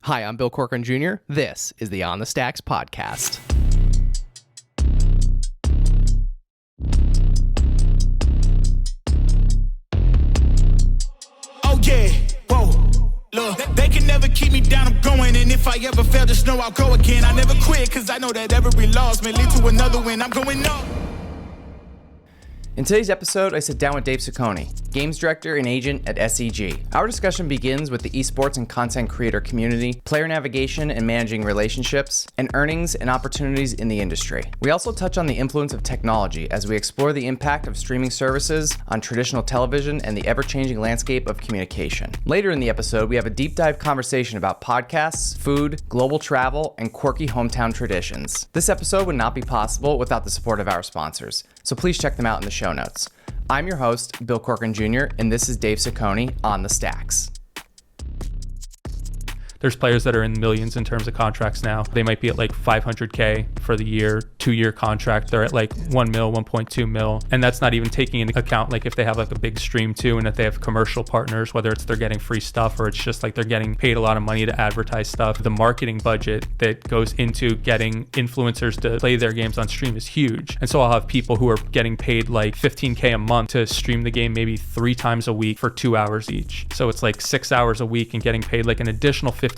Hi, I'm Bill Corcoran Jr. This is the On the Stacks podcast. Oh yeah, whoa, look, they can never keep me down, I'm going, and if I ever fail, just know I'll go again. I never quit, cause I know that every loss may lead to another win. I'm going up. In today's episode, I sit down with Dave Ciccone, Games Director and Agent at SEG. Our discussion begins with the esports and content creator community, player navigation and managing relationships, and earnings and opportunities in the industry. We also touch on the influence of technology as we explore the impact of streaming services on traditional television and the ever-changing landscape of communication. Later in the episode, we have a deep dive conversation about podcasts, food, global travel, and quirky hometown traditions. This episode would not be possible without the support of our sponsors, so please check them out in the show notes. I'm your host, Bill Corcoran Jr., and this is Dave Ciccone on the Stacks. There's players that are in millions in terms of contracts now. They might be at like 500K for the year, 2-year contract. They're at like 1 mil, 1.2 mil. And that's not even taking into account like if they have like a big stream too, and if they have commercial partners, whether it's they're getting free stuff or it's just like they're getting paid a lot of money to advertise stuff. The marketing budget that goes into getting influencers to play their games on stream is huge. And so I'll have people who are getting paid like 15K a month to stream the game maybe 3 times a week for 2 hours each. So it's like 6 hours a week and getting paid like an additional 15K.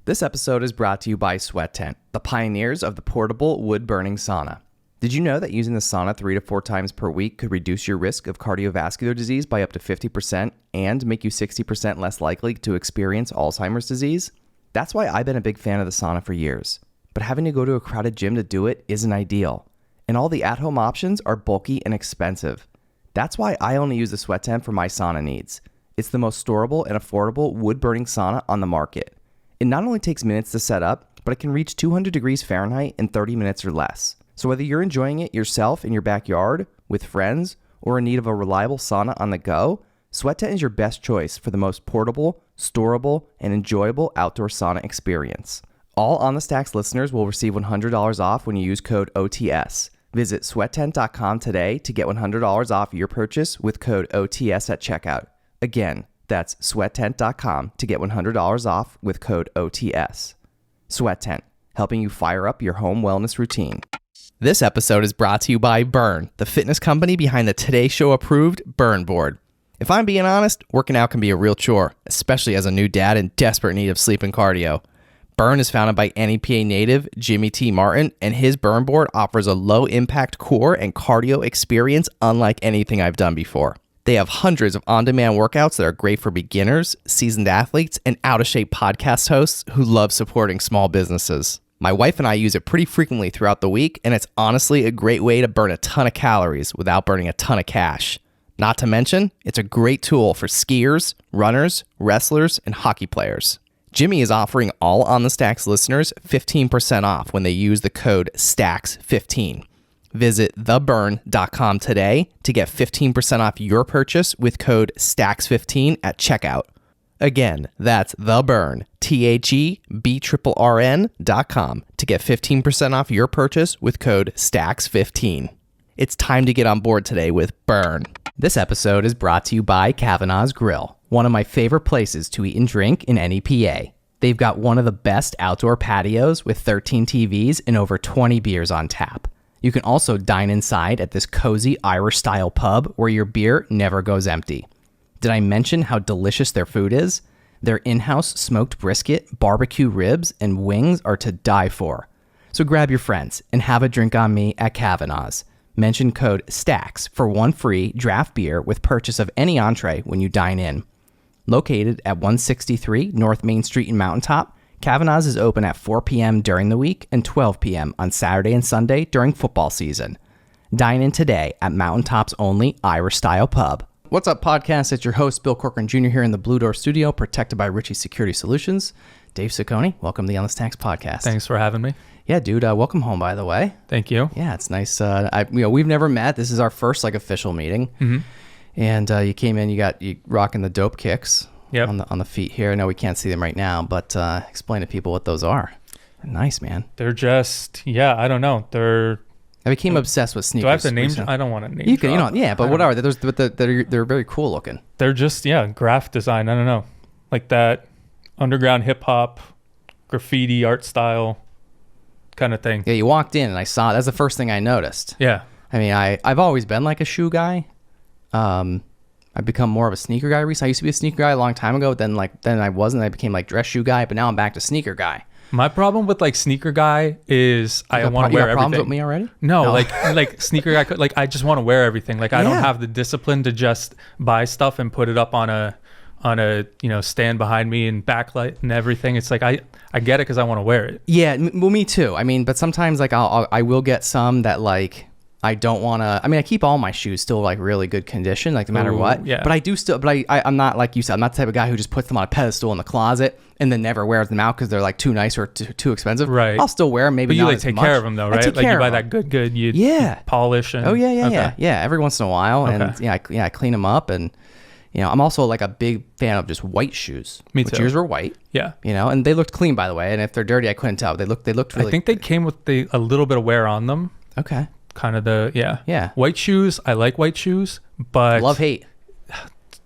This episode is brought to you by Sweat Tent, the pioneers of the portable wood-burning sauna. Did you know that using the sauna 3 to 4 times per week could reduce your risk of cardiovascular disease by up to 50% and make you 60% less likely to experience Alzheimer's disease? That's why I've been a big fan of the sauna for years. But having to go to a crowded gym to do it isn't ideal. And all the at-home options are bulky and expensive. That's why I only use the Sweat Tent for my sauna needs. It's the most storable and affordable wood-burning sauna on the market. It not only takes minutes to set up, but it can reach 200 degrees Fahrenheit in 30 minutes or less. So whether you're enjoying it yourself in your backyard, with friends, or in need of a reliable sauna on the go, Sweat Tent is your best choice for the most portable, storable, and enjoyable outdoor sauna experience. All On the Stacks listeners will receive $100 off when you use code OTS. Visit sweattent.com today to get $100 off your purchase with code OTS at checkout. Again, that's sweattent.com to get $100 off with code OTS. Sweat Tent, helping you fire up your home wellness routine. This episode is brought to you by Burn, the fitness company behind the Today Show approved Burn board. If I'm being honest, working out can be a real chore, especially as a new dad in desperate need of sleep and cardio. Burn is founded by NEPA native Jimmy T. Martin, and his Burn board offers a low-impact core and cardio experience unlike anything I've done before. They have hundreds of on-demand workouts that are great for beginners, seasoned athletes, and out-of-shape podcast hosts who love supporting small businesses. My wife and I use it pretty frequently throughout the week, and it's honestly a great way to burn a ton of calories without burning a ton of cash. Not to mention, it's a great tool for skiers, runners, wrestlers, and hockey players. Jimmy is offering all On the Stacks listeners 15% off when they use the code STACKS15. Visit theburn.com today to get 15% off your purchase with code STACKS15 at checkout. Again, that's theburn, THEBRRN.com to get 15% off your purchase with code STACKS15. It's time to get on board today with Burn. This episode is brought to you by Cavanaugh's Grille, one of my favorite places to eat and drink in NEPA. They've got one of the best outdoor patios with 13 TVs and over 20 beers on tap. You can also dine inside at this cozy Irish-style pub where your beer never goes empty. Did I mention how delicious their food is? Their in-house smoked brisket, barbecue ribs, and wings are to die for. So grab your friends and have a drink on me at Cavanaugh's. Mention code STACKS for one free draft beer with purchase of any entree when you dine in. Located at 163 North Main Street in Mountain Top, Cavanaugh's is open at 4 p.m. during the week and 12 p.m. on Saturday and Sunday during football season. Dine in today at Mountain Top's only Irish-style pub. What's up, podcast? It's your host, Bill Corcoran Jr. here in the Blue Door Studio, protected by Ritchie Security Solutions. Dave Ciccone, welcome to the On the Stacks podcast. Thanks for having me. Yeah, dude, welcome home, by the way. Thank you. Yeah, it's nice. We've never met. This is our first official meeting. Mm-hmm. And you came in, you rocking the dope kicks. Yep. On the feet here. I know we can't see them right now, but explain to people what those are. Nice, man. They're just, I don't know. I became obsessed with sneakers. Do I have to name? I don't want to name. You can, but what are they? They're very cool looking. They're just graph design. I don't know, like that underground hip hop, graffiti art style kind of thing. Yeah, you walked in and I saw, that's the first thing I noticed. Yeah. I mean, I've always been like a shoe guy. I've become more of a sneaker guy recently. I used to be a sneaker guy a long time ago. Then I wasn't. I became like dress shoe guy, but now I'm back to sneaker guy. My problem with like sneaker guy is I want to wear everything. You got problems with me already? No, like sneaker guy, like I just want to wear everything. Like I don't have the discipline to just buy stuff and put it up on a stand behind me and backlight and everything. It's like I get it because I want to wear it. Yeah, well, me too. I mean, but sometimes like I will get some that like I don't want to. I mean, I keep all my shoes still like really good condition, like no matter what. Yeah. But I do still. But I'm not like you said. I'm not the type of guy who just puts them on a pedestal in the closet and then never wears them out because they're like too nice or too expensive. Right. I'll still wear them. Maybe. But you not like as take much. care of them though, right? Like you buy that good. You polish and. Oh yeah. Every once in a while, and I clean them up, and I'm also like a big fan of just white shoes. Me too. Which yours were white. Yeah. And they looked clean, by the way. And if they're dirty, I couldn't tell. They looked really. I think they came with a little bit of wear on them. Okay. Kind of yeah. White shoes. I like white shoes, but love hate.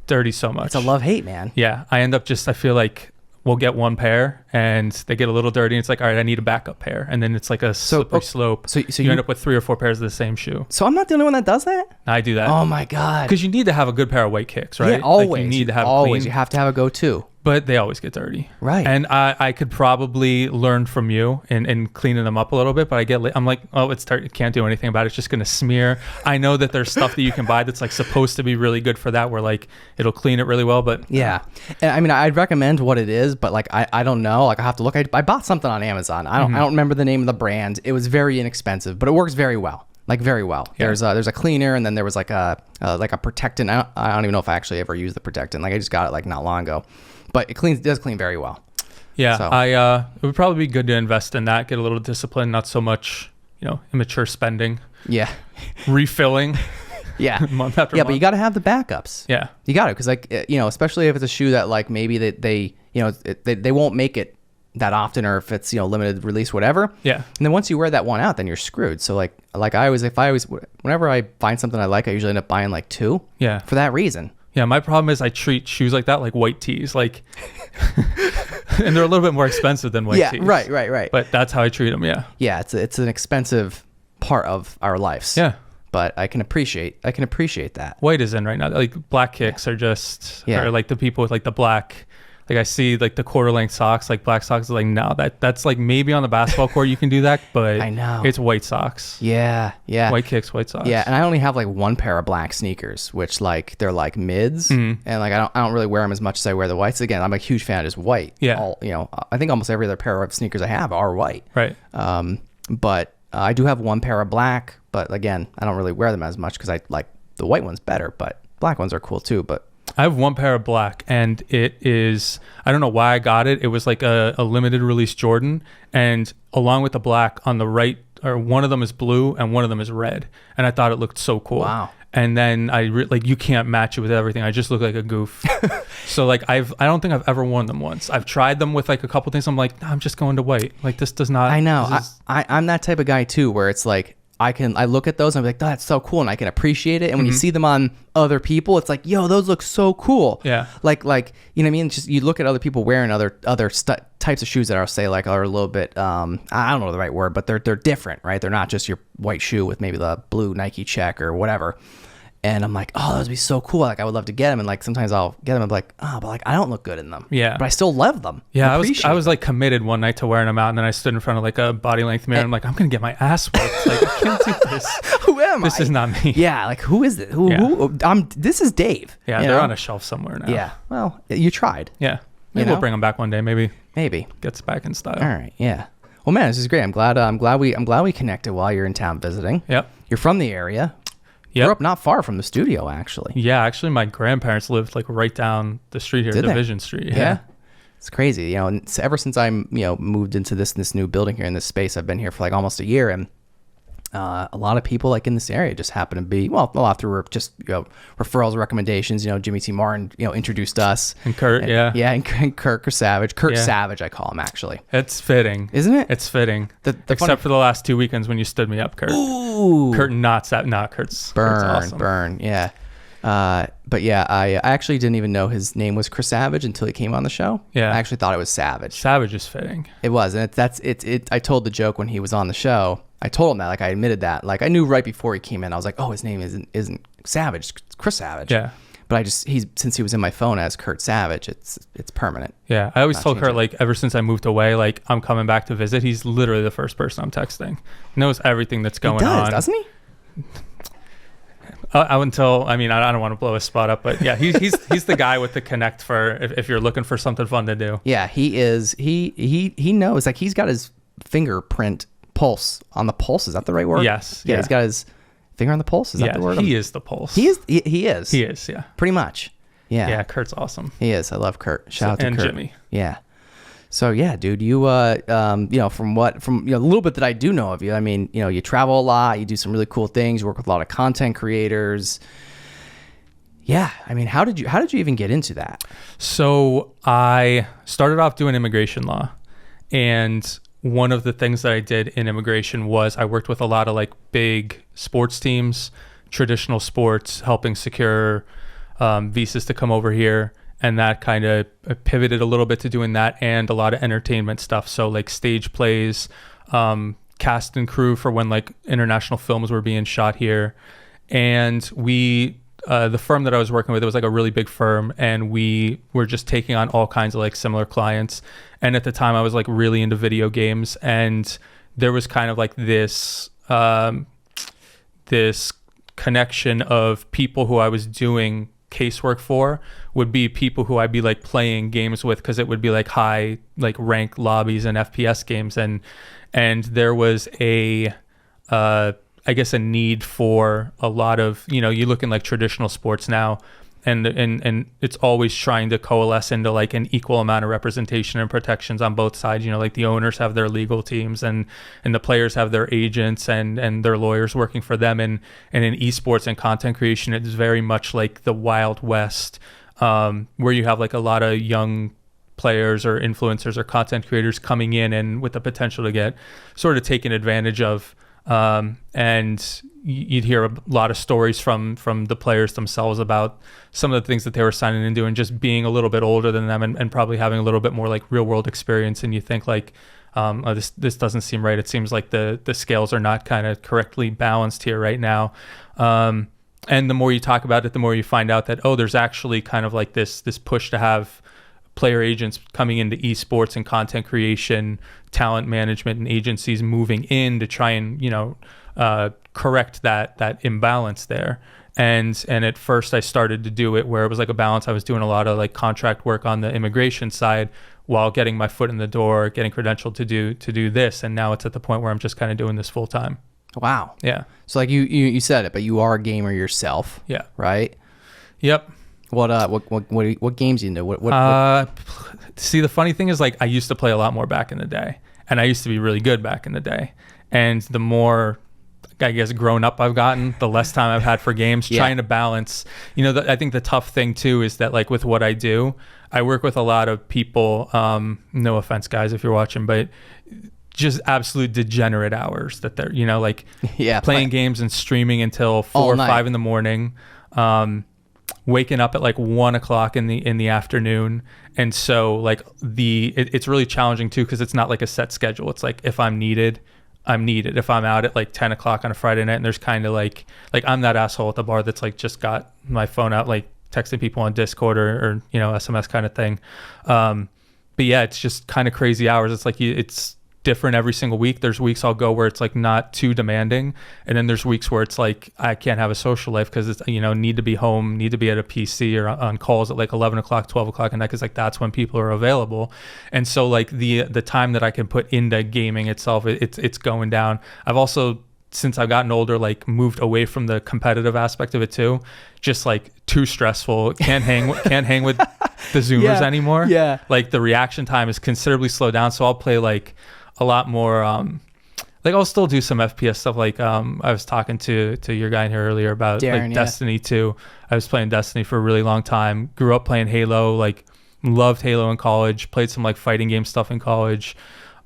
Dirty so much. It's a love hate, man. Yeah. I feel like we'll get one pair and they get a little dirty and it's like, all right, I need a backup pair. And then it's like a slippery slope. So you end up with 3 or 4 pairs of the same shoe. So I'm not the only one that does that? I do that. Oh my God. Because you need to have a good pair of white kicks, right? Yeah, always. Like you need to have always. clean. You have to have a go-to. But they always get dirty. Right. And I could probably learn from you in cleaning them up a little bit, but I'm like, oh, it's dirty. Can't do anything about it. It's just going to smear. I know that there's stuff that you can buy that's like supposed to be really good for that, where like it'll clean it really well, but. Yeah. And I mean, I'd recommend what it is, but like, I don't know. Like I have to look. I bought something on Amazon. I don't remember the name of the brand. It was very inexpensive, but it works very well. Like very well. Yeah. There's a cleaner, and then there was like a protectant. I don't even know if I actually ever used the protectant. Like I just got it like not long ago. But it does clean very well. Yeah, so. It would probably be good to invest in that, get a little discipline, not so much, immature spending. Yeah. Refilling. Yeah. Month after month. Yeah, but you got to have the backups. Yeah. You got to, because like, especially if it's a shoe that like maybe they won't make it that often, or if it's, limited release, whatever. Yeah. And then once you wear that one out, then you're screwed. So like whenever I find something I like, I usually end up buying like 2. Yeah. For that reason. Yeah, my problem is I treat shoes like that like white tees, like, and they're a little bit more expensive than white tees. Yeah, right. But that's how I treat them. Yeah. Yeah, it's an expensive part of our lives. Yeah. But I can appreciate that. White is in right now. Like black kicks are just, or like the people with like the black. Like I see like the quarter length socks, like black socks, like no, that's like maybe on the basketball court you can do that, but I know it's white socks. Yeah. White kicks, white socks. Yeah, and I only have like 1 pair of black sneakers, which like they're like mids, and like I don't really wear them as much as I wear the whites. Again, I'm a huge fan of just white. Yeah. I think almost every other pair of sneakers I have are white. Right. But I do have 1 pair of black, but again, I don't really wear them as much because I like the white ones better, but black ones are cool too. But I have 1 pair of black, and it is, I don't know why I got it. It was like a limited release Jordan, and along with the black on the right, or one of them is blue and one of them is red, and I thought it looked so cool. Wow. And then you can't match it with everything. I just look like a goof. So like I don't think I've ever worn them once. I've tried them with like a couple things. I'm like, nah, I'm just going to white. Like this does not. I know. I'm that type of guy too, where it's like I look at those and I'm like, oh, that's so cool, and I can appreciate it. And when you see them on other people, it's like, yo, those look so cool. Yeah. Like you know what I mean? It's just you look at other people wearing other types of shoes that are say like are a little bit I don't know the right word, but they're different, right? They're not just your white shoe with maybe the blue Nike check or whatever. And I'm like, oh, those would be so cool. Like I would love to get them. And like sometimes I'll get them and be like, oh, but like I don't look good in them. Yeah. But I still love them. Yeah, I was like committed one night to wearing them out, and then I stood in front of like a body length mirror. And I'm like, I'm gonna get my ass whipped. Like I can't do this. Who am I? This is not me. Yeah, like who is it? Who? This is Dave. Yeah, they're on a shelf somewhere now. Yeah. Well, you tried. Yeah. Maybe we'll bring them back one day. Maybe gets back in style. All right. Yeah. Well, man, this is great. I'm glad we connected while you're in town visiting. Yep. You're from the area. Yep. Grew up not far from the studio, actually. Yeah, actually, my grandparents lived like right down the street here, Division Street. Yeah. It's crazy, and ever since I moved into this new building here in this space, I've been here for like almost a year, and a lot of people like in this area just happen to be a lot through just referrals, recommendations. Jimmy T. Martin introduced us, and Kurt, and Kurt Savage, Savage, I call him actually. It's fitting, isn't it? It's fitting. Except for the last 2 weekends when you stood me up, Kurt. Ooh, Kurt, not Kurt's. Burn, Kurt's awesome. Burn, yeah. But yeah, I actually didn't even know his name was Chris Savage until he came on the show. Yeah. I actually thought it was Savage. Savage is fitting. It was, and I told the joke when he was on the show. I told him that, like, I admitted that, like, I knew right before he came in. I was like, oh, his name isn't Savage, it's Chris Savage. Yeah. But since he was in my phone as Kurt Savage, it's permanent. Yeah, I always Not told changing. Kurt, like, ever since I moved away, like, I'm coming back to visit. He's literally the first person I'm texting. He knows everything that's going on. Doesn't he? I don't want to blow his spot up, but yeah, he's the guy with the connect for if you're looking for something fun to do. Yeah, he is. He knows. Like, he's got his fingerprint pulse on the pulse. Is that the right word? Yes. Yeah, he's got his finger on the pulse. Is that the word? He is the pulse. He is. He is. He is. Yeah. Pretty much. Yeah. Yeah. Kurt's awesome. He is. I love Kurt. Shout out to and Kurt. Jimmy. Yeah. So yeah, dude, from a little bit that I do know of you, I mean, you travel a lot, you do some really cool things, you work with a lot of content creators. Yeah. I mean, how did you even get into that? So I started off doing immigration law, and one of the things that I did in immigration was I worked with a lot of like big sports teams, traditional sports, helping secure visas to come over here. And that kind of pivoted a little bit to doing that and a lot of entertainment stuff. So like stage plays, cast and crew for when like international films were being shot here. And the firm that I was working with, it was like a really big firm, and we were just taking on all kinds of like similar clients. And at the time I was like really into video games, and there was kind of like this connection of people who I was doing casework for would be people who I'd be like playing games with, because it would be like high like rank lobbies and FPS games, and there was I guess a need for a lot of, you look in like traditional sports now, and it's always trying to coalesce into like an equal amount of representation and protections on both sides. Like the owners have their legal teams, and the players have their agents and their lawyers working for them. And in esports and content creation, it's very much like the Wild West, where you have like a lot of young players or influencers or content creators coming in and with the potential to get sort of taken advantage of. And you'd hear a lot of stories from the players themselves about some of the things that they were signing into, and just being a little bit older than them, and probably having a little bit more like real world experience. And you think like, this doesn't seem right. It seems like the scales are not kind of correctly balanced here right now. And the more you talk about it, the more you find out that, there's actually kind of like this push to have player agents coming into esports and content creation, talent management, and agencies moving in to try and correct that imbalance there. And at first I started to do it where it was like a balance. I was doing a lot of like contract work on the immigration side while getting my foot in the door, getting credentialed to do this. And now it's at the point where I'm just kind of doing this full time. Wow. Yeah. So like you said it, but you are a gamer yourself. Yeah. Right. Yep. What games you into? What? See, the funny thing is, like, I used to play a lot more back in the day, and I used to be really good back in the day. And the more, I guess, grown up I've gotten, the less time I've had for games. Yeah. Trying to balance, I think the tough thing too is that, like, with what I do, I work with a lot of people. No offense, guys, if you're watching, but just absolute degenerate hours that they're, playing games and streaming until 4 or 5 in the morning. Waking up at like 1 o'clock in the afternoon. And so like it's really challenging too, because it's not like a set schedule. It's like, if I'm needed, I'm needed. If I'm out at like 10 o'clock on a Friday night, and there's kind of like I'm that asshole at the bar that's like just got my phone out, like texting people on Discord or SMS kind of thing. But yeah, it's just kind of crazy hours. It's like it's different every single week. There's weeks I'll go where it's like not too demanding, and then there's weeks where it's like I can't have a social life because it's need to be home, need to be at a PC or on calls at like 11 o'clock, 12 o'clock at night, because like that's when people are available. And so like the time that I can put into gaming itself, it's going down. I've also, since I've gotten older, like moved away from the competitive aspect of it too. Just like too stressful. Can't hang with the Zoomers anymore. Yeah. Like the reaction time is considerably slowed down. So I'll play like a lot more, like I'll still do some FPS stuff. Like I was talking to your guy in here earlier about Darren, like Destiny 2. I was playing Destiny for a really long time. Grew up playing Halo, like loved Halo in college. Played some like fighting game stuff in college.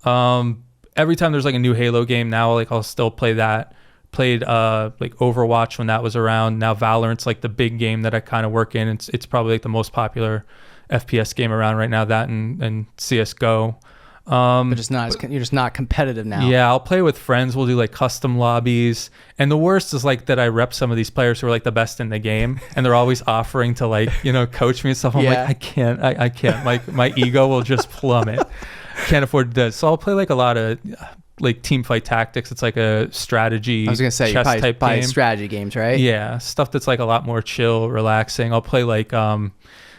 Every time there's like a new Halo game now, like I'll still play that. played like Overwatch when that was around. Now Valorant's like the big game that I kind of work in. It's probably like the most popular FPS game around right now, that and CSGO. But you're just not competitive now. Yeah, I'll play with friends. We'll do like custom lobbies. And the worst is like that I rep some of these players who are like the best in the game, and they're always offering to like, coach me and stuff. I'm like, I can't. My ego will just plummet. Can't afford this. So I'll play like a lot of like team fight tactics. It's like a strategy. I was gonna say chess type game. Strategy games, right? Yeah, stuff that's like a lot more chill, relaxing. I'll play like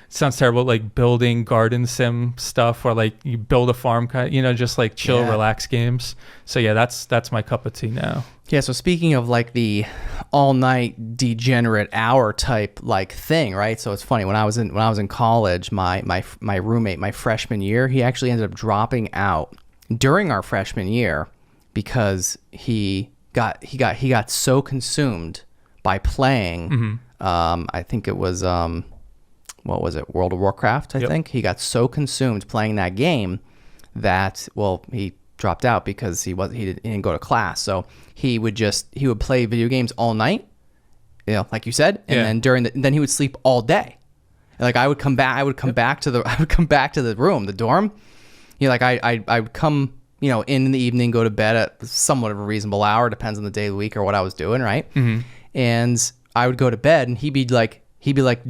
sounds terrible, like building garden sim stuff, or like you build a farm, just like chill, relax games. So yeah, that's my cup of tea now. Yeah. So speaking of like the all night degenerate hour type like thing, right? So it's funny, when I was in college, my roommate, my freshman year, he actually ended up dropping out during our freshman year because he got so consumed by playing. I think it was what was it, World of Warcraft, I think. He got so consumed playing that game that, he dropped out because he didn't go to class. So he would play video games all night, like you said, and then he would sleep all day. And like I would come back to the room, the dorm. I would come, in the evening, go to bed at somewhat of a reasonable hour, depends on the day of the week or what I was doing, right? Mm-hmm. And I would go to bed, and he'd be like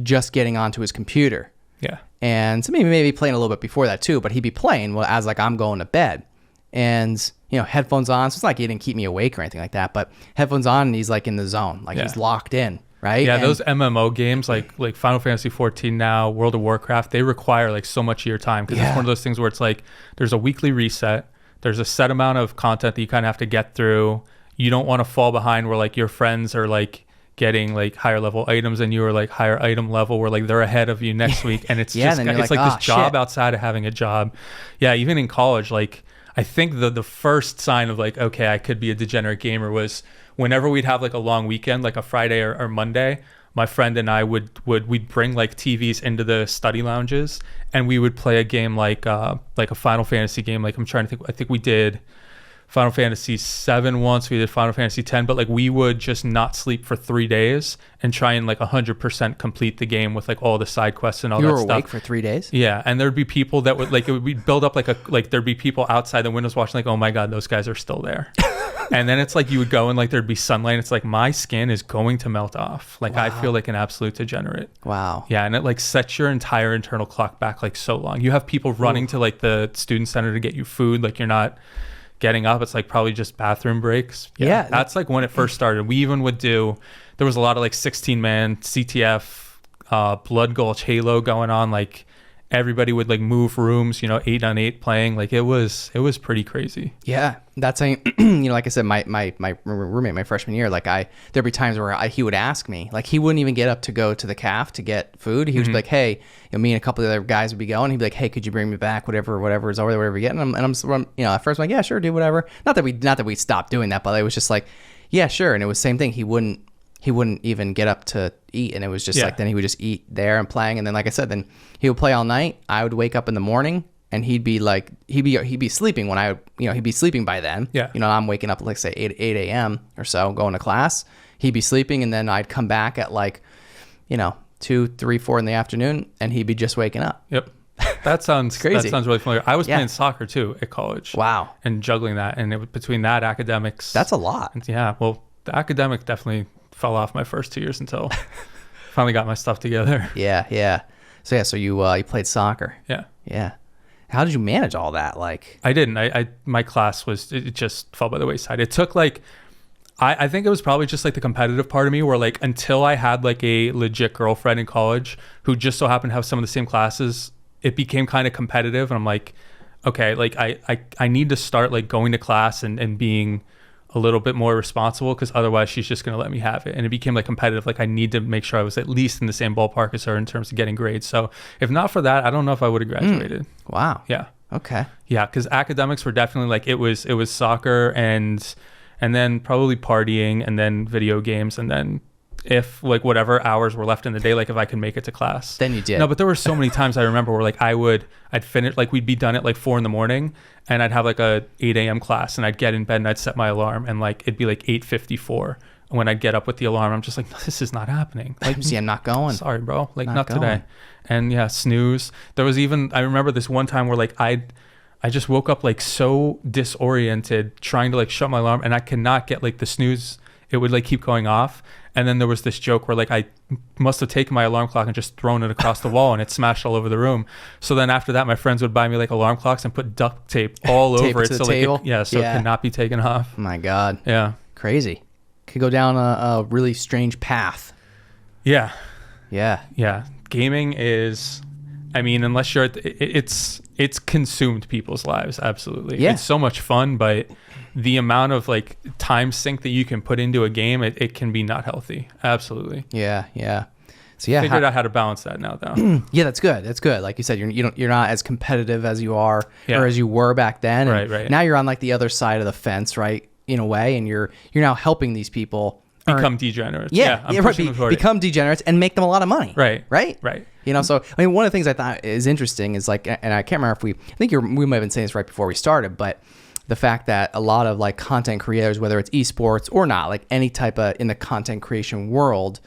just getting onto his computer. Yeah. And so maybe playing a little bit before that too, but he'd be playing as like I'm going to bed. And, headphones on. So it's like he didn't keep me awake or anything like that, but headphones on, and he's like in the zone, like he's locked in, right? Yeah, those MMO games like Final Fantasy 14 now, World of Warcraft, they require like so much of your time, because it's one of those things where it's like there's a weekly reset. There's a set amount of content that you kind of have to get through. You don't want to fall behind where like your friends are like getting like higher level items and you are like higher item level, where like they're ahead of you next week, and it's just it's like this job outside of having a job. Yeah, even in college, like I think the first sign of like, okay, I could be a degenerate gamer was whenever we'd have like a long weekend, like a Friday or Monday, my friend and I we'd bring like TVs into the study lounges, and we would play a game like a Final Fantasy game. Like I'm trying to think, I think we did Final Fantasy 7 once, we did Final Fantasy 10, but like we would just not sleep for 3 days and try and like 100% complete the game with like all the side quests and all that stuff. You were awake for 3 days? Yeah, and there'd be people that would like, it would build up like there'd be people outside the windows watching like, oh my God, those guys are still there. And then it's like you would go and like there'd be sunlight. It's like my skin is going to melt off. Like I feel like an absolute degenerate. Wow. Yeah, and it like sets your entire internal clock back like so long. You have people running to like the student center to get you food. Like you're not getting up. It's like probably just bathroom breaks. Yeah. That's like when it first started. We even would there was a lot of like 16-man CTF, Blood Gulch, Halo going on. Like everybody would like move rooms, 8-on-8 playing. Like it was pretty crazy. Yeah. That's like I said, my roommate, my freshman year, like there'd be times where he would ask me, like he wouldn't even get up to go to the caf to get food. He would be like, hey, me and a couple of the other guys would be going. He'd be like, hey, could you bring me back whatever is over there, whatever you get? And I'm at first I'm like, yeah, sure, do whatever. Not that we stopped doing that, but it was just like, yeah, sure. And it was the same thing. He wouldn't even get up to eat, and it was just like, then he would just eat there and playing, and then like I said, then he would play all night. I would wake up in the morning, and he'd be sleeping when he'd be sleeping by then. Yeah. I'm waking up, like say 8 a.m. or so, going to class. He'd be sleeping, and then I'd come back at like, 2, 3, 4 in the afternoon, and he'd be just waking up. Yep. That sounds crazy. That sounds really familiar. I was playing soccer too at college. Wow. And juggling that, and between that, academics. That's a lot. Yeah. Well, the academic definitely fell off my first 2 years until finally got my stuff together. Yeah. So you played soccer. Yeah. How did you manage all that? Like I didn't. My class it just fell by the wayside. It took like I think it was probably just like the competitive part of me, where like until I had like a legit girlfriend in college who just so happened to have some of the same classes, it became kind of competitive, and I'm like, okay, like I need to start like going to class and being a little bit more responsible, because otherwise she's just going to let me have it. And it became like competitive. Like I need to make sure I was at least in the same ballpark as her in terms of getting grades. So if not for that, I don't know if I would have graduated. Wow. Yeah. Okay. Yeah. Cause academics were definitely like, it was soccer and then probably partying, and then video games, and then if like whatever hours were left in the day, like if I could make it to class. Then you did. No, but there were so many times I remember where like I'd finish, like we'd be done at like 4 a.m. and I'd have like a 8 a.m. class, and I'd get in bed and I'd set my alarm, and like it'd be like 8:54 when I'd get up with the alarm. I'm just like, this is not happening. Like, see, I'm not going. Sorry, bro. Like Not not going. today. And yeah, snooze. There was even, I remember this one time where like I just woke up like so disoriented trying to like shut my alarm, and I cannot get like the snooze. It would like keep going off. And then there was this joke where like I must have taken my alarm clock and just thrown it across the wall, and it smashed all over the room. So then after that, my friends would buy me like alarm clocks and put duct tape all Tape over it it. to the So table? like, it cannot be taken off. Oh my God. Yeah. Crazy. Could go down a really strange path. Yeah. Yeah. Yeah. Gaming is, I mean, unless you're, it's consumed people's lives. Absolutely. Yeah. It's so much fun, but the amount of like time sink that you can put into a game, it can be not healthy. Absolutely. Yeah. Yeah. So yeah, Figured out how to balance that now though. yeah, that's good. That's good. Like you said, you're not as competitive as you are Yeah. or as you were back then. And Right. Now you're on like the other side of the fence, right? In a way, and you're now helping these people Become degenerates. I'm pushing them toward it. become degenerates and make them a lot of money. Right. Right. Right. You know, so I mean, one of the things I thought is interesting is like, and I can't remember if we might have been saying this right before we started, but the fact that a lot of like content creators, whether it's esports or not, like any type of in the content creation world,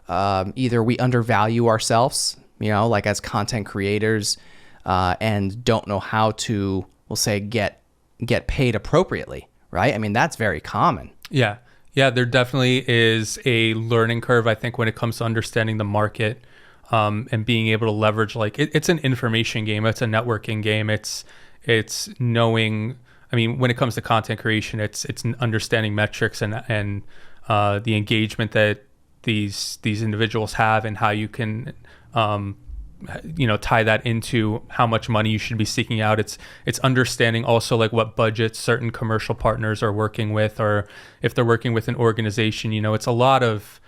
either we undervalue ourselves, you know, like as content creators, and don't know how to, we'll say, get paid appropriately, right? I mean, that's very common. Yeah. Yeah, there definitely is a learning curve, I think, when it comes to understanding the market, and being able to leverage, like, it's an information game. It's a networking game. It's knowing, I mean, when it comes to content creation, it's understanding metrics and the engagement that these individuals have, and how you can, tie that into how much money you should be seeking out. It's understanding also like what budgets certain commercial partners are working with, or if they're working with an organization. You know, it's a lot of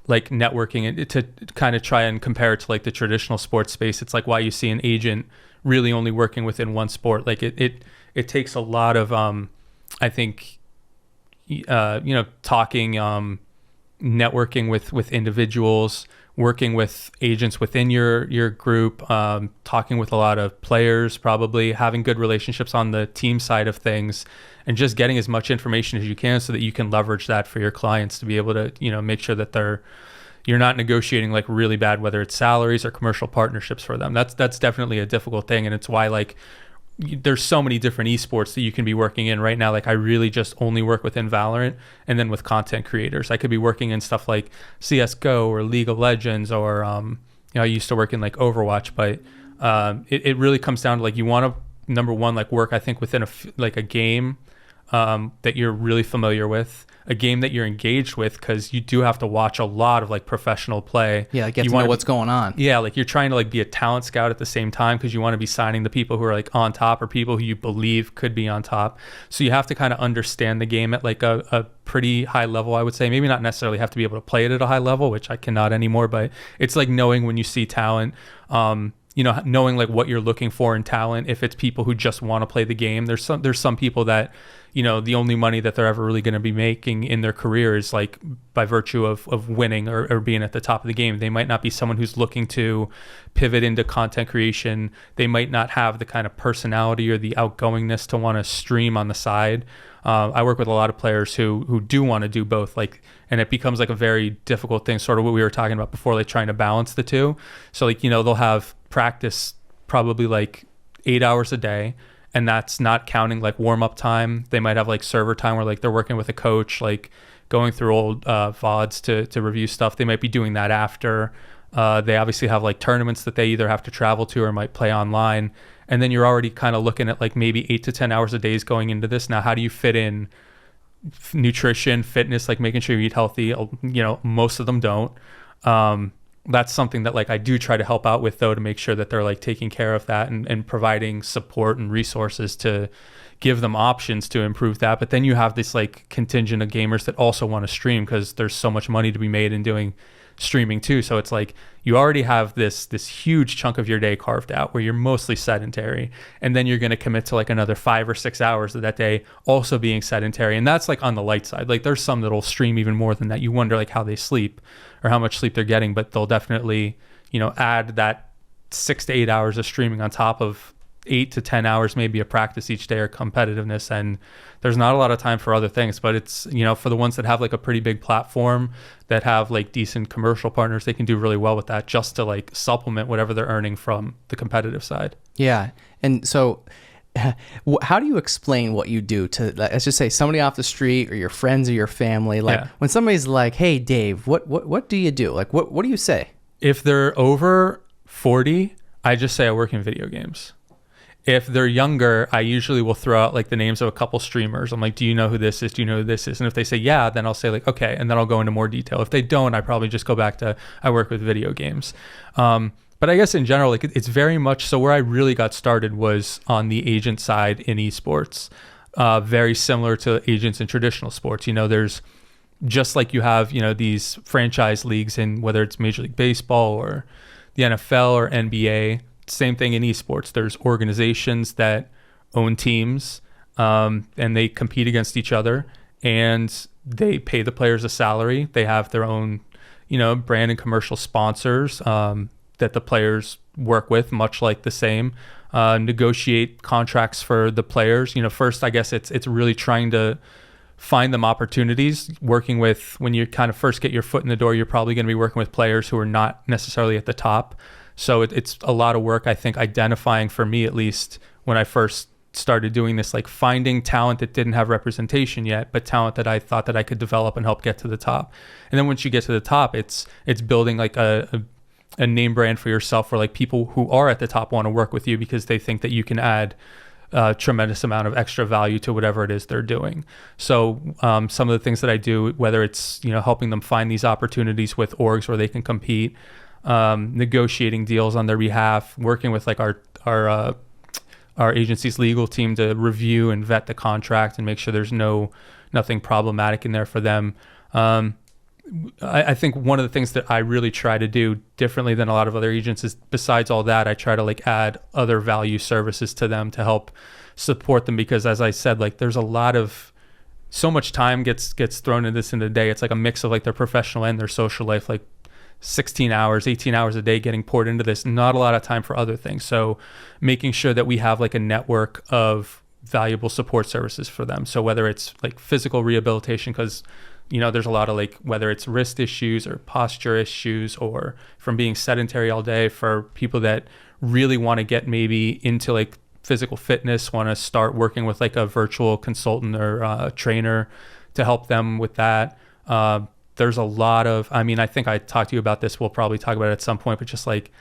like networking, and to kind of try and compare it to like the traditional sports space. It's like why you see an agent really only working within one sport. Like it takes a lot of I think talking, networking with individuals, working with agents within your group, talking with a lot of players, probably having good relationships on the team side of things, and just getting as much information as you can so that you can leverage that for your clients to be able to, make sure that you're not negotiating like really bad, whether it's salaries or commercial partnerships for them. That's definitely a difficult thing. And it's why like there's so many different esports that you can be working in right now. Like I really just only work within Valorant, and then with content creators. I could be working in stuff like CSGO or League of Legends, or I used to work in like Overwatch, but it really comes down to like you want to, number one, like work, I think, within a game that you're really familiar with, a game that you're engaged with, because you do have to watch a lot of like professional play. Yeah, like get you to know what's going on. Yeah, like you're trying to like be a talent scout at the same time, because you want to be signing the people who are like on top, or people who you believe could be on top. So you have to kind of understand the game at like a pretty high level, I would say. Maybe not necessarily have to be able to play it at a high level, which I cannot anymore, but it's like knowing when you see talent, knowing like what you're looking for in talent. If it's people who just want to play the game, there's some people that, the only money that they're ever really going to be making in their career is like by virtue of winning or being at the top of the game. They might not be someone who's looking to pivot into content creation. They might not have the kind of personality or the outgoingness to want to stream on the side. I work with a lot of players who do want to do both, like, and it becomes like a very difficult thing, sort of what we were talking about before, like trying to balance the two. So like, they'll have practice probably like 8 hours a day, and that's not counting like warm-up time. They might have like server time where like they're working with a coach, like going through old VODs to review stuff. They might be doing that after. They obviously have like tournaments that they either have to travel to or might play online. And then you're already kind of looking at like maybe 8 to 10 hours a day is going into this. Now, how do you fit in nutrition, fitness, like making sure you eat healthy? Most of them don't. That's something that like I do try to help out with, though, to make sure that they're like taking care of that and providing support and resources to give them options to improve that. But then you have this like contingent of gamers that also want to stream, because there's so much money to be made in doing streaming too. So it's like you already have this huge chunk of your day carved out where you're mostly sedentary, and then you're going to commit to like another 5 or 6 hours of that day also being sedentary. And that's like on the light side. Like there's some that'll stream even more than that. You wonder like how they sleep or how much sleep they're getting, but they'll definitely, you know, add that 6 to 8 hours of streaming on top of 8 to 10 hours maybe of practice each day or competitiveness. And there's not a lot of time for other things, but it's, you know, for the ones that have like a pretty big platform that have like decent commercial partners, they can do really well with that just to like supplement whatever they're earning from the competitive side. Yeah. And so how do you explain what you do to, let's just say, somebody off the street or your friends or your family? Like when somebody's like, hey, Dave, what do you do? Like, what do you say? If they're over 40, I just say I work in video games. If they're younger, I usually will throw out like the names of a couple streamers. I'm like, do you know who this is? Do you know who this is? And if they say, yeah, then I'll say like, okay. And then I'll go into more detail. If they don't, I probably just go back to, I work with video games. But I guess in general, like it's very much, so where I really got started was on the agent side in esports, very similar to agents in traditional sports. You know, there's just like you have, you know, these franchise leagues in whether it's Major League Baseball or the NFL or NBA. Same thing in esports. There's organizations that own teams, and they compete against each other, and they pay the players a salary. They have their own, you know, brand and commercial sponsors that the players work with, much like the same. Negotiate contracts for the players. You know, first, I guess it's really trying to find them opportunities. Working with, when you kind of first get your foot in the door, you're probably going to be working with players who are not necessarily at the top. So it's a lot of work, I think, identifying, for me at least, when I first started doing this, like finding talent that didn't have representation yet, but talent that I thought that I could develop and help get to the top. And then once you get to the top, it's building like a name brand for yourself, where like people who are at the top want to work with you because they think that you can add a tremendous amount of extra value to whatever it is they're doing. So some of the things that I do, whether it's, you know, helping them find these opportunities with orgs where they can compete, negotiating deals on their behalf, working with like our agency's legal team to review and vet the contract and make sure there's nothing problematic in there for them. I think one of the things that I really try to do differently than a lot of other agents is, besides all that, I try to like add other value services to them to help support them, because as I said, like there's so much time gets thrown into this in the day. It's like a mix of like their professional and their social life, like 16 hours, 18 hours a day getting poured into this, not a lot of time for other things. So making sure that we have like a network of valuable support services for them. So whether it's like physical rehabilitation, because, you know, there's a lot of like, whether it's wrist issues or posture issues, or from being sedentary all day, for people that really want to get maybe into like physical fitness, want to start working with like a virtual consultant or trainer to help them with that. There's a lot of, I mean, I think I talked to you about this, we'll probably talk about it at some point, but just like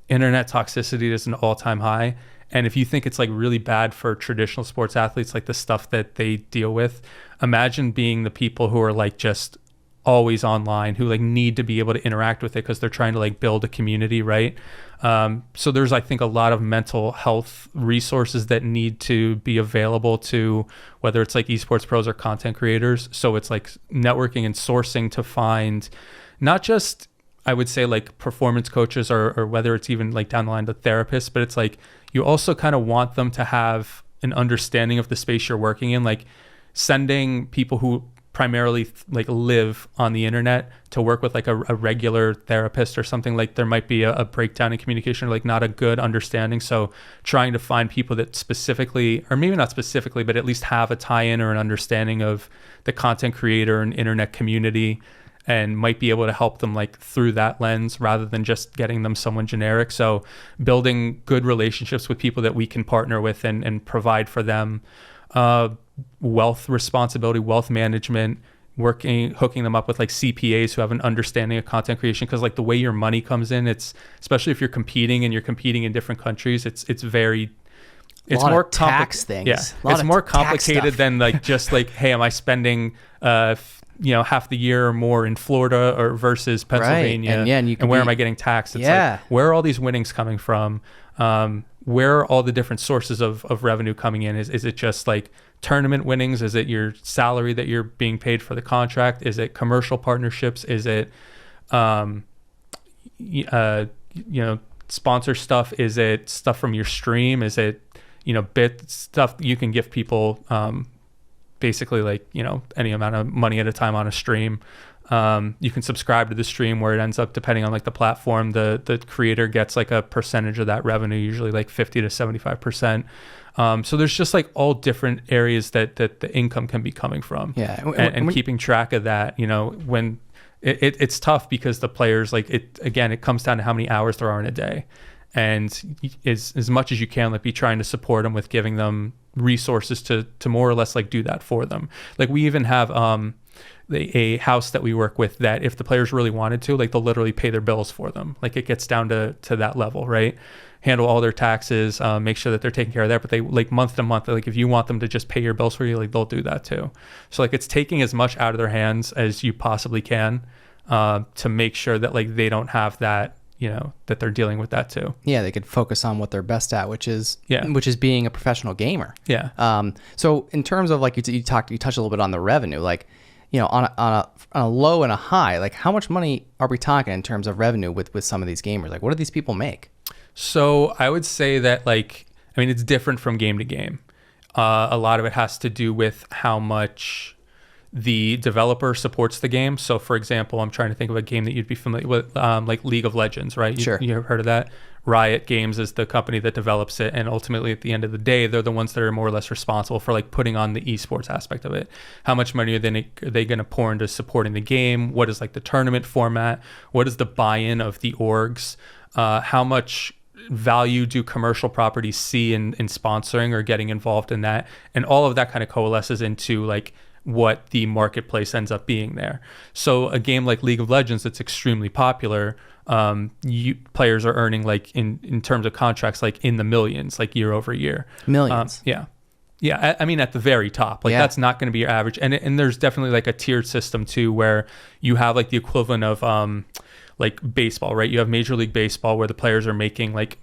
internet toxicity is an all-time high. And if you think it's like really bad for traditional sports athletes, like the stuff that they deal with, imagine being the people who are like just always online, who like need to be able to interact with it because they're trying to like build a community, right? So there's, I think, a lot of mental health resources that need to be available to whether it's like esports pros or content creators. So it's like networking and sourcing to find not just, I would say, like performance coaches or whether it's even like down the line the therapists, but it's like you also kind of want them to have an understanding of the space you're working in, like sending people who primarily like live on the internet to work with like a regular therapist or something. Like there might be a breakdown in communication, or like not a good understanding. So trying to find people that specifically, or maybe not specifically, but at least have a tie-in or an understanding of the content creator and internet community, and might be able to help them like through that lens rather than just getting them someone generic. So building good relationships with people that we can partner with and provide for them. Wealth responsibility, wealth management, hooking them up with like CPAs who have an understanding of content creation, because like the way your money comes in, it's, especially if you're competing in different countries, it's more tax things. Yeah, it's more complicated than like just like, hey, am I spending half the year or more in Florida or versus Pennsylvania, right. And where am I getting taxed? It's like, where are all these winnings coming from? Where are all the different sources of revenue coming in? Is it just like tournament winnings? Is it your salary that you're being paid for the contract? Is it commercial partnerships? Is it sponsor stuff? Is it stuff from your stream? Is it, bit stuff you can give people, basically like, any amount of money at a time on a stream. You can subscribe to the stream where it ends up, depending on like the platform, the creator gets like a percentage of that revenue, usually like 50 to 75%. So there's just like all different areas that the income can be coming from. Yeah. And keeping track of that, when it's tough because the players, like it comes down to how many hours there are in a day. And as much as you can, like be trying to support them with giving them resources to more or less like do that for them. Like we even have a house that we work with that if the players really wanted to, like they'll literally pay their bills for them. Like it gets down to that level, right? Handle all their taxes, make sure that they're taking care of that. But they like month to month, like if you want them to just pay your bills for you, like they'll do that too. So like it's taking as much out of their hands as you possibly can to make sure that like they don't have that, that they're dealing with that too. Yeah, they could focus on what they're best at, which is being a professional gamer. Yeah. So in terms of like you touched a little bit on the revenue, like on a low and a high, like how much money are we talking in terms of revenue with some of these gamers? Like what do these people make? So I would say that it's different from game to game. A lot of it has to do with how much the developer supports the game. So for example, I'm trying to think of a game that you'd be familiar with, like League of Legends, right? Sure. You've heard of that? Riot Games is the company that develops it. And ultimately at the end of the day, they're the ones that are more or less responsible for like putting on the esports aspect of it. How much money are they going to pour into supporting the game? What is like the tournament format? What is the buy-in of the orgs? How much value do commercial properties see in sponsoring or getting involved in that? And all of that kind of coalesces into like what the marketplace ends up being there. So a game like League of Legends that's extremely popular, players are earning like in terms of contracts like in the millions, like year over year. Millions. Yeah. I mean at the very top, like that's not going to be your average. And there's definitely like a tiered system too, where you have like the equivalent of like baseball, right? You have Major League Baseball where the players are making like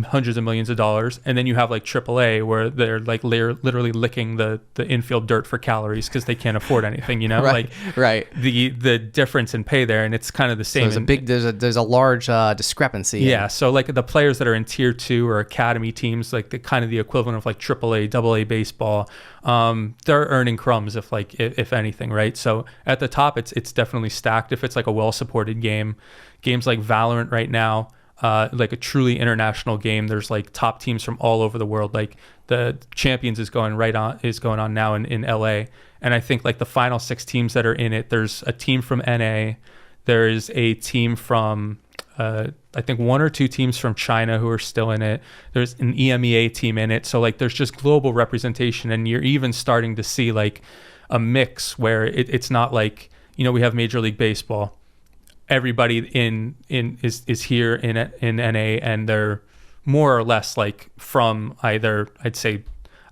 hundreds of millions of dollars, and then you have like AAA where they're like literally licking the infield dirt for calories because they can't afford anything, right, like right. The difference in pay there, and it's kind of the same. So there's a large discrepancy. Yeah, so like the players that are in tier 2 or academy teams, like the kind of the equivalent of like AAA, AA baseball, they're earning crumbs if anything, right? So at the top, it's definitely stacked if it's like a well supported game. Games like Valorant right now. Like a truly international game. There's like top teams from all over the world. Like the Champions is going on now in LA. And I think like the final 6 teams that are in it, there's a team from NA. There is a team from, I think 1 or 2 teams from China who are still in it. There's an EMEA team in it. So like there's just global representation, and you're even starting to see like a mix where it's not like, we have Major League Baseball. Everybody is here in NA, and they're more or less like from either, I'd say,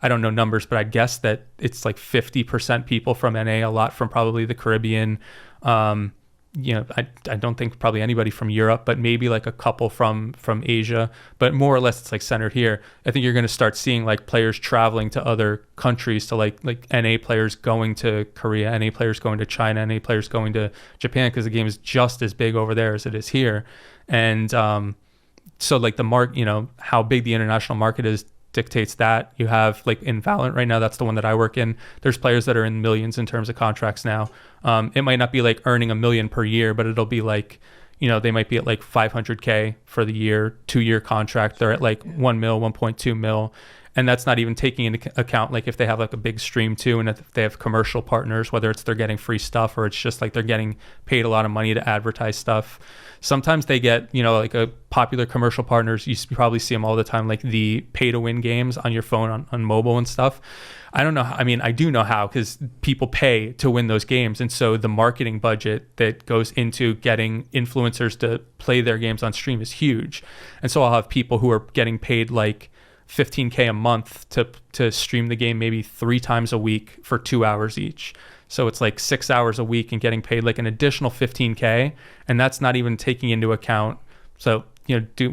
I don't know numbers, but I'd guess that it's like 50% people from NA, a lot from probably the Caribbean. I don't think probably anybody from Europe, but maybe like a couple from Asia, but more or less it's like centered here. I think you're going to start seeing like players traveling to other countries, to like NA players going to Korea, NA players going to China, NA players going to Japan, because the game is just as big over there as it is here. And so like the how big the international market is dictates that. You have like in Valorant right now, that's the one that I work in, there's players that are in millions in terms of contracts now. It might not be like earning $1 million per year, but it'll be like, they might be at like 500K for the year, 2-year contract. They're at like 1 mil, 1.2 mil. And that's not even taking into account like if they have like a big stream too, and if they have commercial partners, whether it's they're getting free stuff or it's just like they're getting paid a lot of money to advertise stuff. Sometimes they get, like a popular commercial partners, you probably see them all the time, like the pay to win games on your phone on mobile and stuff. I don't know. I do know how, because people pay to win those games. And so the marketing budget that goes into getting influencers to play their games on stream is huge. And so I'll have people who are getting paid like $15K a month to stream the game maybe 3 times a week for 2 hours each. So it's like 6 hours a week and getting paid like an additional $15K. And that's not even taking into account. So,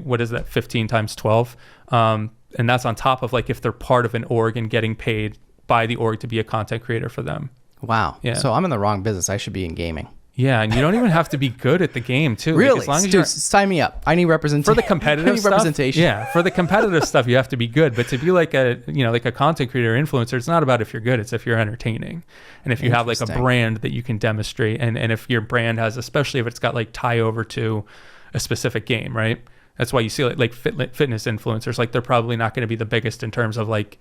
what is that? 15 times 12. And that's on top of like if they're part of an org and getting paid by the org to be a content creator for them. Wow. Yeah. So I'm in the wrong business. I should be in gaming. Yeah, and you don't even have to be good at the game too. Really? Like, as long as Dude, you're sign me up. I need representation. for the competitive stuff. Representation. Yeah, for the competitive stuff, you have to be good. But to be like a content creator or influencer, it's not about if you're good. It's if you're entertaining, and if you have like a brand that you can demonstrate, and if your brand has, especially if it's got like tie over to a specific game, right? That's why you see like fitness influencers. Like they're probably not going to be the biggest in terms of like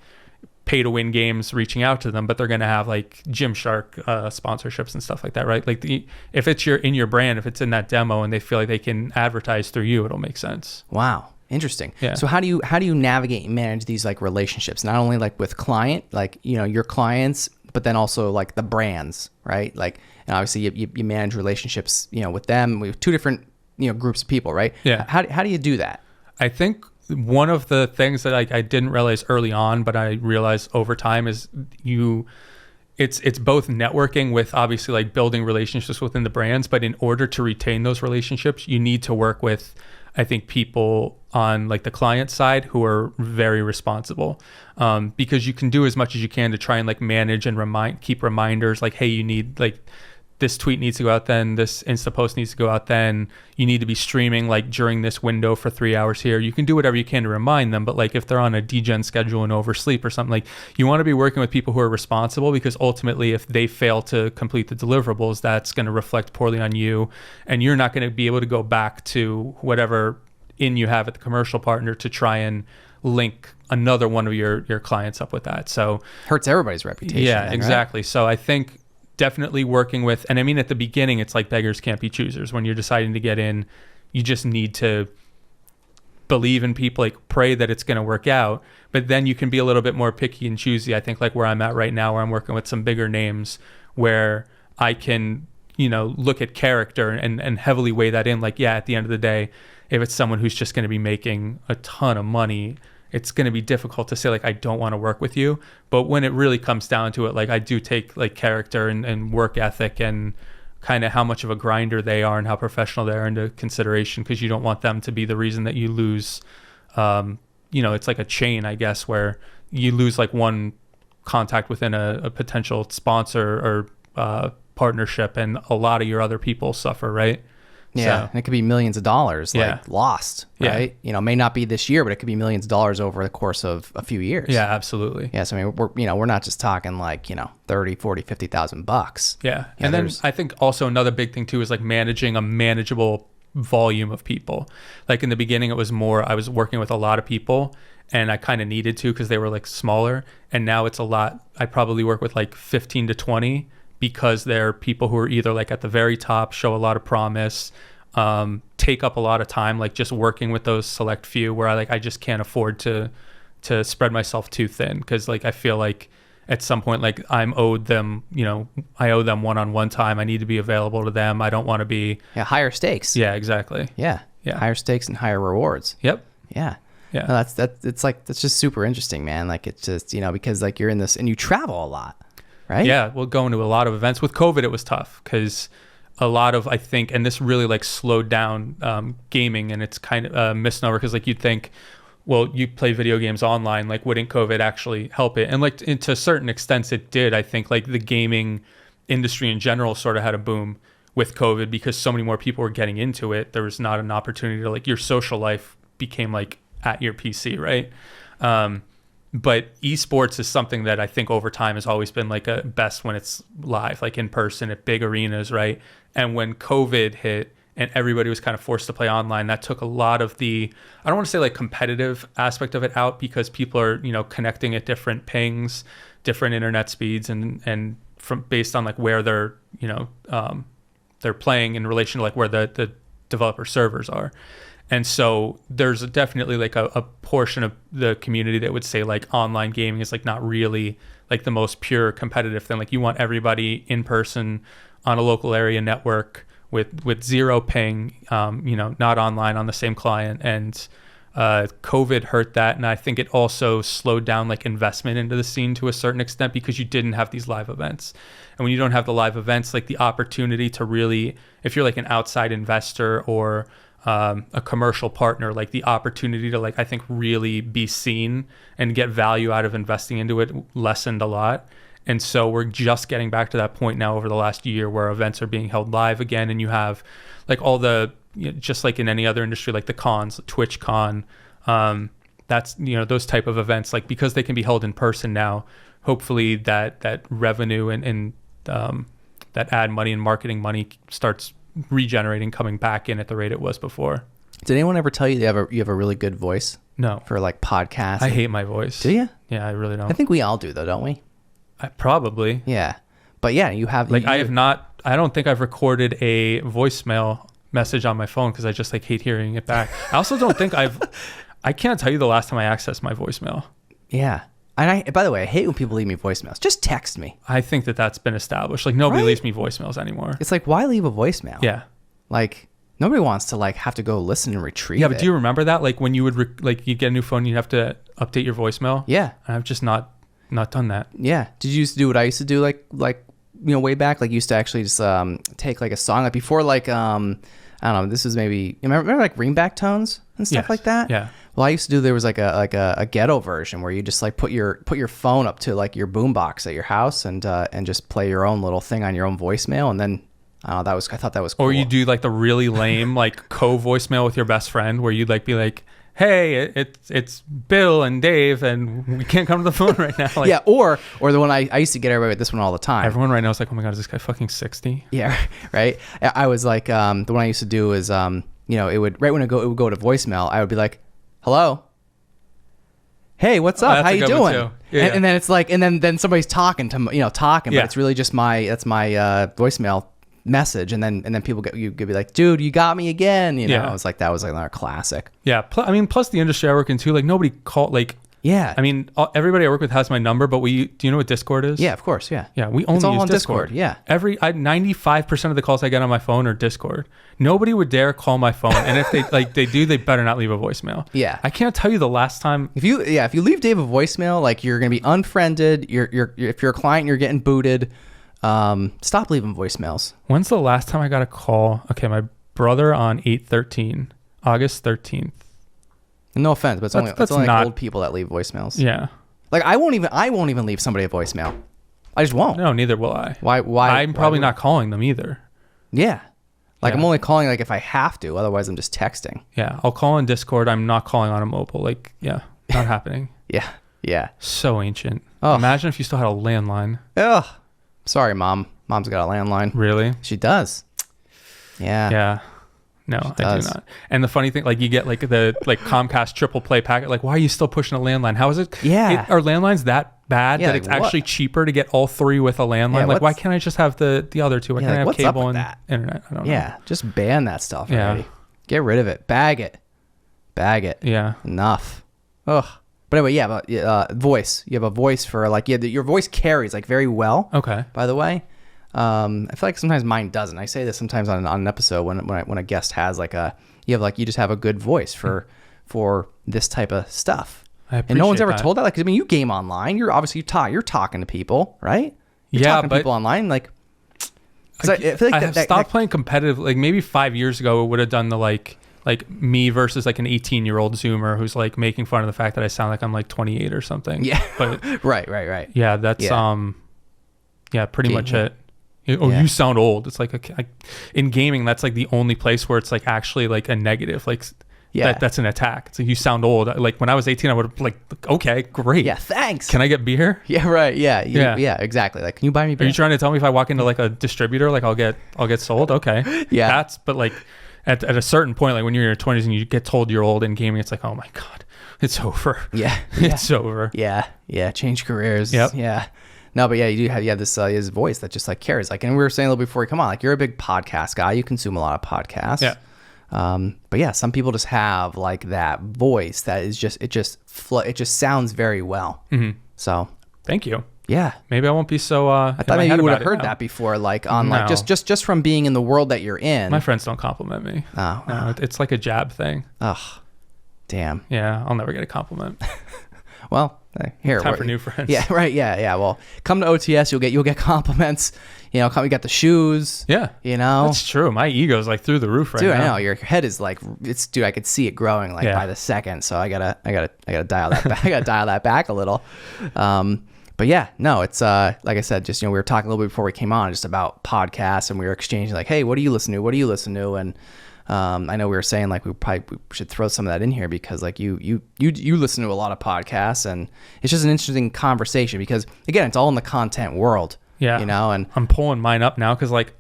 pay to win games reaching out to them, but they're going to have like Gymshark sponsorships and stuff like that, right? Like if it's in your brand, if it's in that demo and they feel like they can advertise through you, it'll make sense. Wow. Interesting. Yeah. So how do you navigate and manage these like relationships, not only like with client, like, you know, your clients, but then also like the brands, right? Like, and obviously you manage relationships, you know, with them. We have two different, you know, groups of people, right? Yeah. How do you do that? I think one of the things that I didn't realize early on, but I realized over time is it's both networking with obviously like building relationships within the brands, but in order to retain those relationships, you need to work with, I think, people on like the client side who are very responsible, because you can do as much as you can to try and like manage and keep reminders like, hey, you need like this tweet needs to go out then, this Insta post needs to go out then, you need to be streaming like during this window for 3 hours here. You can do whatever you can to remind them, but like if they're on a degen schedule and oversleep or something, like you want to be working with people who are responsible, because ultimately if they fail to complete the deliverables, that's going to reflect poorly on you, and you're not going to be able to go back to whatever in you have at the commercial partner to try and link another one of your clients up with that. So Hurts everybody's reputation. Yeah, then, exactly. Right? So I think definitely working with, and I mean, at the beginning, it's like beggars can't be choosers. When you're deciding to get in, you just need to believe in people, like pray that it's going to work out. But then you can be a little bit more picky and choosy. I think like where I'm at right now, where I'm working with some bigger names, where I can, you know, look at character and heavily weigh that in. Like, yeah, at the end of the day, if it's someone who's just going to be making a ton of money, it's going to be difficult to say like, I don't want to work with you. But when it really comes down to it, like I do take like character and work ethic and kind of how much of a grinder they are and how professional they are into consideration, because you don't want them to be the reason that you lose. You know, it's like a chain, I guess, where you lose like one contact within a potential sponsor or partnership, and a lot of your other people suffer, right? Yeah, So, and it could be millions of dollars, like lost, right? Yeah. You know, may not be this year, but it could be millions of dollars over the course of a few years. yeah, absolutely. Yeah, so I mean, we're not just talking like, you know, 30, 40, 50,000 bucks. Yeah. And then I think also another big thing too is like managing a manageable volume of people. Like in the beginning, it was more, I was working with a lot of people and I kind of needed to because they were like smaller. And now it's a lot. I probably work with like 15 to 20 because they're people who are either like at the very top, show a lot of promise, take up a lot of time, like just working with those select few where I just can't afford to spread myself too thin. Cause like, I feel like at some point, like I owe them one-on-one time. I need to be available to them. I don't want to be higher stakes. Yeah, exactly. Yeah. Higher stakes and higher rewards. Yep. Yeah. Yeah. No, that's just super interesting, man. Like it's just, you know, because like you're in this and you travel a lot, right? Yeah. We'll go into a lot of events. With COVID, it was tough because a lot of, I think, and this really like slowed down gaming, and it's kind of a misnomer because like you'd think, well, you play video games online, like wouldn't COVID actually help it? And like to certain extents it did. I think like the gaming industry in general sort of had a boom with COVID because so many more people were getting into it. There was not an opportunity to like, your social life became like at your PC, right? But esports is something that I think over time has always been like a best when it's live, like in person at big arenas, right? And when COVID hit and everybody was kind of forced to play online, that took a lot of the, I don't want to say like competitive aspect of it out, because people are, you know, connecting at different pings, different internet speeds, and from based on like where they're, you know, they're playing in relation to like where the developer servers are. And so there's definitely like a portion of the community that would say like online gaming is like not really like the most pure competitive thing. Like you want everybody in person on a local area network with zero ping, you know, not online on the same client. And COVID hurt that. And I think it also slowed down like investment into the scene to a certain extent because you didn't have these live events. And when you don't have the live events, like the opportunity to really, if you're like an outside investor or a commercial partner, like the opportunity to like, I think really be seen and get value out of investing into it lessened a lot. And so we're just getting back to that point now over the last year where events are being held live again, and you have like all the, just like in any other industry, like the cons, Twitch Con, that's, those type of events, like because they can be held in person now, hopefully that revenue and that ad money and marketing money starts regenerating, coming back in at the rate it was before. Did anyone ever tell you you have a really good voice? No. For like podcasts? I hate my voice. Do you? Yeah, I really don't. I think we all do though, don't we? Probably. Yeah. But yeah, you have... Like I don't think I've recorded a voicemail message on my phone because I just like hate hearing it back. I also don't think I can't tell you the last time I accessed my voicemail. Yeah. And by the way, I hate when people leave me voicemails. Just text me. I think that's been established. Like nobody leaves me voicemails anymore. It's like, why leave a voicemail? Yeah. Like nobody wants to like have to go listen and retrieve it. But do you remember that? Like when you would you get a new phone, you'd have to update your voicemail. Yeah. And I've just not done that. Yeah. Did you used to do what I used to do? Like way back, like used to actually just take like a song like before, like I don't know. This is maybe remember like ringback tones and stuff like that. Yeah. Well, I used to do. There was like a ghetto version where you just like put your phone up to like your boombox at your house and just play your own little thing on your own voicemail, and then I thought that was cool. Or you do like the really lame like voicemail with your best friend where you'd like be like, hey, it's Bill and Dave and we can't come to the phone right now. Like, yeah, or the one I used to get everybody with this one all the time. Everyone right now is like, oh my God, is this guy fucking 60? Yeah, right. I was like, the one I used to do is, it would, right when it would go to voicemail, I would be like, hello, hey, what's up? How you doing? Yeah, and then it's like, and then somebody's talking, but it's really just that's my voicemail message, and then people could be like, dude, you got me again. I was like, that was like another classic. Yeah. Plus the industry I work in too, like nobody called like. Yeah. I mean, everybody I work with has my number, but do you know what Discord is? Yeah, of course. Yeah. Yeah. We only use on Discord. Yeah. 95% of the calls I get on my phone are Discord. Nobody would dare call my phone. And if they do, they better not leave a voicemail. Yeah. I can't tell you the last time. If you leave Dave a voicemail, like you're going to be unfriended. If you're a client, you're getting booted. Stop leaving voicemails. When's the last time I got a call? Okay. My brother on August 13th. No offense, but it's only like old people that leave voicemails. Yeah. Like I won't even leave somebody a voicemail. I just won't. No, neither will I. Why? I'm probably not calling them either. Yeah. Like I'm only calling like if I have to. Otherwise, I'm just texting. Yeah. I'll call on Discord. I'm not calling on a mobile. Like, yeah, not happening. Yeah. Yeah. So ancient. Oh. Imagine if you still had a landline. Ugh. Sorry, Mom. Mom's got a landline. Really? She does. Yeah. Yeah. No, I do not. And the funny thing, like you get like the Comcast triple play packet. Like, why are you still pushing a landline? How is it? Yeah. Are landlines that bad that it's actually cheaper to get all three with a landline? Yeah, like, why can't I just have the other two? Why can't I have cable and internet? I don't know. Yeah, just ban that stuff already. Get rid of it. Bag it. Yeah. Enough. Ugh. But anyway, yeah, but voice. You have a voice for like, your voice carries like very well. Okay. By the way. I feel like sometimes mine doesn't. I say this sometimes on an episode when a guest has like you just have a good voice for this type of stuff. And no one's ever told that. Like, I mean, you game online. You're obviously you're talking to people, right? You're talking to people online. Like, I feel like I have stopped playing competitive. Like maybe 5 years ago, it would have done the like me versus like an 18-year-old Zoomer who's like making fun of the fact that I sound like I'm like 28 or something. Yeah. But right. Yeah, that's pretty much it. You sound old. It's like in gaming, that's like the only place where it's like actually like a negative. Like that's an attack. It's like you sound old. Like when I was 18, I would have like, okay, great. Yeah, thanks. Can I get beer? Yeah, right. Yeah, exactly. Like, can you buy me beer? Are you trying to tell me if I walk into like a distributor, like I'll get sold? Okay. Yeah. But like at a certain point, like when you're in your 20s and you get told you're old in gaming, it's like, oh my God, it's over. Yeah. It's over. Yeah. Change careers. Yep. Yeah. No, but yeah, you have this his voice that just like carries. Like, and we were saying a little before you come on, like you're a big podcast guy. You consume a lot of podcasts. Yeah. But yeah, some people just have like that voice that is it just sounds very well. Mm-hmm. So thank you. Yeah. Maybe I won't be so. I thought maybe you would have heard that before, like on like just from being in the world that you're in. My friends don't compliment me. Oh. No, it's like a jab thing. Ugh. Damn. Yeah, I'll never get a compliment. Well, here. Time for new friends. Yeah, right. Yeah. Well, come to OTS. You'll get compliments. You got the shoes. Yeah. That's true. My ego's like through the roof right now. Dude, I know your head is like I could see it growing like by the second. So I gotta dial that back. I gotta dial that back a little. But yeah, no, it's like I said, just, we were talking a little bit before we came on just about podcasts, and we were exchanging like, hey, what do you listen to? What do you listen to? And I know we were saying like we should throw some of that in here because like you listen to a lot of podcasts, and it's just an interesting conversation because again, it's all in the content world. Yeah. And I'm pulling mine up now because like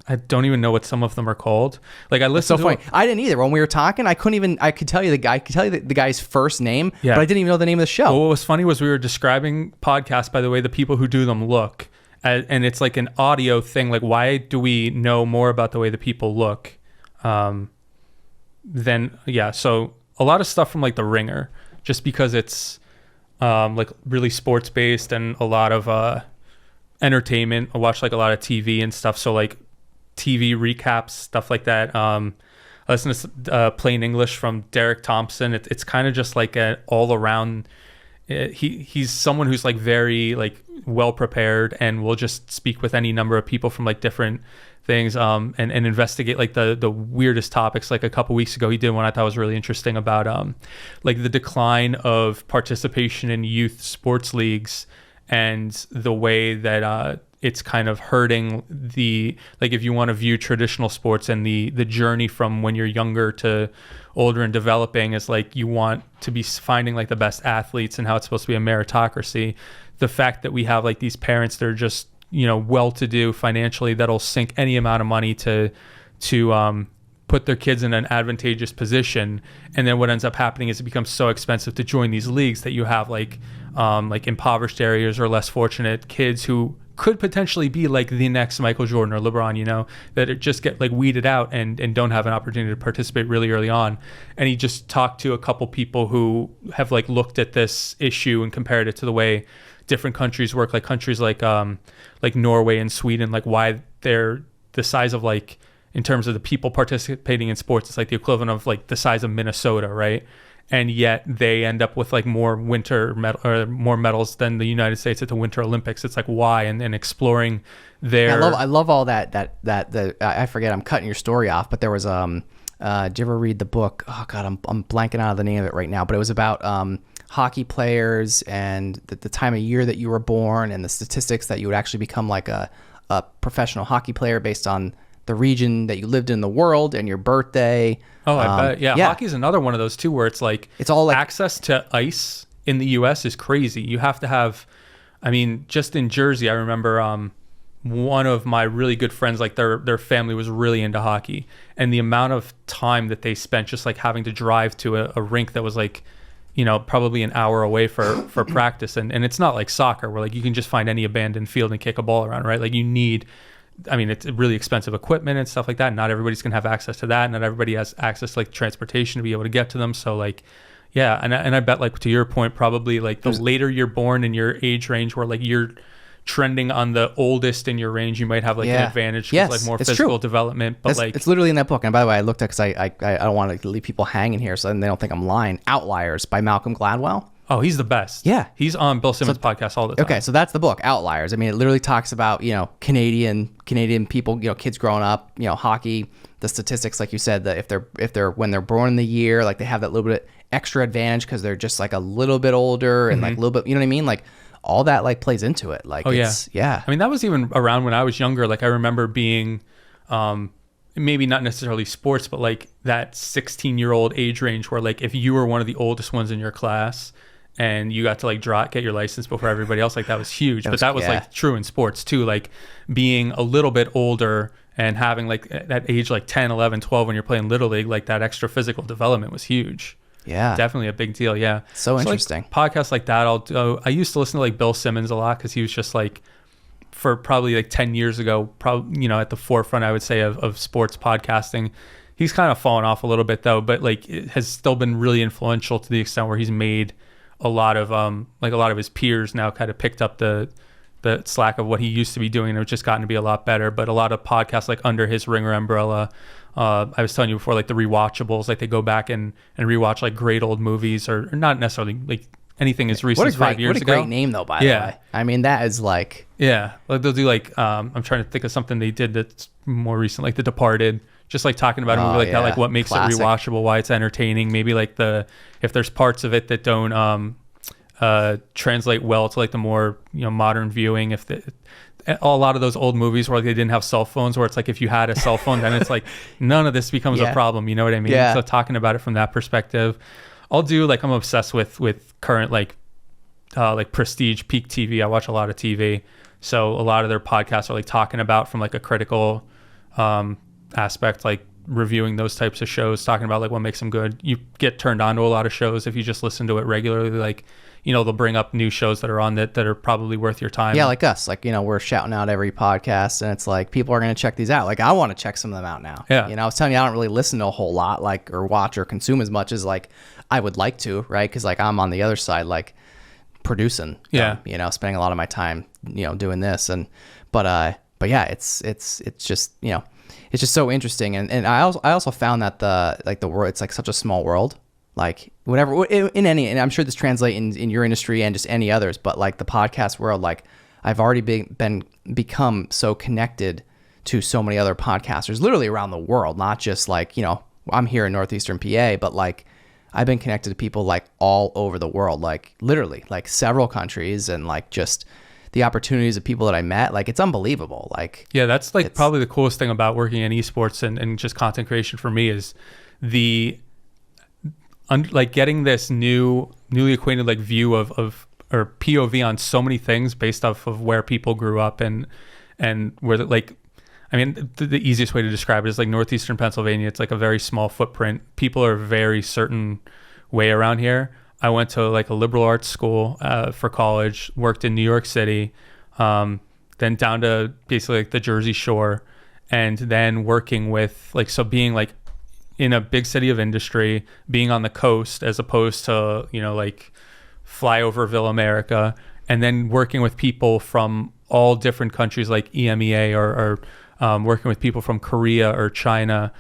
I don't even know what some of them are called. Like I listened so funny. I didn't either. When we were talking, I could tell you the guy's first name, but I didn't even know the name of the show. Well, what was funny was we were describing podcasts by the way the people who do them look. And it's like an audio thing. Like, why do we know more about the way the people look? So a lot of stuff from like The Ringer, just because it's like really sports based and a lot of entertainment. I watch like a lot of TV and stuff. So like TV recaps, stuff like that. I listen to Plain English from Derek Thompson. It's kind of just like an all around. He's someone who's like very like well prepared and will just speak with any number of people from like different things and investigate like the weirdest topics. Like a couple weeks ago he did one I thought was really interesting about like the decline of participation in youth sports leagues and the way that it's kind of hurting like if you want to view traditional sports and the journey from when you're younger to older and developing is like you want to be finding like the best athletes and how it's supposed to be a meritocracy. The fact that we have like these parents that are just, well-to-do financially that'll sink any amount of money to put their kids in an advantageous position. And then what ends up happening is it becomes so expensive to join these leagues that you have like impoverished areas or less fortunate kids who could potentially be like the next Michael Jordan or LeBron, that it just get like weeded out and don't have an opportunity to participate really early on. And he just talked to a couple people who have like looked at this issue and compared it to the way different countries work, like countries like Norway and Sweden, like why they're the size of like, in terms of the people participating in sports, it's like the equivalent of like the size of Minnesota, right? And yet they end up with like more medals than the United States at the Winter Olympics. It's like why, and exploring their. I love all that. I forget. I'm cutting your story off, but there was did you ever read the book? Oh God, I'm blanking out of the name of it right now. But it was about hockey players and the time of year that you were born and the statistics that you would actually become like a professional hockey player based on the region that you lived in the world and your birthday. Oh, I bet. Yeah. Hockey's another one of those too, where it's all like access to ice in the US is crazy. You have to have, just in Jersey, I remember one of my really good friends, like their family was really into hockey, and the amount of time that they spent just like having to drive to a rink that was like, probably an hour away for practice. And it's not like soccer where like you can just find any abandoned field and kick a ball around, right? Like you need, it's really expensive equipment and stuff like that. Not everybody's going to have access to that. Not everybody has access to like transportation to be able to get to them. So like, yeah. And I bet like to your point, probably like the later you're born in your age range where like you're trending on the oldest in your range, you might have like an advantage because like more physical development. But it's literally in that book. And by the way, I looked at, cause I don't want to leave people hanging here so then they don't think I'm lying. Outliers by Malcolm Gladwell. Oh, he's the best. Yeah. He's on Bill Simmons' podcast all the time. Okay, so that's the book, Outliers. It literally talks about, Canadian people, kids growing up, hockey, the statistics, like you said, that if they're when they're born in the year, like they have that little bit extra advantage because they're just like a little bit older and like a little bit, you know what I mean? Like all that like plays into it. Like, yeah. That was even around when I was younger. Like I remember being, maybe not necessarily sports, but like that 16-year-old age range where like if you were one of the oldest ones in your class and you got to like get your license before everybody else, like that was huge. That was like true in sports too, like being a little bit older and having like that age like 10, 11, 12 when you're playing Little League, like that extra physical development was huge. Yeah. Definitely a big deal. Yeah. So interesting. Like, podcasts like that, I used to listen to like Bill Simmons a lot because he was just like, for probably like 10 years ago, probably, at the forefront, I would say, of sports podcasting. He's kind of fallen off a little bit though, but like it has still been really influential to the extent where he's made a lot of his peers now kind of picked up the slack of what he used to be doing, and it's just gotten to be a lot better. But a lot of podcasts like under his Ringer umbrella, I was telling you before, like the rewatchables, like they go back and rewatch like great old movies or not necessarily like anything as recent as 5 years ago. What a great name though, by the way. That is like... Yeah, like they'll do like, I'm trying to think of something they did that's more recent, like The Departed, just like talking about a movie like that, like what makes it rewatchable, why it's entertaining, maybe like if there's parts of it that don't translate well to like the more, modern viewing. A lot of those old movies where like, they didn't have cell phones, where it's like if you had a cell phone, then it's like none of this becomes a problem. You know what I mean? Yeah. So talking about it from that perspective, I'm obsessed with current like prestige peak TV. I watch a lot of TV, so a lot of their podcasts are like talking about from like a critical aspect, like reviewing those types of shows, talking about like what makes them good. You get turned on to a lot of shows if you just listen to it regularly. Like, they'll bring up new shows that are on that are probably worth your time. Yeah, like us. Like, we're shouting out every podcast, and it's like people are going to check these out. Like, I want to check some of them out now. Yeah. I was telling you, I don't really listen to a whole lot, like, or watch or consume as much as like I would like to, right? Because like I'm on the other side, like producing. Spending a lot of my time, doing this, but yeah, it's just it's just so interesting, and I also found that the world, it's like such a small world. Like whatever in any, and I'm sure this translates in your industry and just any others, but like the podcast world, like I've already become so connected to so many other podcasters literally around the world, not just like, I'm here in Northeastern PA, but like I've been connected to people like all over the world, like literally like several countries, and like just the opportunities of people that I met, like it's unbelievable. Like, yeah, that's like probably the coolest thing about working in esports and just content creation for me is like getting this newly acquainted like view of or POV on so many things based off of where people grew up and where like, I mean, the easiest way to describe it is like Northeastern Pennsylvania. It's like a very small footprint. People are very certain way around here. I went to like a liberal arts school for college, worked in New York City, then down to basically like the Jersey Shore, and then working with like, so being like in a big city of industry, being on the coast as opposed to, like flyoverville America, and then working with people from all different countries like EMEA or working with people from Korea or China.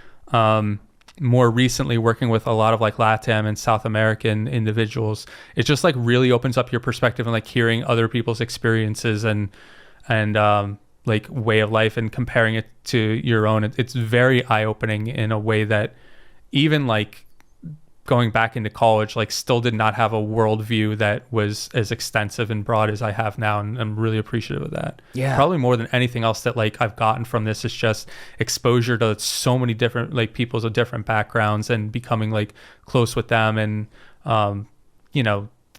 More recently working with a lot of like LATAM and South American individuals. It just like really opens up your perspective and like hearing other people's experiences and like way of life and comparing it to your own. It's very eye-opening in a way that even like going back into college, like still did not have a worldview that was as extensive and broad as I have now. And I'm really appreciative of that. Yeah. Probably more than anything else that like I've gotten from this is just exposure to so many different like peoples of different backgrounds and becoming like close with them and,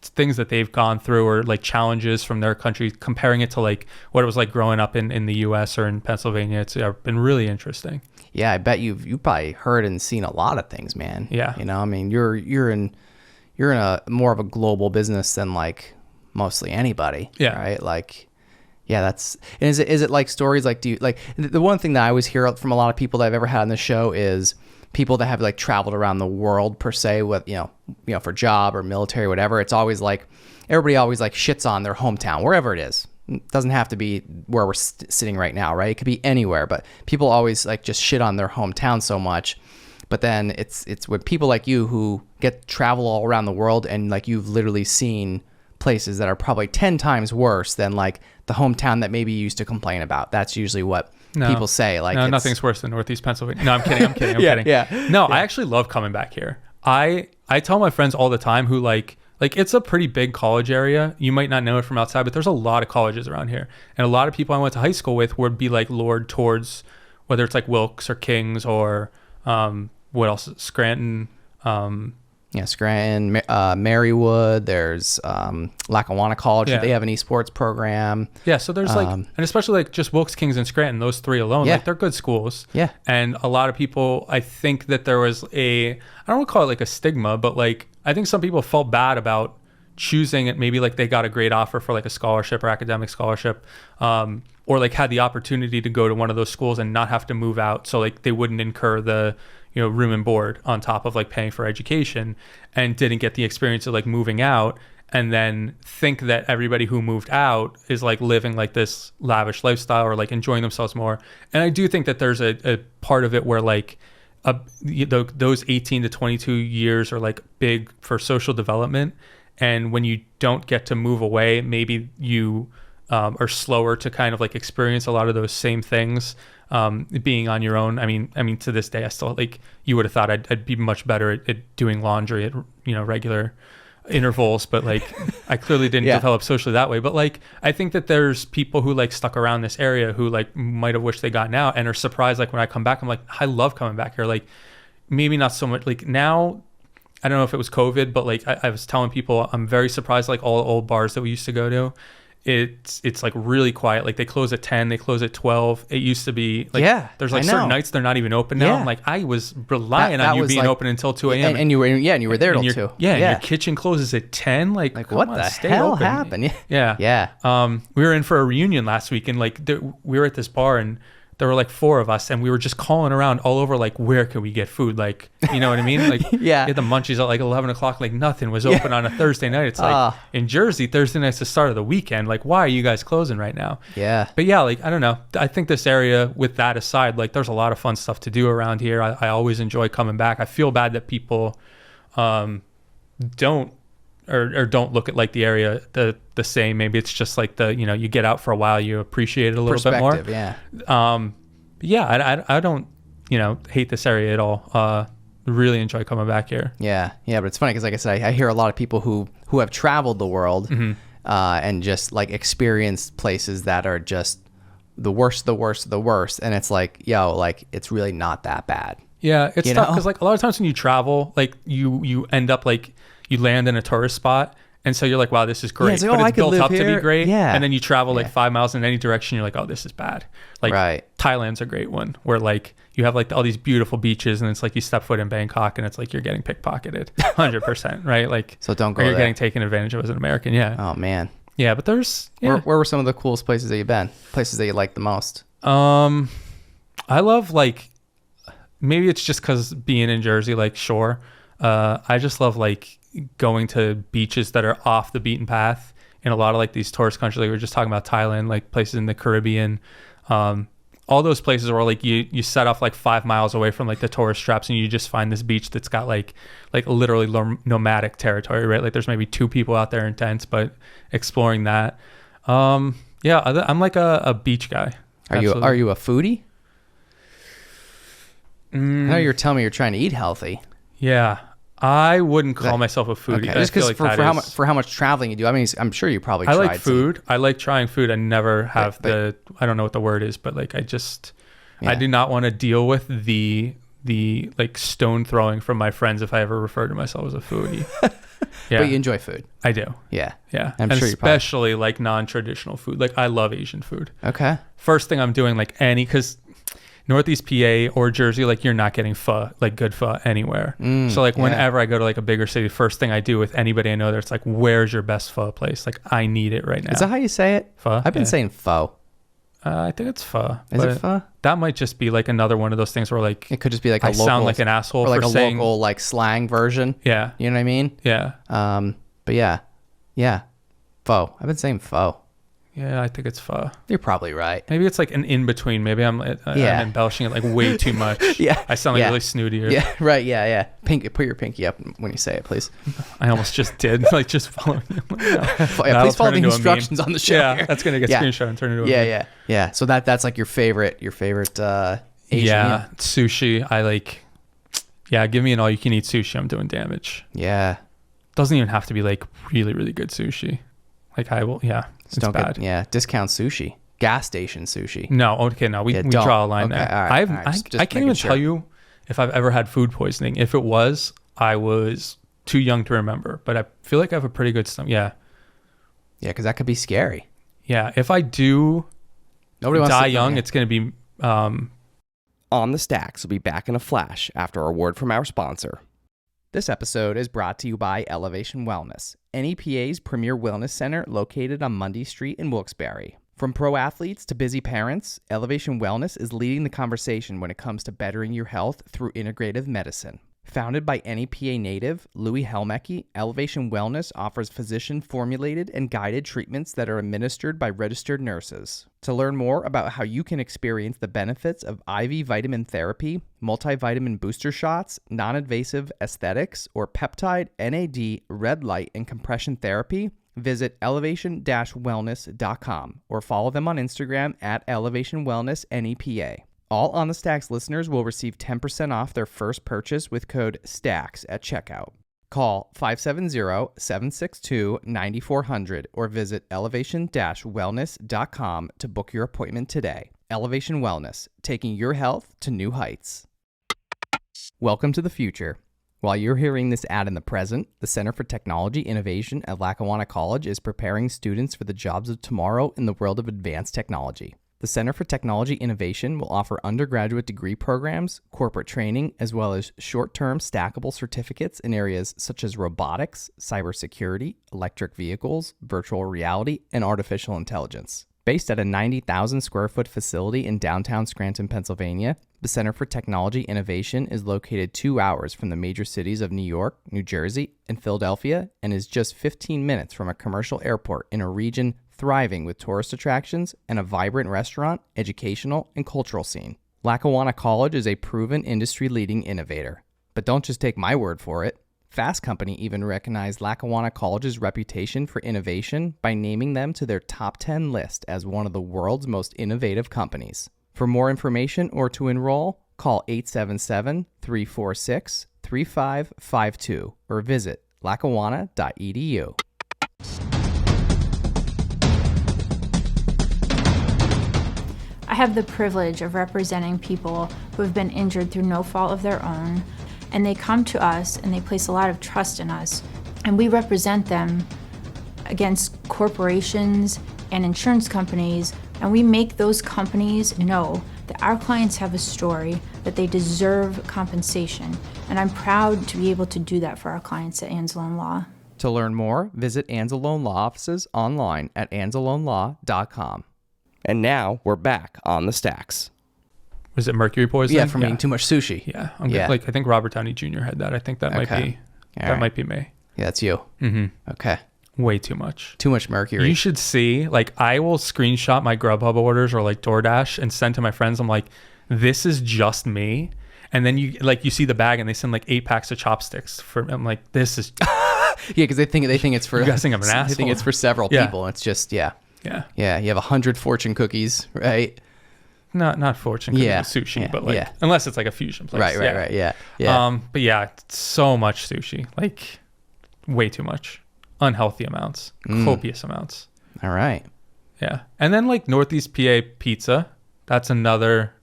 things that they've gone through or like challenges from their country, comparing it to like what it was like growing up in the US or in Pennsylvania. It's been really interesting. Yeah, I bet you've probably heard and seen a lot of things, man. Yeah. I mean, you're in a more of a global business than like mostly anybody. Yeah. Right. Like, yeah, is it like stories like, do you like the one thing that I always hear from a lot of people that I've ever had on the show is people that have like traveled around the world per se with, for job or military, or whatever. It's always like, everybody always like shits on their hometown, wherever it is. It doesn't have to be where we're sitting right now, right? It could be anywhere, but people always like just shit on their hometown so much. But then it's with people like you who get travel all around the world and like you've literally seen places that are probably 10 times worse than like the hometown that maybe you used to complain about. That's usually what people say. Like, no, nothing's worse than Northeast Pennsylvania. No, I'm kidding. I'm kidding. Yeah. No, I actually love coming back here. I tell my friends all the time who like it's a pretty big college area. You might not know it from outside, but there's a lot of colleges around here. And a lot of people I went to high school with would be like lured towards whether it's like Wilkes or King's or what else? Scranton. Scranton, Marywood. There's Lackawanna College. Yeah. They have an esports program. Yeah, so there's like, and especially like just Wilkes, King's, and Scranton, those three alone, like they're good schools. Yeah. And a lot of people, I think that there was I don't want to call it like a stigma, but like I think some people felt bad about choosing it. Maybe like they got a great offer for like a scholarship or academic scholarship, or like had the opportunity to go to one of those schools and not have to move out. So like they wouldn't incur the room and board on top of like paying for education, and didn't get the experience of like moving out, and then think that everybody who moved out is like living like this lavish lifestyle or like enjoying themselves more. And I do think that there's a part of it where like those 18 to 22 years are like big for social development, and when you don't get to move away, maybe you are slower to kind of like experience a lot of those same things. Being on your own. I mean, to this day, I still like, you would have thought I'd be much better at doing laundry at, regular intervals, but like I clearly didn't develop socially that way. But like I think that there's people who like stuck around this area who like might have wished they got out and are surprised. Like when I come back, I'm like, I love coming back here. Like maybe not so much like now. I don't know if it was COVID, but like I was telling people, I'm very surprised. Like all the old bars that we used to go to, it's like really quiet. Like they close at 10, they close at 12. It used to be like there's like certain nights they're not even open now. I'm like, I was relying on you being like, open until 2 a.m. And you were there till 2. And your kitchen closes at 10. Like what the hell happened? We were in for a reunion last week, and like we were at this bar, and there were like 4 of us, and we were just calling around all over, like, where can we get food? Like, you know what I mean? Like, you had the munchies at like 11 o'clock, like nothing was open on a Thursday night. It's like in Jersey, Thursday night's the start of the weekend. Like, why are you guys closing right now? Yeah. But yeah, like, I don't know. I think this area, with that aside, like there's a lot of fun stuff to do around here. I always enjoy coming back. I feel bad that people don't look at like the area the same. Maybe it's just like you get out for a while, you appreciate it a little bit more. I don't hate this area at all. Really enjoy coming back here. But it's funny because like I said, I hear a lot of people who have traveled the world and just like experienced places that are just the worst, and it's like, like it's really not that bad. It's tough because like a lot of times when you travel, like you end up like you land in a tourist spot, and so you're like, wow, this is great. Like, but it's built up to be great. And then you travel like 5 miles in any direction, you're like, oh, this is bad. Like Thailand's a great one where like you have like all these beautiful beaches, and it's like you step foot in Bangkok and it's like you're getting pickpocketed 100%, right? Like, so don't go there. You're getting taken advantage of as an American. Oh man. But there's where were some of the coolest places that you've been? Places that you like the most? I love like, maybe it's just because being in Jersey, like sure. I just love like going to beaches that are off the beaten path in a lot of like these tourist countries. Like we were just talking about Thailand, like places in the Caribbean, all those places where like you set off like 5 miles away from like the tourist traps, and you just find this beach that's got like literally nomadic territory, right? Like there's maybe 2 people out there in tents, but exploring that. I'm like a beach guy. Are you a foodie? I know you're telling me you're trying to eat healthy. Yeah. I wouldn't call myself a foodie. Okay. Just because for how much traveling you do. I mean, I'm sure you probably tried. I like food. I like trying food. I never have I don't know what the word is, but like I do not want to deal with the like stone throwing from my friends if I ever refer to myself as a foodie. But you enjoy food. I do. Yeah. I'm sure especially like non-traditional food. Like I love Asian food. Okay. First thing I'm doing because Northeast PA or Jersey, like you're not getting pho, like good pho anywhere. So like whenever I go to like a bigger city, first thing I do with anybody I know there, it's like, where's your best pho place? Like I need it right now. Is that how you say it? Pho? I've been saying pho. I think it's pho. Is it pho? That might just be like another one of those things where like it could just be like I sound like an asshole or like for saying, local like slang version. Yeah. You know what I mean? Yeah. But yeah. Pho. I've been saying pho. Yeah, I think it's pho. You're probably right. Maybe it's like an in-between. Maybe I'm embellishing it like way too much. I sound like really snooty. Yeah, right. Yeah. Put your pinky up when you say it, please. I almost just did. Like just following. Please follow the instructions on the show. Yeah, that's gonna get screenshot and turn into a meme. Yeah. So that's like your favorite Asian meal? Sushi. I like. Yeah, give me an all-you-can-eat sushi. I'm doing damage. Yeah. Doesn't even have to be like really, really good sushi. Like I will. Yeah. It's bad. Discount sushi, gas station sushi. No, okay, no, we draw a line there. All right, I can't even tell you if I've ever had food poisoning. If it was, I was too young to remember, but I feel like I have a pretty good stomach. Yeah, because that could be scary. Yeah, if I do die young, it's going to be... On the Stacks will be back in a flash after a word from our sponsor. This episode is brought to you by Elevation Wellness, NEPA's premier wellness center located on Mundy Street in Wilkes-Barre. From pro athletes to busy parents, Elevation Wellness is leading the conversation when it comes to bettering your health through integrative medicine. Founded by NEPA native Louis Helmecke, Elevation Wellness offers physician-formulated and guided treatments that are administered by registered nurses. To learn more about how you can experience the benefits of IV vitamin therapy, multivitamin booster shots, non-invasive aesthetics, or peptide, NAD, red light, and compression therapy, visit elevation-wellness.com or follow them on Instagram at elevationwellnessnepa. All On the Stacks listeners will receive 10% off their first purchase with code STACKS at checkout. Call 570-762-9400 or visit elevation-wellness.com to book your appointment today. Elevation Wellness, taking your health to new heights. Welcome to the future. While you're hearing this ad in the present, the Center for Technology Innovation at Lackawanna College is preparing students for the jobs of tomorrow in the world of advanced technology. The Center for Technology Innovation will offer undergraduate degree programs, corporate training, as well as short-term stackable certificates in areas such as robotics, cybersecurity, electric vehicles, virtual reality, and artificial intelligence. Based at a 90,000 square foot facility in downtown Scranton, Pennsylvania, the Center for Technology Innovation is located 2 hours from the major cities of New York, New Jersey, and Philadelphia, and is just 15 minutes from a commercial airport in a region thriving with tourist attractions and a vibrant restaurant, educational, and cultural scene. Lackawanna College is a proven industry-leading innovator. But don't just take my word for it. Fast Company even recognized Lackawanna College's reputation for innovation by naming them to their top 10 list as one of the world's most innovative companies. For more information or to enroll, call 877-346-3552 or visit lackawanna.edu. I have the privilege of representing people who have been injured through no fault of their own, and they come to us and they place a lot of trust in us, and we represent them against corporations and insurance companies, and we make those companies know that our clients have a story, that they deserve compensation, and I'm proud to be able to do that for our clients at Anzalone Law. To learn more, visit Anzalone Law offices online at anzalonelaw.com. And now we're back on the stacks. Was it mercury poisoning? Yeah, from eating too much sushi. Yeah, I think Robert Downey Jr. had that. I think that might be might be me. Yeah, that's you. Mm-hmm. Okay. Way too much. Too much mercury. You should see, I will screenshot my Grubhub orders or DoorDash and send to my friends. I'm like, this is just me. And then you see the bag and they send 8 packs of chopsticks I'm like, this is yeah, because they think it's for. You guys think I'm an asshole. They think it's for several people. It's just Yeah. You have 100 fortune cookies, right? Not fortune cookies with sushi, but unless it's a fusion place. Right. Yeah. But yeah, so much sushi, way too much, unhealthy amounts, copious amounts. All right. Yeah, and then Northeast PA pizza. That's another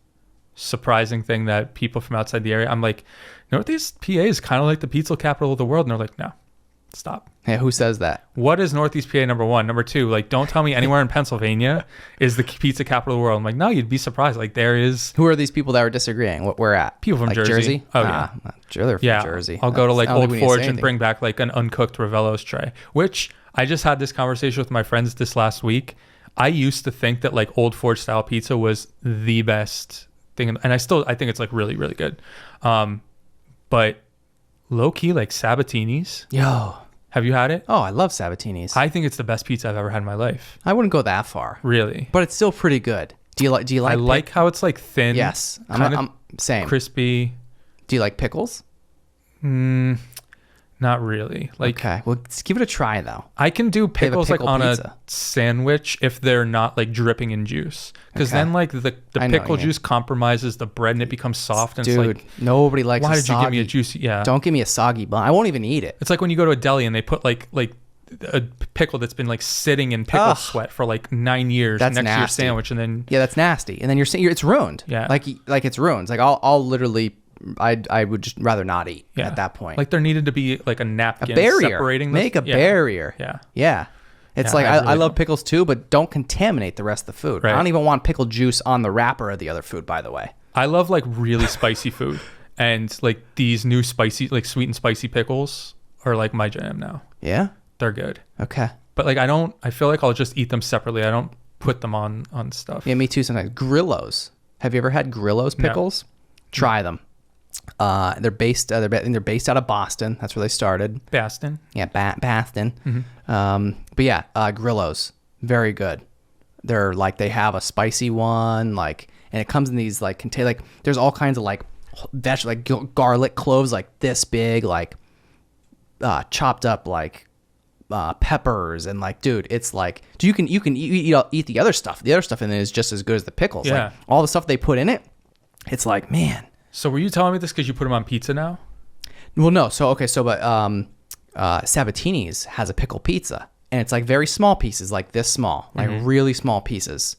surprising thing that people from outside the area. I'm like, Northeast PA is kind of like the pizza capital of the world, and they're like, no, stop. Yeah, who says that? What is Northeast PA, number one? Number two, don't tell me anywhere in Pennsylvania is the pizza capital of the world. I'm like, no, you'd be surprised. There is. Who are these people that were disagreeing? Where at? People from Jersey. Oh, yeah. They're from Jersey. I'll go to Old Forge and bring back an uncooked Ravello's tray, which I just had this conversation with my friends this last week. I used to think that Old Forge style pizza was the best thing. And I think it's really, really good. But low key, Sabatini's. Yo. Have you had it? Oh, I love Sabatini's. I think it's the best pizza I've ever had in my life. I wouldn't go that far. Really? But it's still pretty good. Do you like I like how it's thin. Yes. I'm same. Crispy. Do you like pickles? Not really. Okay. Well, let's give it a try though. I can do pickles on pizza. A sandwich if they're not dripping in juice. Because then the pickle juice compromises the bread and it becomes soft. And dude, it's nobody likes why a did soggy. You give me a juicy? Yeah. Don't give me a soggy bun. I won't even eat it. It's like when you go to a deli and they put a pickle that's been sitting in pickle sweat for 9 years that's next nasty. to your sandwich, and then that's nasty. And then you're saying it's ruined. Yeah. It's ruined. I'll literally. I would just rather not eat at that point. There needed to be a napkin, a barrier. Separating Make a barrier. Yeah. It's I love pickles too, but don't contaminate the rest of the food. Right. I don't even want pickle juice on the wrapper of the other food, by the way. I love really spicy food, and these new spicy sweet and spicy pickles are my jam now. Yeah, they're good. Okay, but I feel I'll just eat them separately. I don't put them on stuff. Yeah, me too. Sometimes Grillos. Have you ever had Grillo's pickles? No. Try them. They're based out of Boston. That's where they started. Boston. Yeah, Boston. Mm-hmm. But yeah, Grillos, very good. They're they have a spicy one, and it comes in these contain there's all kinds of vegetables, garlic cloves this big, chopped up peppers, and dude, it's you can eat the other stuff. The other stuff in it is just as good as the pickles. Yeah. All the stuff they put in it, it's man. So were you telling me this because you put them on pizza now? Well, no. So, okay. So, but Sabatini's has a pickle pizza, and it's like very small pieces, like this small, like really small pieces.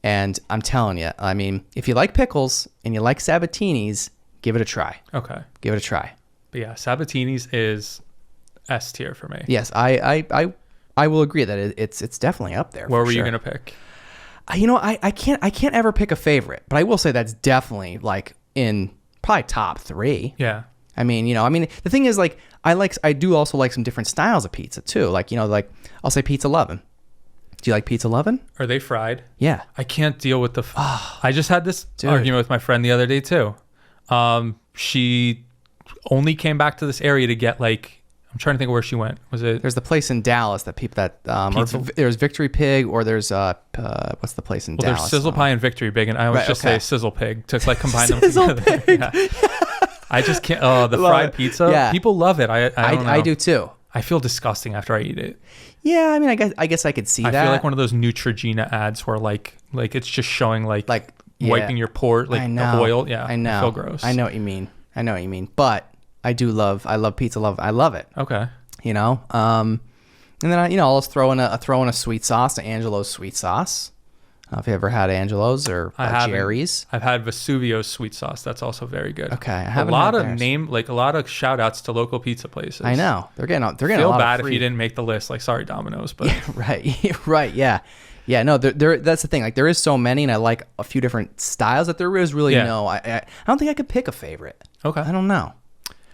And I'm telling you, I mean, if you like pickles and you like Sabatini's, give it a try. Okay. Give it a try. But yeah, Sabatini's is S tier for me. Yes, I will agree that it's definitely up there. What were you gonna pick? I can't ever pick a favorite, but I will say that's definitely like in probably top 3. Yeah. I mean, the thing is, like, I do also like some different styles of pizza too. Like, like I'll say pizza lovin'. Do you like pizza lovin'? Are they fried? Yeah. I can't deal with I just had this argument with my friend the other day too. She only came back to this area to get like, I'm trying to think of where she went. Was it? There's the place in Dallas that people or there's Victory Pig, or there's what's the place in Dallas? There's Sizzle Pie and Victory Pig, and I always say Sizzle Pig to like combine them Sizzle together. Pig. Yeah. I just can't. Oh, the fried pizza. Yeah. People love it. I don't know. I do too. I feel disgusting after I eat it. Yeah, I mean, I guess I could see that. I feel like one of those Neutrogena ads where like it's just showing like wiping your port, like the oil. Yeah, I know. I feel gross. I know what you mean. But I love pizza. I love it. Okay. And then I'll just throw in a sweet sauce, to Angelo's sweet sauce. If you ever had Angelo's or Jerry's. I've had Vesuvio's sweet sauce. That's also very good. Okay, I a haven't lot had of a lot of shout outs to local pizza places. I know they're getting a feel lot bad of if you didn't make the list. Like, sorry, Domino's, but right, yeah. No, that's the thing. Like, there is so many, and I like a few different styles that there is really no. I don't think I could pick a favorite. Okay, I don't know.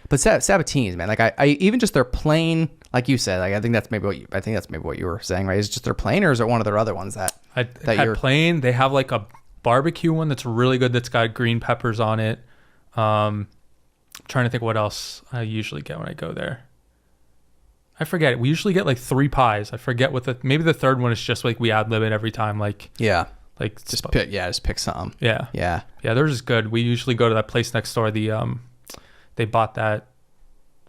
But Sabatini's, man, like I even just their plain, like you said, like I think that's maybe what you were saying, right? Is just their plain, or is it one of their other ones that had plain? They have like a barbecue one that's really good. That's got green peppers on it. Trying to think what else I usually get when I go there. I forget. We usually get like 3 pies. I forget maybe the third one is just like we ad lib it every time. Like just pick something. Yeah. They're just good. We usually go to that place next door. They bought that,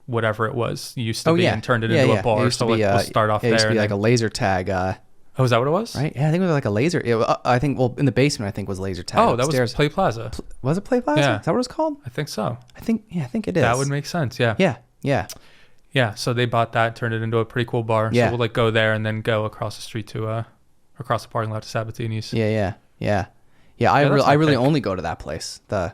whatever it was, used to be, and turned it into a bar. So we'll start off there. It used to be like a laser tag. Oh, is that what it was? Right? Yeah, I think it was like a laser. I think, in the basement, I think was laser tag. Oh, that upstairs. was Play Plaza. Was it Play Plaza? Yeah. Is that what it's called? I think so. I think it is. That would make sense. Yeah. Yeah. So they bought that, turned it into a pretty cool bar. Yeah. So we'll like go there and then go across the street to across the parking lot to Sabatini's. Yeah. I really only go to that place. The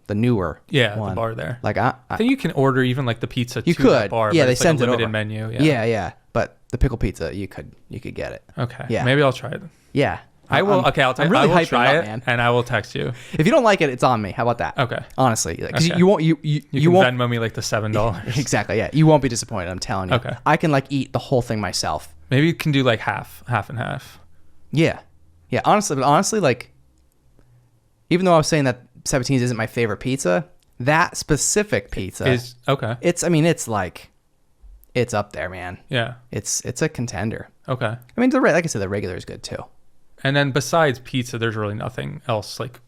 newer one. The bar there. Like I think you can order even like the pizza you to could. that bar. Yeah, they it's sent like a it limited over. menu. Yeah. But the pickle pizza, you could get it. Okay. Yeah. Maybe I'll try it. Yeah. I will. I'm really I will try it, man. And I will text you. If you don't like it, it's on me. How about that? Okay. Honestly, because okay. you won't. You won't Venmo me like the $7. Exactly. Yeah. You won't be disappointed. I'm telling you. Okay. I can like eat the whole thing myself. Maybe you can do like half and half. Yeah. Honestly, like, even though I was saying that 17's isn't my favorite pizza, that specific pizza is okay. It's up there, man. Yeah. It's a contender. Okay. I mean, like I said, the regular is good too. And then besides pizza, there's really nothing else like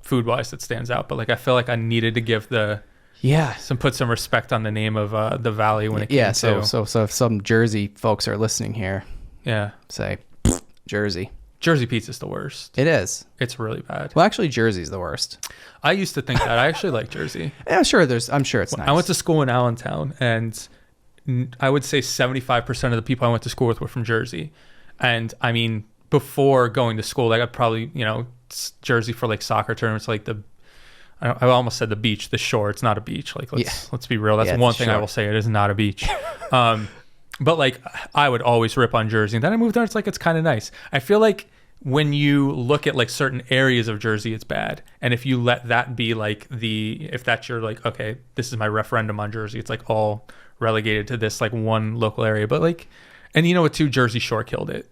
food wise that stands out. But like I feel like I needed to give put some respect on the name of the valley when it came to. So if some Jersey folks are listening here, say Jersey. Jersey pizza's the worst. It is. It's really bad. Well, actually, Jersey's the worst. I used to think that. I actually like Jersey. Yeah, I'm sure it's nice. I went to school in Allentown, and I would say 75% of the people I went to school with were from Jersey. And I mean, before going to school, like I probably, Jersey for like soccer tournaments, like I almost said the beach, the shore. It's not a beach. Like let's be real. That's one thing I will say. It is not a beach. But like I would always rip on Jersey. And then I moved there. It's like, it's kind of nice. I feel like when you look at like certain areas of Jersey, it's bad. And if you let that be like if that's your like, okay, this is my referendum on Jersey, it's like all relegated to this like one local area. But like, and you know what too, Jersey Shore killed it.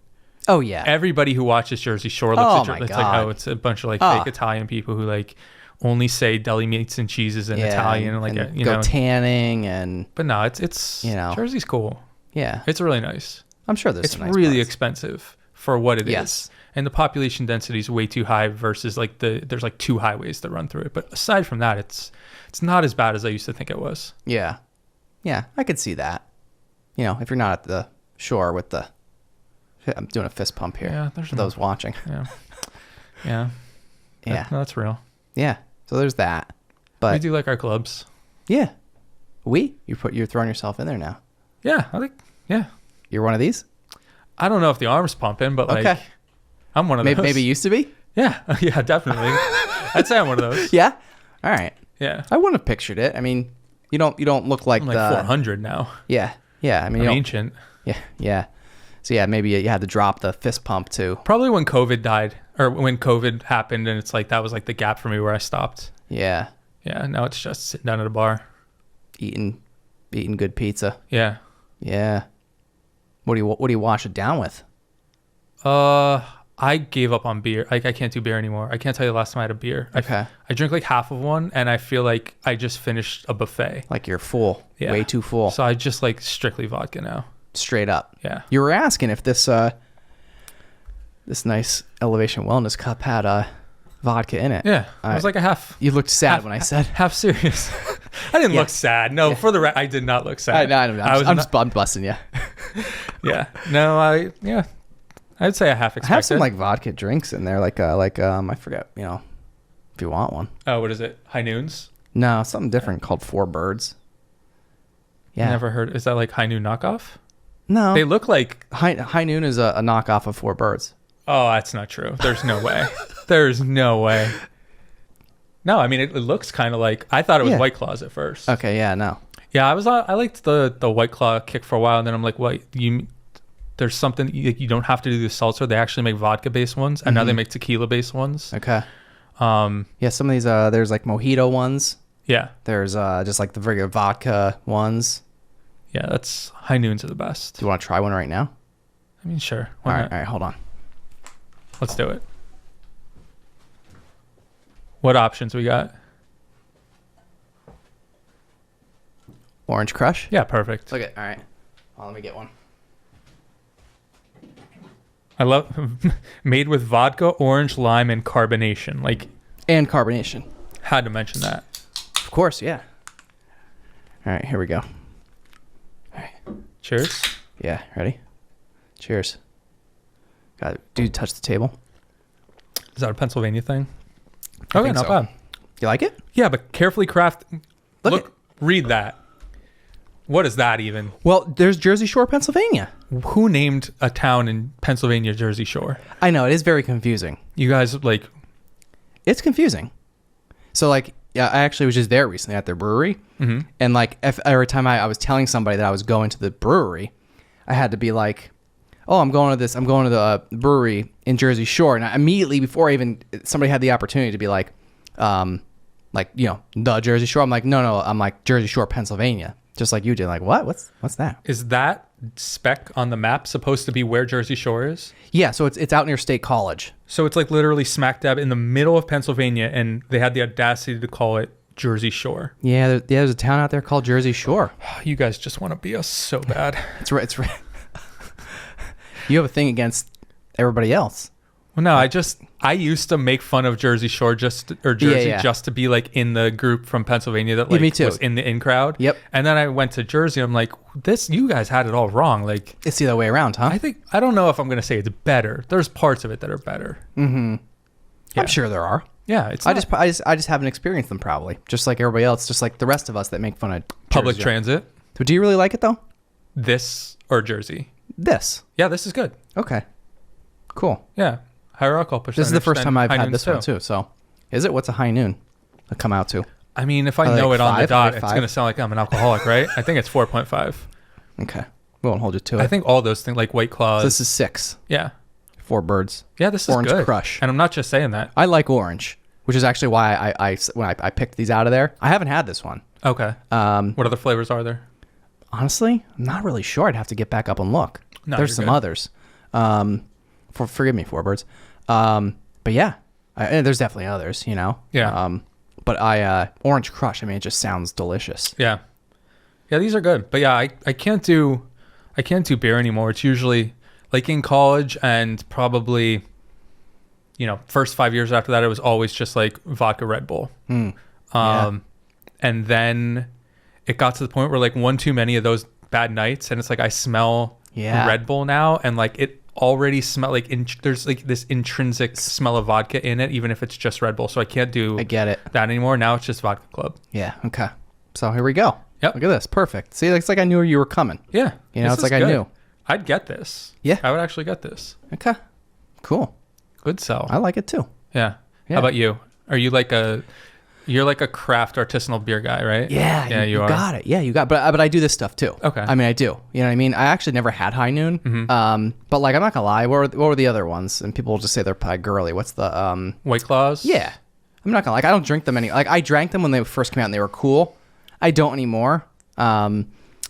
Oh yeah. Everybody who watches Jersey Shore looks at Jersey. It's like, it's a bunch of like fake Italian people who like only say deli meats and cheeses in Italian, and like go tanning and. But no, it's Jersey's cool. Yeah, it's really nice. I'm sure there's. It's really expensive for what it is, and the population density is way too high versus like there's like 2 highways that run through it. But aside from that, it's not as bad as I used to think it was. Yeah, I could see that. If you're not at the shore with the. I'm doing a fist pump here. Yeah, for those watching. Yeah. That's real. Yeah. So there's that. But we do like our clubs. Yeah. You're throwing yourself in there now. Yeah, I think, yeah. You're one of these? I don't know if the arm's pumping, but like, I'm one of those. Maybe used to be? Yeah, yeah, definitely. I'd say I'm one of those. Yeah? All right. Yeah. I wouldn't have pictured it. I mean, you don't look like I'm like 400 now. Yeah. Yeah. I mean, I'm ancient. Yeah. Yeah. So yeah, maybe you had to drop the fist pump too. Probably when COVID died or when COVID happened, and it's like that was like the gap for me where I stopped. Yeah. Yeah. Now it's just sitting down at a bar, Eating good pizza. Yeah. Yeah. What do you wash it down with? I gave up on beer. Like, I can't do beer anymore. I can't tell you the last time I had a beer. Okay. I drink like half of one, and I feel like I just finished a buffet. Like you're full. Yeah. Way too full. So I just like strictly vodka now. Straight up. Yeah. You were asking if this nice Elevation Wellness cup had vodka in it. Yeah. I was like a half. You looked sad when I said. Half serious. I didn't look sad. No, for the I did not look sad. I'm busting you. Yeah. No, I'd say a half expected. I have some like vodka drinks in there, like I forget, if you want one. Oh, what is it? High Noons? No, something different called Four Birds. Yeah. Never heard. Is that like High Noon knockoff? No. They look like High Noon is a knockoff of Four Birds. Oh, that's not true. There's no way. There's no way. No, I mean it looks kind of like I thought it was White Claws at first. Okay, yeah, no. Yeah, I liked the White Claw kick for a while, and then I'm like, what? There's something you don't have to do the seltzer. They actually make vodka based ones, and now they make tequila based ones. Okay. Yeah, some of these there's like mojito ones. Yeah. There's just like the regular vodka ones. Yeah, that's High Noons are the best. Do you want to try one right now? I mean, sure. All right, hold on. Let's do it. What options we got? Orange Crush? Yeah, perfect. Okay, all right. Well, let me get one. I love made with vodka, orange, lime, and carbonation. And carbonation. Had to mention that. Of course, yeah. All right, here we go. All right. Cheers. Yeah, ready? Cheers. Got it. Dude, touch the table. Is that a Pennsylvania thing? I Okay, think not so. bad. You like it? Yeah, but carefully craft. Look, read that. What is that even? Well, there's Jersey Shore, Pennsylvania. Who named a town in Pennsylvania Jersey Shore? I know, it is very confusing. You guys It's confusing. So yeah, I actually was just there recently at their brewery. Mm-hmm. And every time I was telling somebody that I was going to the brewery, I had to be like, oh, I'm going to the brewery in Jersey Shore. And I immediately, before somebody had the opportunity to be like, the Jersey Shore, I'm like, no, I'm like Jersey Shore, Pennsylvania. Just like you did. Like, what? What's that? Is that speck on the map supposed to be where Jersey Shore is? Yeah, so it's out near State College. So it's like literally smack dab in the middle of Pennsylvania, and they had the audacity to call it Jersey Shore. Yeah, there's a town out there called Jersey Shore. You guys just want to be us so bad. It's right. You have a thing against everybody else. Well, no, I used to make fun of Jersey Shore just to be like in the group from Pennsylvania that me too. was in the in crowd. Yep. And then I went to Jersey. I'm like, you guys had it all wrong. Like, it's the other way around, huh? I don't know if I'm gonna say it's better. There's parts of it that are better. Mm-hmm. Yeah. I'm sure there are. Yeah, I just haven't experienced them probably. Just like everybody else, just like the rest of us that make fun of public Jersey. transit. So do you really like it though? This or Jersey? This. Yeah, this is good. Okay. Cool. Yeah. Higher alcohol percentage. This is the first time I've had this too. one too. So, is it? What's a High Noon? I'll come out to. I mean, if I know like it on the 5? dot, Like it's going to sound like I'm an alcoholic, right? I think it's 4.5. Okay. We won't hold you to it. I think all those things like White Claws. So this is 6. Yeah. 4 Birds. Yeah, this is Orange good. Crush. And I'm not just saying that. I like orange, which is actually why when I picked these out of there. I haven't had this one. Okay. What other flavors are there? Honestly, I'm not really sure. I'd have to get back up and look. No, There's some good. others. Forgive me, 4 Birds. But yeah, there's definitely others, Yeah. But Orange Crush, I mean, it just sounds delicious. Yeah. Yeah, these are good. But yeah, I can't do beer anymore. It's usually like in college and probably, first 5 years after that, it was always just like vodka Red Bull. Yeah. And then it got to the point where like one too many of those bad nights, and it's like I smell Red Bull now, and like it already smell like there's like this intrinsic smell of vodka in it, even if it's just Red Bull. So I can't do I get it. that anymore. Now it's just Vodka Club. Yeah. Okay. So here we go. Yep. Look at this. Perfect. See, it's like I knew you were coming. Yeah. You know, this it's like is I good. knew. I'd get this. Yeah. I would actually get this. Okay. Cool. Good sell. I like it too. Yeah. Yeah. How about you? Are you like you're like a craft artisanal beer guy, right? Yeah. Yeah, you are. got it. Yeah, you got it. But I do this stuff too. Okay. I mean, I do. You know what I mean? I actually never had High Noon. But like, I'm not gonna lie. What were the other ones? And people will just say they're probably girly. What's the White Claws? Yeah. I'm not gonna, like, I don't drink them like I drank them when they first came out and they were cool. I don't anymore.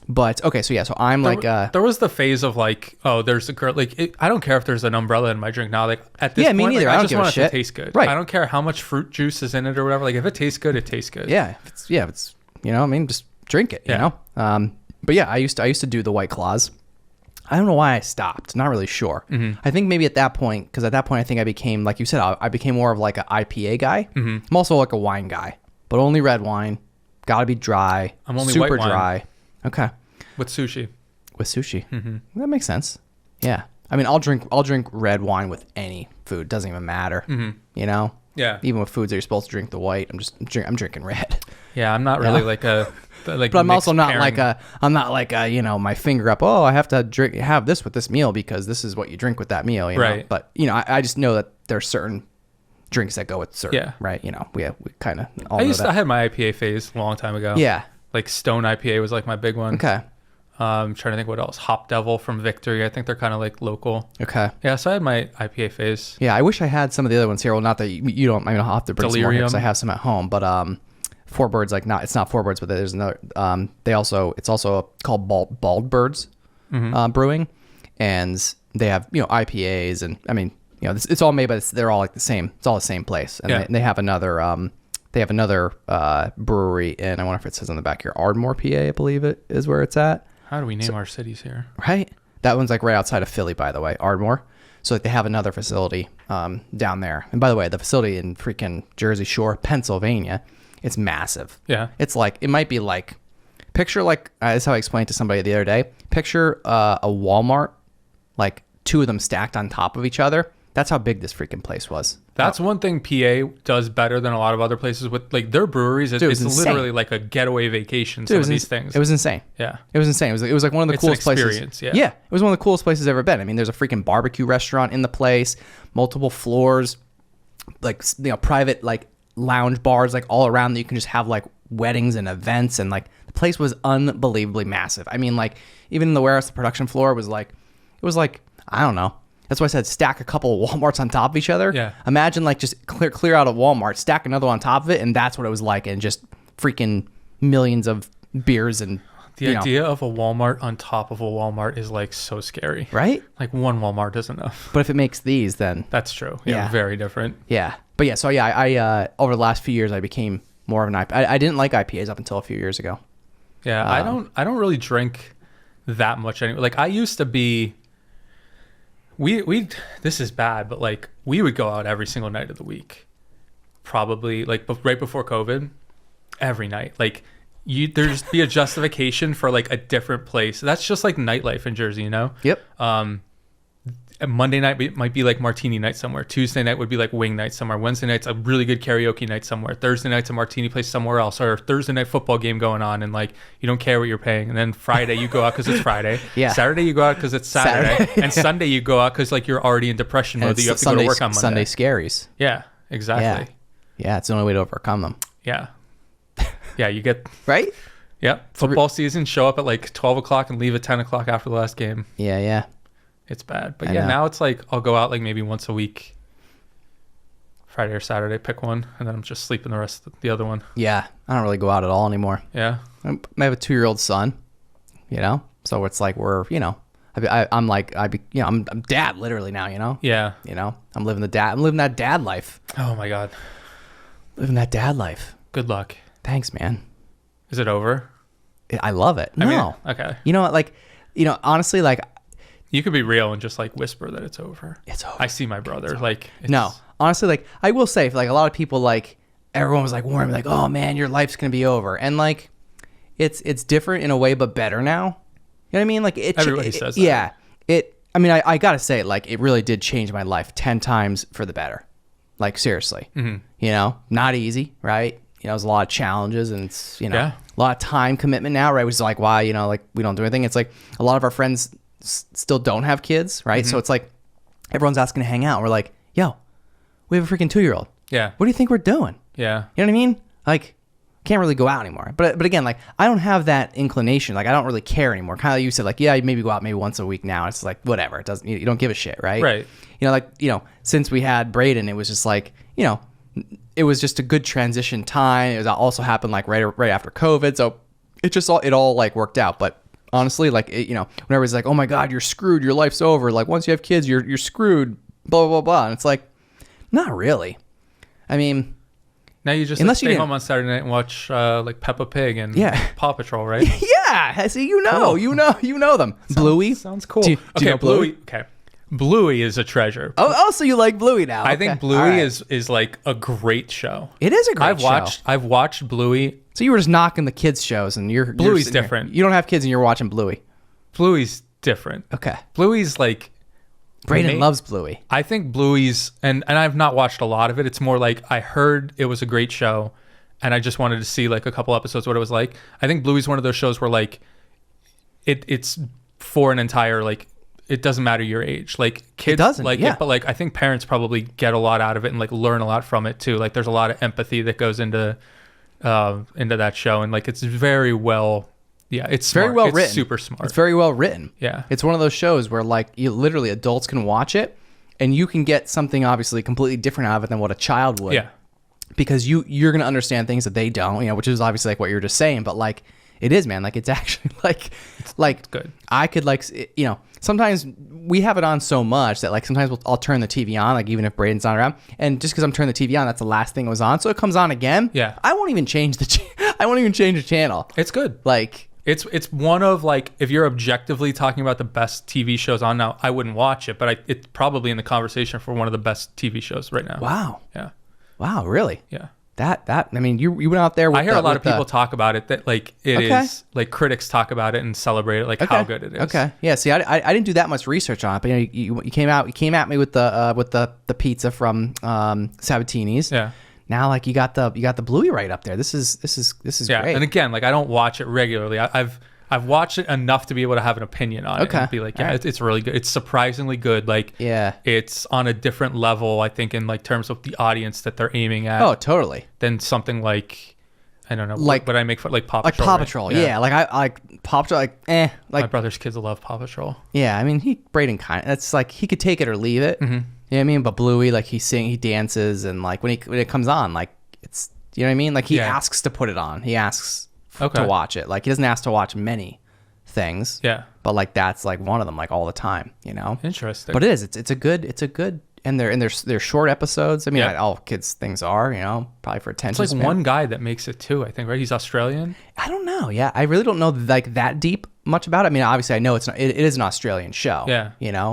But okay, so yeah, so I'm there was the phase of like, oh, there's a girl, like, I don't care if there's an umbrella in my drink now. Like, at this Yeah, point, me neither. like, I don't just give a want it shit. to taste good. Right. I don't care how much fruit juice is in it or whatever. Like, if it tastes good, it tastes good. yeah, if it's you know what I mean, just drink it, you Yeah. know? But yeah, I used to do the White Claws. I don't know why I stopped. Not really sure. I think maybe at that point, because at that point I think I became, like you said, I became more of like an IPA guy. I'm also like a wine guy, but only red wine. Gotta be dry. I'm only super white wine. dry. Okay. With sushi. With sushi. That makes sense. Yeah. I mean, I'll drink red wine with any food. Doesn't even matter. You know? Yeah. Even with foods that you're supposed to drink the white, I'm drinking red. Yeah, I'm not really Yeah. like a like. But I'm also not pairing. like a you know, my finger up. Oh, I have to have this with this meal because this is what you drink with that meal. You know? Right. But you know, I just know that there's certain drinks that go with certain. Yeah. Right. You know, we kind of all I know that. had my IPA phase a long time ago. Yeah. Like Stone IPA was like my big one. Okay. Trying to think what else. Hop Devil from Victory. I think they're kind of like local. Okay. Yeah, so I had my IPA phase. Yeah, I wish I had some of the other ones here. Well, not that you don't. I mean, I'll have to bring some more here because I Delirium. have some at home. But Four Birds, like it's not Four Birds, but there's another. It's also called Bald Birds Brewing, and they have IPAs, and I mean it's all made, but they're all like the same. It's all the same place, and Yeah. they have another. They have another brewery in. I wonder if it says on the back here, Ardmore, PA. I believe it is where it's at. How do we name our cities here? Right? That one's like right outside of Philly, by the way, Ardmore. So like they have another facility down there. And by the way, the facility in freaking Jersey Shore, Pennsylvania, it's massive. Yeah. It's like, it might be like, picture like, this is how I explained to somebody the other day. Picture a Walmart, like two of them stacked on top of each other. That's how big this freaking place was. That's one thing PA does better than a lot of other places with like their breweries. Dude, it It's was insane. literally like a getaway vacation. Dude, Some it of was these things. It was insane. Yeah. It was insane. It was like one of the It's an coolest experience, places. yeah. It was one of the coolest places I've ever been. I mean, there's a freaking barbecue restaurant in the place, multiple floors, like private like lounge bars like all around that you can just have like weddings and events, and like the place was unbelievably massive. I mean, like even in the warehouse, the production floor was like I don't know. That's why I said stack a couple of Walmarts on top of each other. Yeah. Imagine like just clear out a Walmart, stack another one on top of it, and that's what it was like, and just freaking millions of beers and The idea of a Walmart on top of a Walmart is like so scary. right? Like one Walmart is enough. But if it makes these, then That's true. Yeah. Yeah. Very different. yeah. But yeah, so yeah, I over the last few years I became more of an IPA. I didn't like IPAs up until a few years ago. Yeah. I don't really drink that much anymore. Like I used to be. We this is bad, but like we would go out every single night of the week, probably like right before COVID, every night. Like there's be a justification for like a different place. That's just like nightlife in Jersey, you know. Yep. Monday night might be like martini night somewhere. Tuesday night would be like wing night somewhere. Wednesday night's a really good karaoke night somewhere. Thursday night's a martini place somewhere else, or Thursday night football game going on, and like you don't care what you're paying. And then Friday you go out because it's Friday. Yeah. Saturday you go out because it's Saturday. Saturday. And Sunday you go out because like you're already in depression mode that you have to go to work on Monday. Sunday scaries. Yeah, exactly. Yeah, it's the only way to overcome them. Yeah. Yeah, you get Right? football season. Show up at like 12 o'clock and leave at 10 o'clock after the last game. Yeah. It's bad. But I yeah, know. now it's like I'll go out like maybe once a week, Friday or Saturday, pick one, and then I'm just sleeping the rest of the other one. Yeah. I don't really go out at all anymore. Yeah. I have a 2-year-old son, so it's like we're, I'm dad literally now, Yeah. I'm living that dad life. Oh my God. Living that dad life. Good luck. Thanks, man. Is it over? I love it. I mean, No. okay. You know what? Like, honestly, like, You could be real and just like whisper that it's over. it's over. I see my brother. Like, it's, No, honestly, like I will say, like a lot of people, like everyone was like warning me, like, "Oh man, your life's gonna be over," and like, it's different in a way, but better now. You know what I mean? Like Everybody says that. Yeah. I mean, I gotta say, like, it really did change my life 10 times for the better. Like seriously, not easy, right? there's a lot of challenges, and it's, Yeah. a lot of time commitment now, right? Which is like why, like we don't do anything. It's like a lot of our friends still don't have kids, right? So it's like everyone's asking to hang out. We're like, yo, we have a freaking 2-year-old. Yeah. What do you think we're doing? Yeah. You know what I mean? Like, can't really go out anymore. But again, like, I don't have that inclination. Like, I don't really care anymore. Kind of like you said, like, yeah, you maybe go out maybe once a week now. It's like, whatever. It doesn't, you don't give a shit, right? Right. Since we had Braden, it was just like, it was just a good transition time. It also happened like right after COVID. So it all like worked out. But honestly, like, whenever it's like, oh my God, you're screwed. Your life's over. Like, once you have kids, you're screwed, blah, blah, blah. And it's like, not really. I mean, Now you just Unless stay you didn't- home on Saturday night and watch like Peppa Pig and Yeah. Paw Patrol, right? yeah. See, you know them. Bluey. Sounds cool. Do you Okay, know Bluey? Okay, Bluey is a treasure. Oh, so you like Bluey now? I Okay. think Bluey All right. is like a great show. It is a great show. I've watched Bluey. So you were just knocking the kids shows, and Bluey's sitting here. different. You don't have kids, and you're watching Bluey. Bluey's different. Okay. Bluey's like Braden loves Bluey. I think Bluey's and I've not watched a lot of it. It's more like I heard it was a great show and I just wanted to see like a couple episodes what it was like. I think Bluey's one of those shows where like it's for an entire like it doesn't matter your age. Like kids doesn't, like yeah. it, but like I think parents probably get a lot out of it and like learn a lot from it too. Like there's a lot of empathy that goes into that show and like it's very well it's very smart. well It's written. super smart. It's very well written. Yeah. It's one of those shows where like you literally adults can watch it, and you can get something obviously completely different out of it than what a child would. Yeah. Because you're gonna understand things that they don't. Which is obviously like what you were just saying, but like it is, man. Like it's actually like good. I could like sometimes we have it on so much that like sometimes I'll turn the TV on, like even if Braden's not around, and just because I'm turning the TV on, that's the last thing that was on, so it comes on again. Yeah. I won't even change the channel. It's good. Like It's one of like if you're objectively talking about the best TV shows on now, I wouldn't watch it, but it's probably in the conversation for one of the best TV shows right now. wow, really? Yeah. That I mean, you went out there with I hear a lot of people talk about it that like it is Okay. like critics talk about it and celebrate it like how good it is. Okay. Yeah. See, I didn't do that much research on it, but you came at me with the pizza from Sabatini's. Yeah. Now, like you got the Bluey right up there. This is Yeah. great. And again, like I don't watch it regularly. I've watched it enough to be able to have an opinion on it Okay. and be like, yeah, All right. it's really good. It's surprisingly good. Like Yeah. it's on a different level, I think, in like terms of the audience that they're aiming at. Oh, totally. Than something like I don't know, Like- what I make for like Paw Like Patrol. Paw right? Patrol. Yeah. Like I like Paw Patrol. My Like brother's kids love Paw Patrol. yeah. I mean, Braden kind of. That's like he could take it or leave it. Mm-hmm. You know what I mean? But Bluey, like he dances, and like when it comes on, like it's you know what I mean? Like he Yeah. asks to put it on. He asks Okay. to watch it. Like he doesn't ask to watch many things. Yeah. But like that's like one of them, like all the time, Interesting. But it is. It's a good, and they're short episodes. I mean, Yeah. all kids things are, probably for attention. it's like span. one guy that makes it too, I think, right? He's Australian. I don't know. Yeah, I really don't know like that deep much about it. I mean, obviously, I know it is an Australian show. Yeah.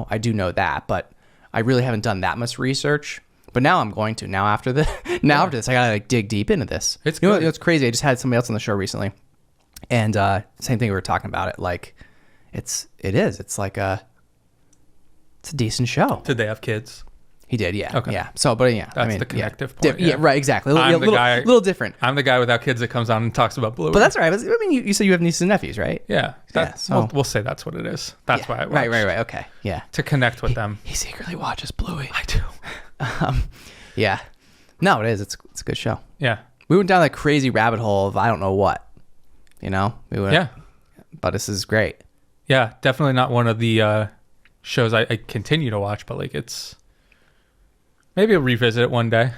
I do know that, but I really haven't done that much research. But now I'm going to. Now after this, I gotta like dig deep into this. It's you know good. what's crazy? I just had somebody else on the show recently, and same thing we were talking about it. Like, it's like it's a decent show. Did they have kids? He did, yeah. Okay. Yeah. So, but yeah, That's I mean, the connective yeah. point, Yeah, yeah. right, exactly. I'm the guy- little different. I'm the guy without kids that comes on and talks about Bluey. But that's all right. I mean, you said you have nieces and nephews, right? yeah. so- We'll say that's what it is. That's Yeah. why I watched. Right. Okay. Yeah. To connect with them. He secretly watches Bluey. I do. Yeah. No, it is. It's a good show. Yeah. We went down that crazy rabbit hole of I don't know what. We went. Yeah. But this is great. Yeah. Definitely not one of the shows I continue to watch, but like it's maybe I'll revisit it one day.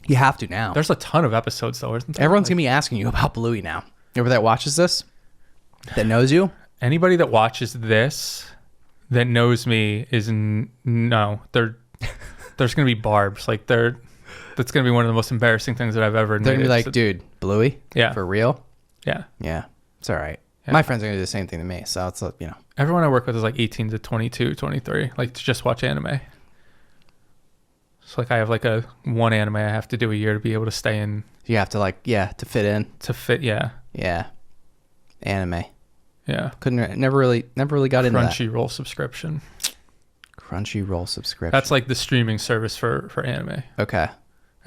You have to now. There's a ton of episodes though, isn't there? Everyone's gonna be asking you about Bluey now. Everybody that watches this, that knows you. Anybody that watches this that knows me is no. There's gonna be barbs. Like that's gonna be one of the most embarrassing things that I've ever. They're gonna be admitted. like, dude, Bluey? Yeah. For real? Yeah. Yeah. It's all right. Yeah. My friends are gonna do the same thing to me. So it's Everyone I work with is like 18 to 22, 23. Like to just watch anime. So like I have like one anime I have to do a year to be able to stay in. you have to to fit in. To fit, yeah. Yeah. Anime. Yeah. Never really got into that. Crunchyroll subscription. Crunchyroll subscription. That's like the streaming service for anime. okay.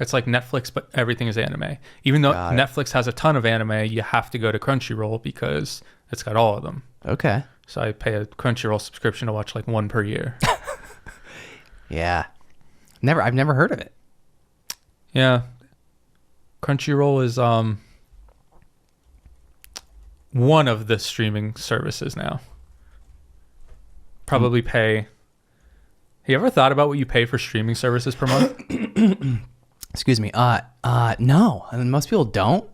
It's like Netflix, but everything is anime. Even though Netflix has a ton of anime, you have to go to Crunchyroll because it's got all of them. Okay. So I pay a Crunchyroll subscription to watch like one per year. Yeah. I've never heard of it. Yeah. Crunchyroll is one of the streaming services now. Probably pay. Have you ever thought about what you pay for streaming services per month? Excuse me. No. I mean, most people don't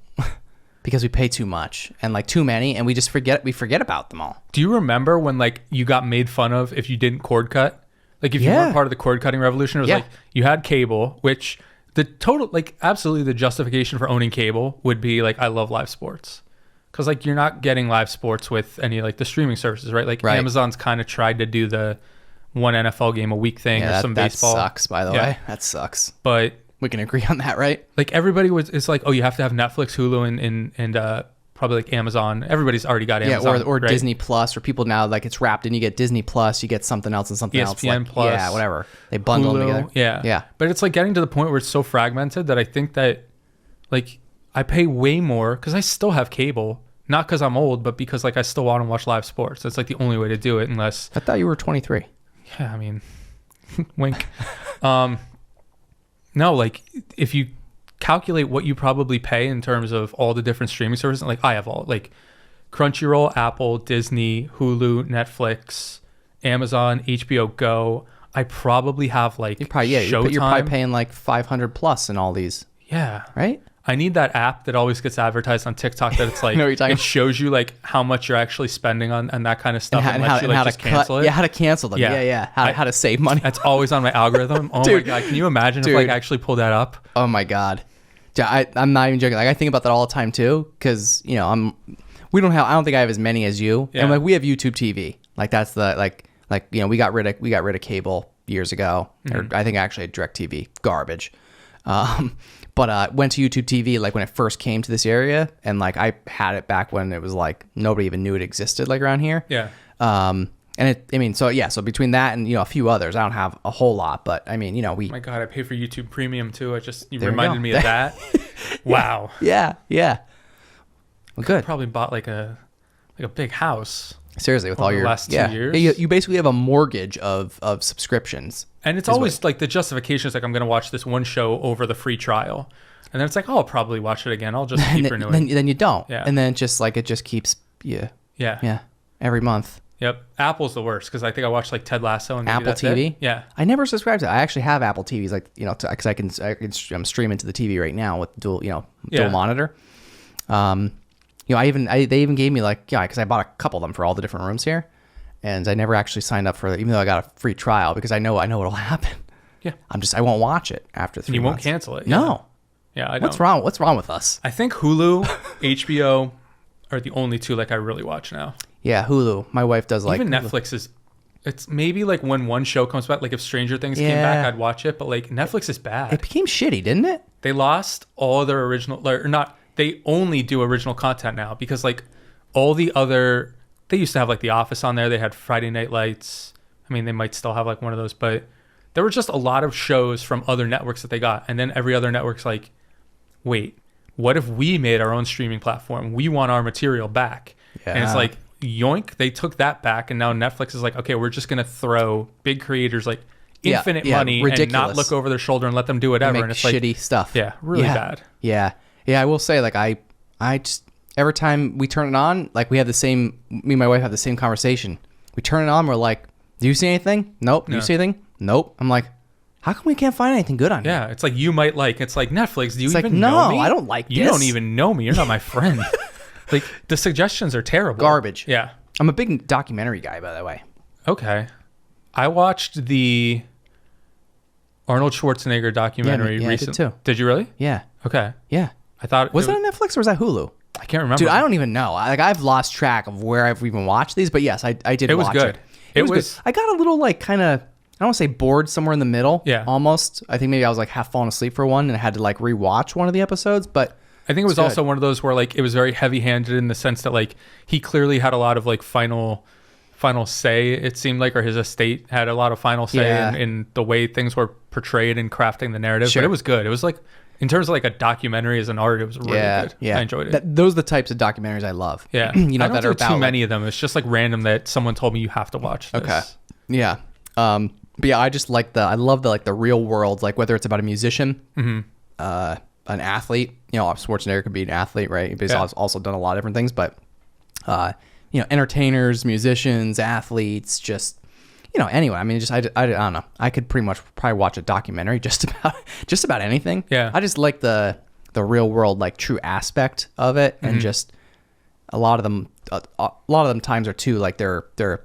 because we pay too much and like too many, and we forget about them all. Do you remember when like you got made fun of if you didn't cord cut? Like if you weren't part of the cord cutting revolution, it was like you had cable, which the total, like absolutely the justification for owning cable would be like, I love live sports. Cause like you're not getting live sports with any like the streaming services, right? Like Amazon's kind of tried to do the one NFL game a week thing or some baseball. That sucks, by the way. That sucks. But we can agree on that, right? Like everybody it's like, oh, you have to have Netflix, Hulu, and probably like Amazon. Everybody's already got Amazon. Or right? Disney Plus, or people now like it's wrapped in. You get Disney Plus, you get something else and something else. ESPN Plus. Yeah, whatever. They bundle them together. Yeah. Yeah. But it's like getting to the point where it's so fragmented that I think that like I pay way more because I still have cable. Not because I'm old, but because like I still want to watch live sports. That's like the only way to do it unless... I thought you were 23. Yeah, I mean, wink. No, like if you calculate what you probably pay in terms of all the different streaming services, like I have all like Crunchyroll, Apple, Disney, Hulu, Netflix, Amazon, HBO Go. I probably have like Showtime. You're probably paying like 500 plus in all these. Yeah. Right? I need that app that always gets advertised on TikTok that it's like it shows you like how much you're actually spending on and that kind of stuff and lets you like just cancel it. Yeah, how to cancel them. Yeah. How to save money. That's always on my algorithm. Oh my God. Can you imagine if like I actually pulled that up? Oh my God. I'm not even joking. Like I think about that all the time too, because I don't think I have as many as you. Yeah. And like we have YouTube TV. Like that's the like we got rid of cable years ago. Mm-hmm. Or I think actually had DirecTV. Garbage. But went to YouTube TV like when it first came to this area, and like I had it back when it was like nobody even knew it existed like around here. Yeah. So between that and a few others, I don't have a whole lot, but I mean, we. Oh my God, I pay for YouTube Premium too. You reminded me of that. Wow. Yeah. Well, good. Probably bought like a big house. Seriously, with all your last 2 years, you basically have a mortgage of subscriptions, and it's always like the justification is like I'm going to watch this one show over the free trial, and then it's like I'll probably watch it again. I'll just keep renewing. Then you don't, yeah. And then it just keeps every month. Yep, Apple's the worst because I think I watched like Ted Lasso and Apple TV. Yeah, I never subscribed to it. I actually have Apple TVs, like because I'm streaming to the TV right now with dual monitor. They even gave me because I bought a couple of them for all the different rooms here, and I never actually signed up for it, even though I got a free trial because I know what'll happen. Yeah, I won't watch it after 3 months. You won't cancel it. No. Yeah, I What's wrong? What's wrong with us? I think Hulu, HBO are the only two like I really watch now. Yeah, Hulu. My wife does like even Netflix is. It's maybe like when one show comes back, like if Stranger Things came back, I'd watch it. But like Netflix is bad. It became shitty, didn't it? They lost all their original, or not. They only do original content now because like all the other, they used to have like The Office on there. They had Friday Night Lights. I mean, they might still have like one of those, but there were just a lot of shows from other networks that they got. And then every other network's like, wait, what if we made our own streaming platform? We want our material back. Yeah. And it's like, yoink, they took that back. And now Netflix is like, okay, we're just going to throw big creators like infinite money ridiculous. And not look over their shoulder and let them do whatever. And it's shitty like stuff. Yeah, really bad. Yeah. Yeah, I will say, like, I just, every time we turn it on, like, me and my wife have the same conversation. We turn it on, we're like, do you see anything? Nope. Do you see anything? Nope. I'm like, how come we can't find anything good on here? Yeah, it's like you might like, it's like Netflix, do you even know me? No, I don't like this. You don't even know me. You're not my friend. Like, the suggestions are terrible. Garbage. Yeah. I'm a big documentary guy, by the way. Okay. I watched the Arnold Schwarzenegger documentary recently. I did too. Did you really? Yeah. Okay. Yeah. I thought was that on Netflix or was that Hulu? I can't remember. Dude, I don't even know. I've lost track of where I've even watched these, but yes, I did. It was watch good. It was good. I got a little like kind of, I don't want to say bored, somewhere in the middle. Yeah. Almost. I think maybe I was like half falling asleep for one and I had to like rewatch one of the episodes, but I think it was also one of those where like it was very heavy-handed in the sense that like he clearly had a lot of like final final say, it seemed like, or his estate had a lot of final say in the way things were portrayed and crafting the narrative. Sure. But it was good. It was like, in terms of like a documentary as an art, it was really good. Yeah. I enjoyed it. Those are the types of documentaries I love. Yeah. You know, I don't that do are too about, many of them. It's just like random that someone told me you have to watch this. Okay. Yeah. But yeah, I just like I love the real world, like whether it's about a musician, an athlete, you know, Schwarzenegger could be an athlete, right? He's also done a lot of different things, but, you know, entertainers, musicians, athletes, just, you know, anyway, I mean, just, I don't know. I could probably watch a documentary just about anything. Yeah. I just like the real world, like true aspect of it. And just a lot of them times are too, like they're,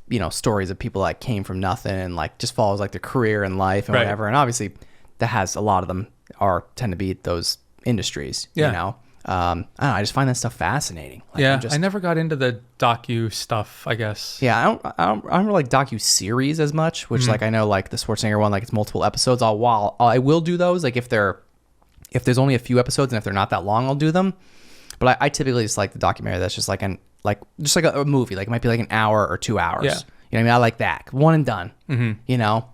you know, stories of people that came from nothing and like just follows like their career and life and whatever. And obviously that has a lot of them tend to be those industries, you know? I don't know, I just find that stuff fascinating. Like, I never got into the docu stuff, I guess. Yeah, I don't really like docu series as much, which like I know like the Schwarzenegger one, like it's multiple episodes. I will do those, like if there's only a few episodes and if they're not that long, I'll do them. But I typically just like the documentary that's just like a movie, like it might be like an hour or 2 hours. Yeah. You know what I mean? I like that, one and done. You know,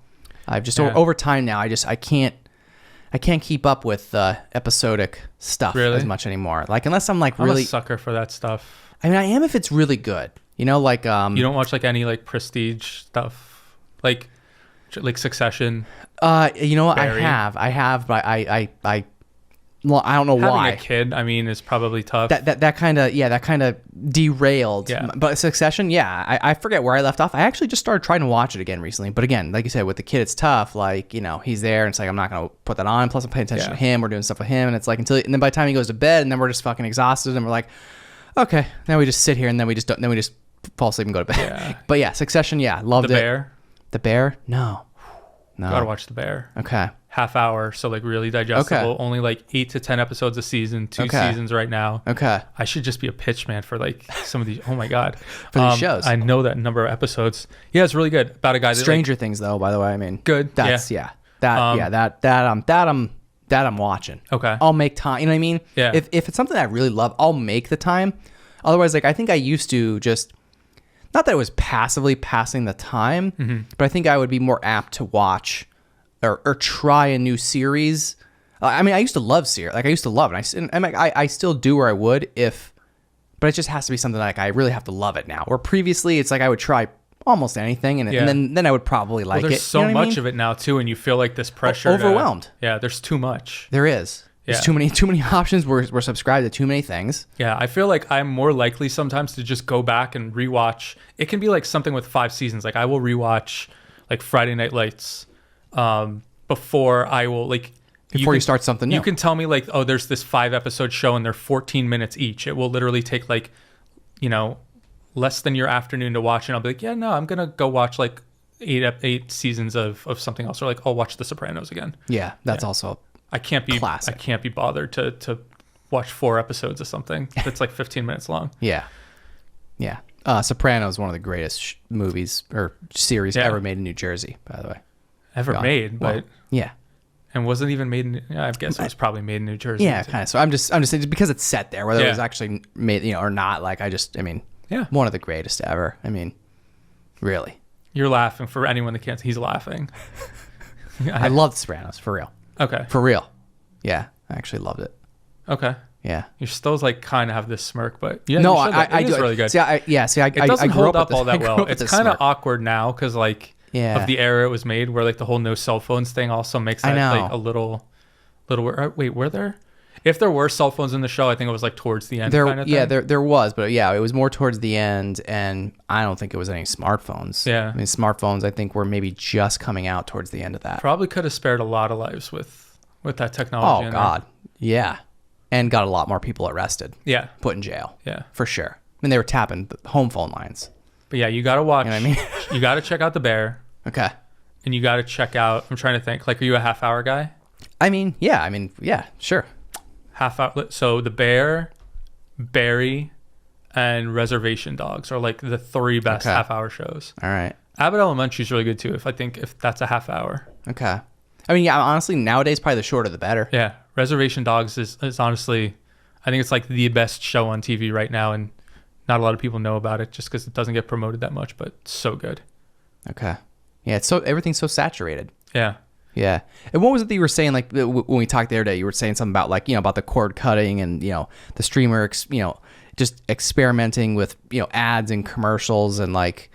I've just over time now. I can't keep up with episodic stuff as much anymore. Like unless I'm like really I'm a sucker for that stuff. I mean, I am if it's really good. You know, like you don't watch like any like prestige stuff, like Succession. You know what? Barry. I have, but well, I don't know why. Having a kid, I mean, is probably tough. That kind of derailed. Yeah. But Succession, I forget where I left off. I actually just started trying to watch it again recently. But again, like you said, with the kid, it's tough. Like, you know, he's there and it's like, I'm not going to put that on. Plus I'm paying attention to him. We're doing stuff with him. And it's like, and then by the time he goes to bed and then we're just fucking exhausted and we're like, okay, now we just sit here and then we just fall asleep and go to bed. Yeah. But yeah, Succession, loved it. The Bear? The Bear? No. Gotta watch The Bear. Okay. Half hour, so like really digestible. Okay. Only like 8 to 10 episodes a season, 2 seasons right now. Okay. I should just be a pitch man for like some of these. Oh my god, for these shows. I know that number of episodes. Yeah, it's really good. About a guy. Stranger Things, though. By the way, I mean, good. That's that I'm watching. Okay. I'll make time. You know what I mean? Yeah. If it's something I really love, I'll make the time. Otherwise, like I think I used to just. Not that it was passively passing the time, but I think I would be more apt to watch or try a new series. I mean, I used to love series. Like I used to love it. I still do where I would but it just has to be something like I really have to love it now. Where previously it's like I would try almost anything and then I would probably like there's it. So you know much of it now too, and you feel like this pressure. Overwhelmed. There's too much. There is. There's too many options. We're subscribed to too many things. Yeah, I feel like I'm more likely sometimes to just go back and rewatch. It can be like something with 5 seasons. Like I will rewatch like Friday Night Lights before I will like you start something new. You can tell me like, oh, there's this 5-episode show and they're 14 minutes each. It will literally take like, you know, less than your afternoon to watch, and I'll be like, yeah, no, I'm gonna go watch like 8 seasons of something else, or like I'll watch The Sopranos again. Yeah, that's also. I can't be classic. I can't be bothered to watch 4 episodes of something that's like 15 minutes long. Yeah. Sopranos is one of the greatest movies or series ever made in New Jersey, by the way. Made, but yeah. And wasn't even made in. I guess it was probably made in New Jersey. Yeah, kind of. So I'm just saying, because it's set there, whether it was actually made, you know, or not. Like one of the greatest ever. I mean, really. You're laughing. For anyone that can't, he's laughing. I love The Sopranos, for real. Okay. For real. Yeah, I actually loved it. Okay. Yeah. You're still like kind of have this smirk, but yeah, no, I do. It's really good. It doesn't hold up all that well. It's kind of awkward now because like of the era it was made, where like the whole no cell phones thing also makes that like a little. Wait, were there? If there were cell phones in the show, I think it was like towards the end. Kind of thing. There was, but it was more towards the end, and I don't think it was any smartphones. Yeah, I mean smartphones I think were maybe just coming out towards the end of that. Probably could have spared a lot of lives with that technology. Oh God, yeah, and got a lot more people arrested. Yeah, put in jail. Yeah, for sure. I mean they were tapping the home phone lines. But yeah, you got to watch. You know what I mean? You got to check out The Bear. Okay. And you got to check out. I'm trying to think. Like, are you a half-hour guy? I mean, yeah, sure. Half hour. So The Bear, Barry, and Reservation Dogs are like the 3 best half-hour shows. All right. Abbott Elementary is really good too. If that's a half hour. Okay. I mean, yeah. Honestly, nowadays probably the shorter the better. Yeah. Reservation Dogs is honestly, I think it's like the best show on TV right now, and not a lot of people know about it just because it doesn't get promoted that much, but so good. Okay. Yeah, everything's so saturated. Yeah. Yeah. And what was it that you were saying, like, when we talked the other day, you were saying something about, like, about the cord cutting and, the streamer, just experimenting with, ads and commercials and, like,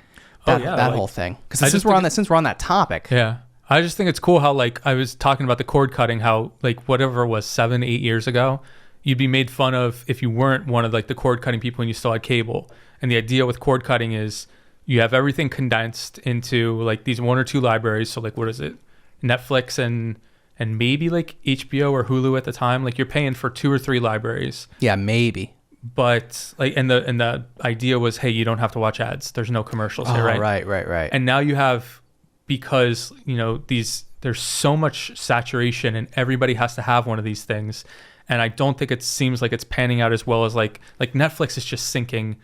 that whole thing. Because since we're on that topic. Yeah. I just think it's cool how, like, I was talking about the cord cutting, how, like, whatever it was 7-8 years ago, you'd be made fun of if you weren't one of, like, the cord cutting people and you still had cable. And the idea with cord cutting is you have everything condensed into, like, these 1 or 2 libraries. So, like, what is it? Netflix and maybe, like, HBO or Hulu at the time. Like, you're paying for 2 or 3 libraries. Yeah, maybe. But, like, and the idea was, hey, you don't have to watch ads. There's no commercials here, right? Right. And now you have, because, there's so much saturation and everybody has to have one of these things. And I don't think it seems like it's panning out as well as, like Netflix is just sinking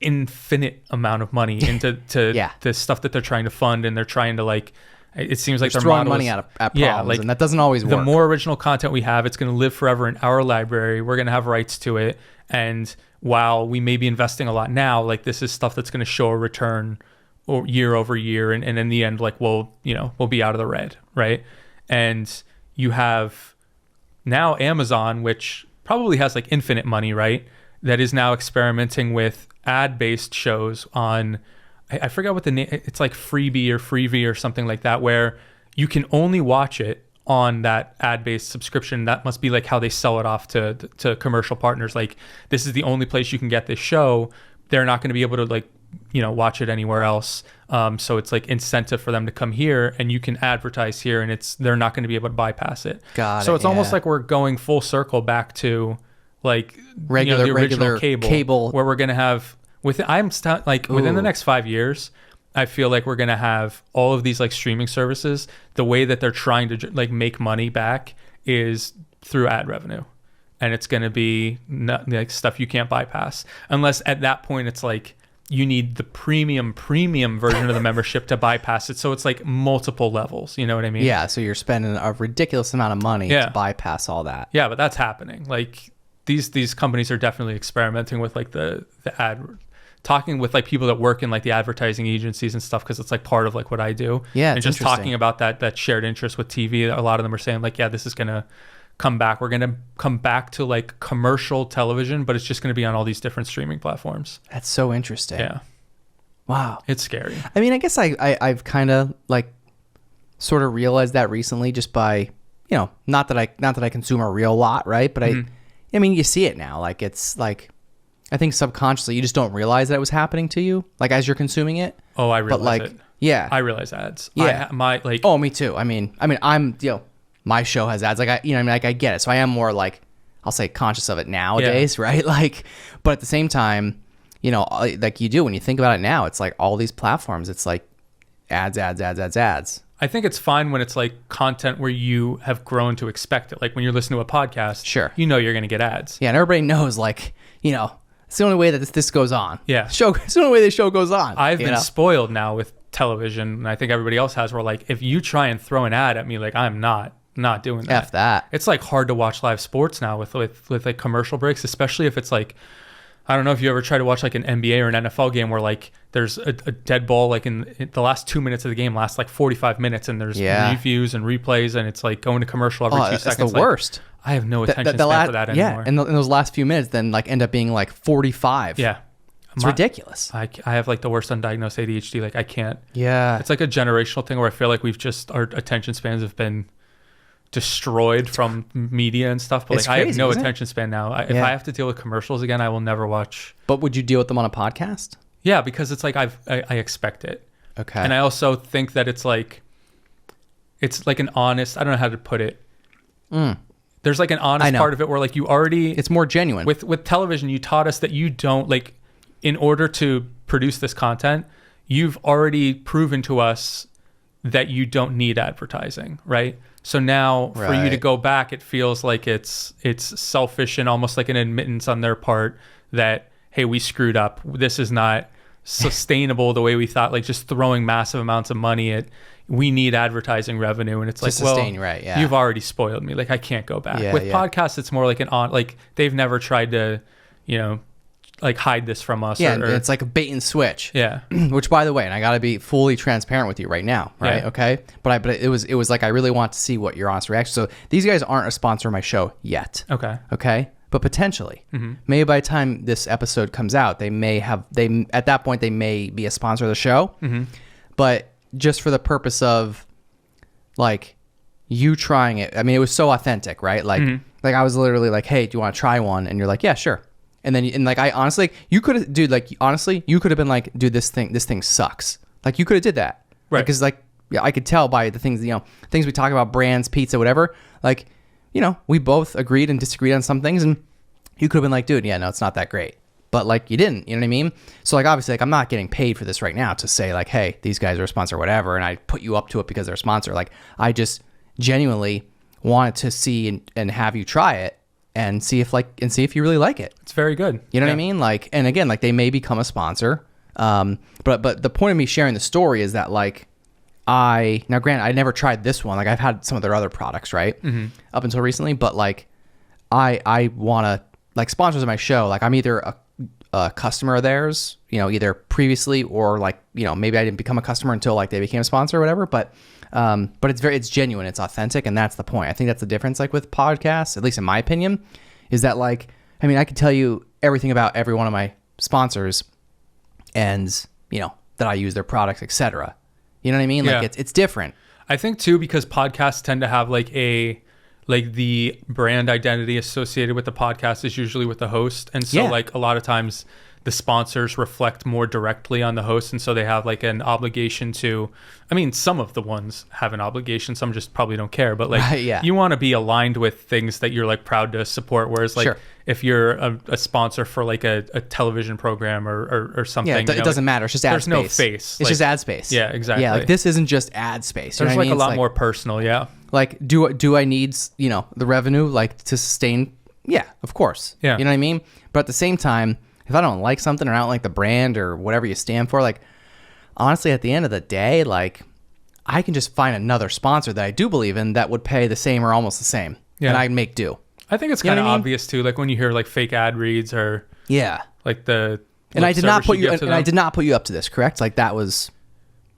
infinite amount of money into the stuff that they're trying to fund, and they're trying to, like, it seems like they're throwing money at problems, and that doesn't always work. The more original content we have, it's going to live forever in our library. We're going to have rights to it. And while we may be investing a lot now, like, this is stuff that's going to show a return or year over year. And in the end, like, we'll be out of the red. Right. And you have now Amazon, which probably has, like, infinite money, right? That is now experimenting with ad-based shows on, I forgot what the name, it's like Freebie or something like that, where you can only watch it on that ad-based subscription. That must be, like, how they sell it off to commercial partners. Like, this is the only place you can get this show. They're not going to be able to, like, watch it anywhere else. So it's, like, incentive for them to come here, and you can advertise here, and they're not going to be able to bypass it. So it's almost like we're going full circle back to, like, regular the original cable, where we're going to have within the next 5 years, I feel like we're going to have all of these, like, streaming services. The way that they're trying to, like, make money back is through ad revenue. And it's going to be like stuff you can't bypass, unless at that point it's like you need the premium version of the membership to bypass it. So it's like multiple levels. You know what I mean? Yeah. So you're spending a ridiculous amount of money to bypass all that. Yeah, but that's happening. Like, these companies are definitely experimenting with, like, the ad, talking with, like, people that work in, like, the advertising agencies and stuff, because it's, like, part of, like, what I do. Yeah, and just talking about that shared interest with TV. A lot of them are saying, like, yeah, this is gonna come back. We're gonna come back to, like, commercial television, but it's just gonna be on all these different streaming platforms. That's so interesting. Yeah. Wow. It's scary. I mean, I guess I've kind of, like, sort of realized that recently, just by, not that I consume a real lot, right? But I mean, you see it now. Like, it's like, I think subconsciously you just don't realize that it was happening to you, like, as you're consuming it. Oh, I realize, but, like, it. Yeah. I realize ads. Yeah. Oh, me too. I mean, I'm, my show has ads. Like, I get it. So I am more, like, I'll say, conscious of it nowadays, right? Like, but at the same time, like you do when you think about it now, it's like all these platforms, it's like ads. I think it's fine when it's, like, content where you have grown to expect it. Like, when you're listening to a podcast, sure, you're going to get ads. Yeah, and everybody knows, like, it's the only way that this goes on. Yeah. It's the only way the show goes on. I've been spoiled now with television, and I think everybody else has, where, like, if you try and throw an ad at me, like, I'm not doing that. F that. It's, like, hard to watch live sports now with like, commercial breaks, especially if it's, like, I don't know if you ever try to watch, like, an NBA or an NFL game where, like, there's a dead ball, like, in the last 2 minutes of the game lasts, like, 45 minutes, and there's reviews and replays, and it's, like, going to commercial every 2 seconds. That's the worst. I have no attention span for that anymore. Yeah, and those last few minutes then, like, end up being, like, 45. Yeah. It's ridiculous. I have, like, the worst undiagnosed ADHD. Like, I can't. Yeah. It's like a generational thing where I feel like our attention spans have been destroyed from media and stuff, but, like, crazy, I have no attention span now. If I have to deal with commercials again, I will never watch. But would you deal with them on a podcast? Yeah, because it's like I expect it. Okay. And I also think that it's like an honest, I don't know how to put it. There's, like, an honest part of it where, like, you already, it's more genuine. With television, you taught us that you don't, like, in order to produce this content, you've already proven to us that you don't need advertising, right? So now for you to go back, it feels like it's selfish and almost like an admittance on their part that, hey, we screwed up. This is not sustainable the way we thought, like, just throwing massive amounts of money at, we need advertising revenue. And it's like, sustain, right, yeah. You've already spoiled me. Like, I can't go back. With podcasts, it's more like they've never tried to, like hide this from us. Yeah, or it's like a bait and switch. Yeah. Which, by the way, and I got to be fully transparent with you right now, right? Yeah. Okay. But it was like I really want to see what your honest reaction. So these guys aren't a sponsor of my show yet. Okay. Okay. But potentially, maybe by the time this episode comes out, at that point they may be a sponsor of the show. But just for the purpose of like you trying it, I mean, it was so authentic, right? Like I was literally like, hey, do you want to try one? And you're like, yeah, sure. And then, I honestly, you could have, dude, like, honestly, you could have been like, dude, this thing sucks. Like, you could have did that. Right. Because, like, yeah, I could tell by the things, things we talk about, brands, pizza, whatever. Like, we both agreed and disagreed on some things. And you could have been like, dude, yeah, no, it's not that great. But, like, you didn't, you know what I mean? So, like, obviously, like, I'm not getting paid for this right now to say, like, hey, these guys are a sponsor or whatever. And I put you up to it because they're a sponsor. Like, I just genuinely wanted to see and have you try it. And see if you really like it. It's very good. You know what I mean? Like, and again, like they may become a sponsor. But the point of me sharing the story is that like now granted, I never tried this one. Like I've had some of their other products, right? Up until recently, but like I want to like sponsors of my show. Like I'm either a customer of theirs, either previously or like, maybe I didn't become a customer until like they became a sponsor or whatever. But it's genuine, it's authentic, and that's the point. I think that's the difference, like with podcasts, at least in my opinion, is that like, I mean, I could tell you everything about every one of my sponsors, and that I use their products, etc. You know what I mean? Like it's different. I think too because podcasts tend to have like the brand identity associated with the podcast is usually with the host, and so like a lot of times the sponsors reflect more directly on the host, and so they have like an obligation to, I mean, some of the ones have an obligation, some just probably don't care, but like you want to be aligned with things that you're like proud to support, whereas like if you're a sponsor for like a television program or something, it doesn't matter, it's just ad there's space. No face, it's just ad space. Yeah, exactly. Yeah, like this isn't just ad space. There's like a lot more personal. Like do I need the revenue like to sustain? Yeah, of course. Yeah, you know what I mean? But at the same time, if I don't like something or I don't like the brand or whatever you stand for, like honestly, at the end of the day, like I can just find another sponsor that I do believe in that would pay the same or almost the same, and I'd make do. I think it's kind of obvious too, like when you hear like fake ad reads or like the. And I did not put you. And I did not put you up to this, correct? Like that was.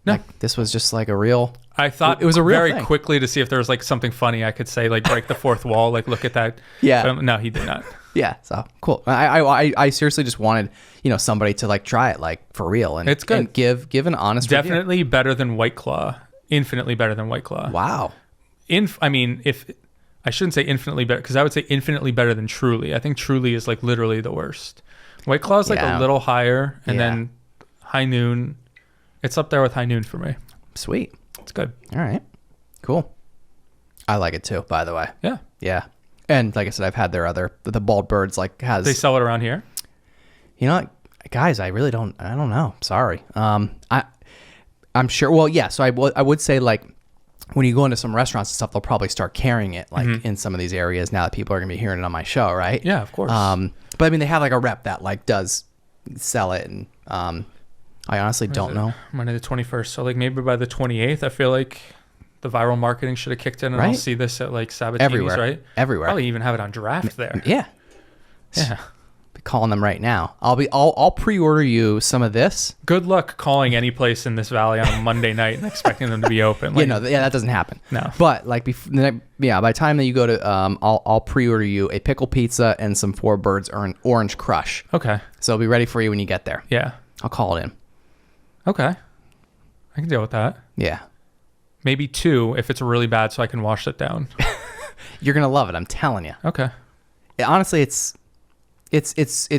No. Like this was just like a real. I thought it was a real very thing. Quickly to see if there was like something funny I could say, like break the fourth wall, like look at that. Yeah. But no, he did not. Yeah, so cool. I seriously just wanted somebody to like try it like for real and it's good. And give an honest definitely review. Better than White Claw, infinitely better than White Claw. Wow. I mean, if I shouldn't say infinitely better because I would say infinitely better than Truly. I think Truly is like literally the worst. White Claw is like a little higher, and then High Noon, it's up there with High Noon for me. Sweet. It's good. All right. Cool. I like it too, by the way. Yeah. Yeah. And like I said, I've had their the Bald Birds They sell it around here? Guys, I don't know. Sorry. I'm sure. Well, yeah. So I would say like when you go into some restaurants and stuff, they'll probably start carrying it like in some of these areas now that people are gonna be hearing it on my show, right? Yeah, of course. But I mean, they have like a rep that like does sell it, and I honestly don't know. Monday the 21st. So like maybe by the 28th, I feel like the viral marketing should have kicked in, and I'll see this at like Sabatini's, everywhere, right? Everywhere. Probably even have it on draft there. Yeah. Yeah. Be calling them right now. I'll pre-order you some of this. Good luck calling any place in this valley on a Monday night and expecting them to be open. Like, that doesn't happen. No. But like by the time that you go to, I'll pre-order you a pickle pizza and some Four Birds Orange Crush. Okay. So it'll be ready for you when you get there. Yeah. I'll call it in. Okay. I can deal with that. Yeah. Maybe 2 if it's really bad, so I can wash it down. You're gonna love it. I'm telling you. Okay. Honestly, it's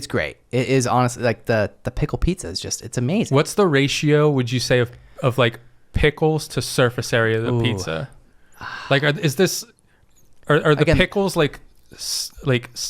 great. It is honestly like the pickle pizza is just it's amazing. What's the ratio would you say of like pickles to surface area of the pizza? Like are the pickles like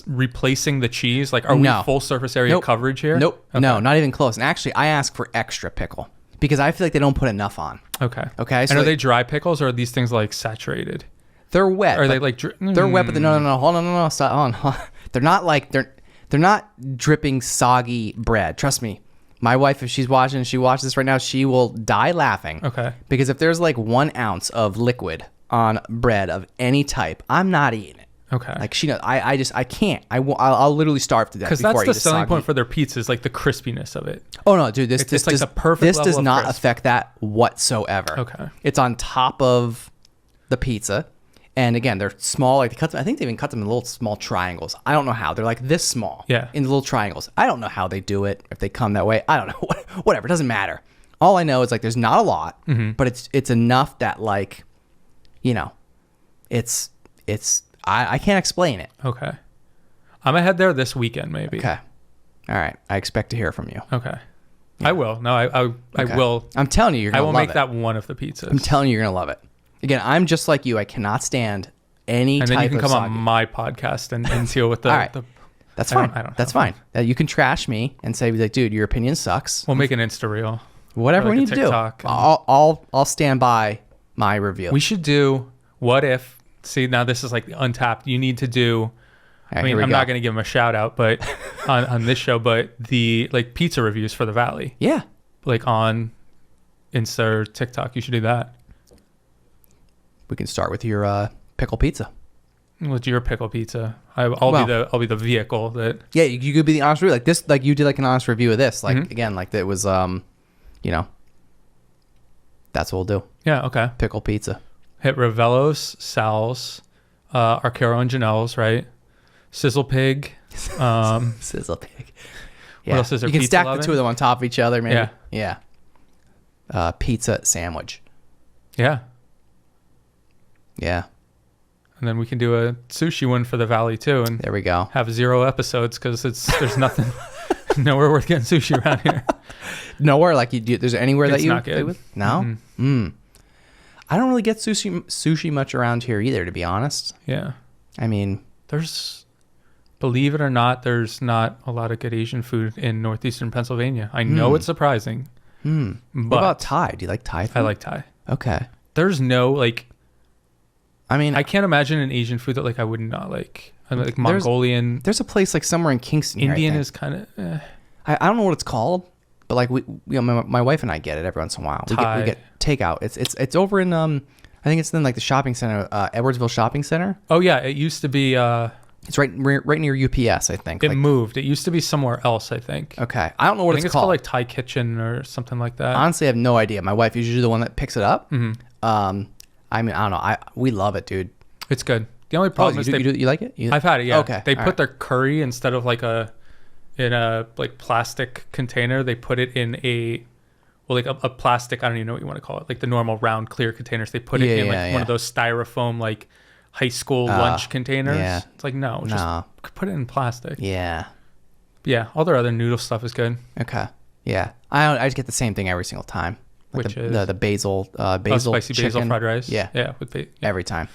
replacing the cheese? Like are we full surface area coverage here? Nope. Okay. No, not even close. And actually, I ask for extra pickle because I feel like they don't put enough on. Okay. Okay. So and are they dry pickles or are these things like saturated? They're wet. Are they like they're wet? But no. Hold on. No. Stop. Hold on. They're not like they're not dripping soggy bread. Trust me. My wife, if she watches this right now, she will die laughing. Okay. Because if there's like 1 ounce of liquid on bread of any type, I'm not eating it. Okay. Like she knows. I can't. I'll literally starve to death Because before that's I the eat a selling soggy. point for their pizza is like the crispiness of it. Oh no, dude! This It's like does, the perfect This level does of not crisp. affect that whatsoever. Okay. It's on top of the pizza, and again, they're small. Like they cut them. I think they even cut them in little small triangles. I don't know how. They're like this small. Yeah. In little triangles. I don't know how they do it. If they come that way, I don't know. Whatever. It doesn't matter. All I know is like there's not a lot, but it's enough that like, you know, it's I can't explain it. Okay. I'm gonna head there this weekend, maybe. Okay. All right. I expect to hear from you. Okay. I will. No, I Okay. will. I'm telling you, you're I gonna will love make it. that one of the pizzas. I'm telling you, you're gonna love it. Again, I'm just like you. I cannot stand any and type then you can of come soggy. on my podcast and deal with the. All right. the That's I fine. don't That's know. fine. You can trash me and say like, dude, your opinion sucks. We'll make an Insta reel. Whatever or we like a need to do. TikTok and- I'll stand by my review. We should do what if. See, now this is like untapped. You need to do. All right, I mean, here we I'm go. not going to give him a shout out, but on this show, but the like pizza reviews for the Valley, Yeah. like on Insta or TikTok, you should do that. We can start with your pickle pizza. With your pickle pizza, I'll be the vehicle that. Yeah, you could be the honest review like this. Like you did like an honest review of this. Like again, like that was you know. That's what we'll do. Yeah. Okay. Pickle pizza. Hit Ravello's, Sal's, Arcaro and Janelle's, right? Sizzle Pig. Sizzle pig. Yeah. What else is there? You can Pizza stack Lovin'? the two of them on top of each other, maybe. Yeah. Yeah. Pizza sandwich. Yeah. Yeah. And then we can do a sushi one for the Valley too, and There we go. have 0 episodes because there's nothing, nowhere worth getting sushi around here. Nowhere like there's anywhere that It's you not good. play with? No. I don't really get sushi much around here either, to be honest. Yeah. I mean, Believe it or not, there's not a lot of good Asian food in northeastern Pennsylvania. I know it's surprising. what about Thai? Do you like Thai food? I like Thai. Okay. There's no like. I mean, I can't imagine an Asian food that like I would not like. I mean, like Mongolian, there's a place like somewhere in Kingston. here, I Indian think. is kind of. I don't know what it's called, but like we you know, my wife and I get it every once in a while. We Thai. get takeout. It's over in I think it's in like the shopping center, Edwardsville Shopping Center. Oh yeah, it used to be. It's right near UPS, I think. It moved. It used to be somewhere else, I think. Okay, I don't know what I think it's called. like Thai Kitchen or something like that. Honestly, I have no idea. My wife is usually the one that picks it up. I mean, I don't know. We love it, dude. It's good. The only problem is you like it? I've had it. Yeah. Okay. They all put right. their curry instead of like in a like plastic container. They put it in a plastic. I don't even know what you want to call it. Like the normal round clear containers. They put it in like one of those styrofoam like high school lunch containers. yeah. It's like no, just put it in plastic. Yeah. Yeah. All their other noodle stuff is good. Okay. Yeah. I just get the same thing every single time. Like Which the basil spicy chicken. basil fried rice. Yeah. Yeah. Every time.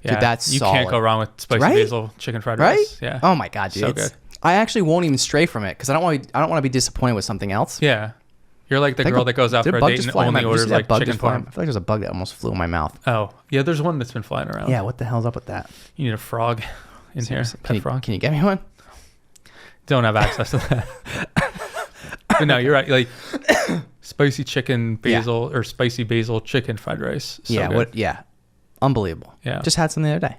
Yeah, Dude, that's you solid. can't go wrong with spicy Right? basil chicken fried Right? rice. Yeah. Oh my god, dude. So It's- good. I actually won't even stray from it because I don't want to be disappointed with something else. Yeah. You're like the I think girl that goes out did for a bug date just and fly in my- only did you see orders that like bug chicken just fly in- farm. I feel like there's a bug that almost flew in my mouth. Oh, yeah, there's one that's been flying around. Yeah, what the hell's up with that? You need a frog in here. Pet frog. Can you get me one? Don't have access to that. But no, you're right. Like spicy chicken basil or spicy basil chicken fried rice. So yeah, good. unbelievable. Yeah. Just had some the other day.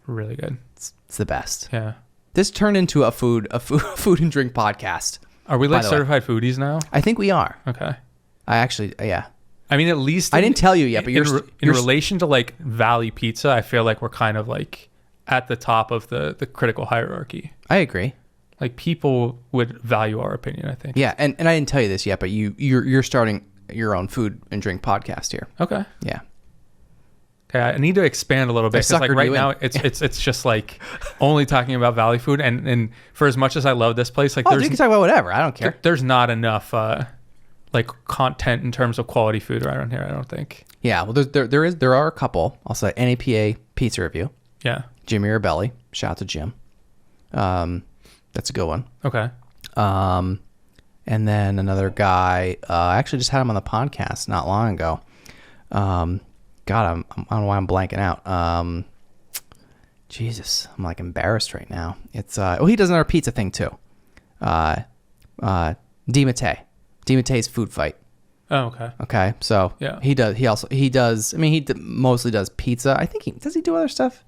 Really good. It's the best. Yeah. This turned into a food and drink podcast. Are we like By the way. certified foodies now? I think we are. Okay. I actually, yeah. I mean, at least I didn't tell you yet, but in you're relation to like Valley Pizza, I feel like we're kind of like at the top of the critical hierarchy. I agree. Like people would value our opinion, I think. Yeah, and I didn't tell you this yet, but you're starting your own food and drink podcast here. Okay. Yeah. Okay, I need to expand a little bit because like suckered right you in. now it's just like only talking about Valley food, and for as much as I love this place, like Oh, you can talk about whatever. I don't care. there's not enough like content in terms of quality food around here. I don't think. Yeah, well, there are a couple. I'll say NAPA pizza review. Yeah. Jimmy Rebelli. Shout out to Jim. That's a good one. Okay. And then another guy. I actually just had him on the podcast not long ago. God, I don't know why I'm blanking out. Jesus, I'm like embarrassed right now. It's he does another pizza thing too. DiMattei's Food Fight. Oh, okay. Okay, so Yeah. he does. I mean, he mostly does pizza. I think does he do other stuff?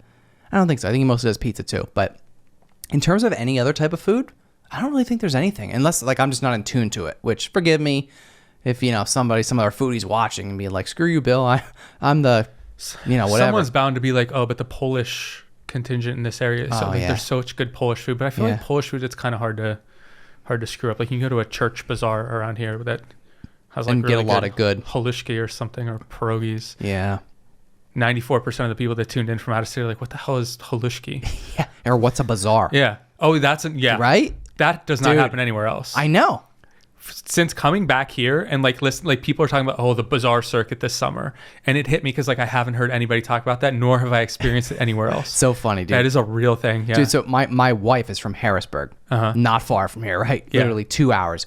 I don't think so. I think he mostly does pizza too. But in terms of any other type of food, I don't really think there's anything, unless like I'm just not in tune to it. Which, forgive me if some other foodie's watching and be like, "Screw you, Bill. I'm the, whatever." Someone's bound to be like, "Oh, but the Polish contingent in this area, so there's such good Polish food." But I feel like Polish food, it's kind of hard to screw up. Like you can go to a church bazaar around here that has like and really get a lot of good halushki or something, or pierogies. Yeah. 94% of the people that tuned in from out of state are like, "What the hell is halushki?" Yeah. Or what's a bazaar? Yeah. Oh, Right? That does not happen anywhere else. I know. Since coming back here and like listen, like people are talking about the bazaar circuit this summer, and it hit me because like I haven't heard anybody talk about that, nor have I experienced it anywhere else. So funny, dude. That is a real thing. Yeah. Dude, so my wife is from Harrisburg, not far from here, right? Yeah. Literally 2 hours.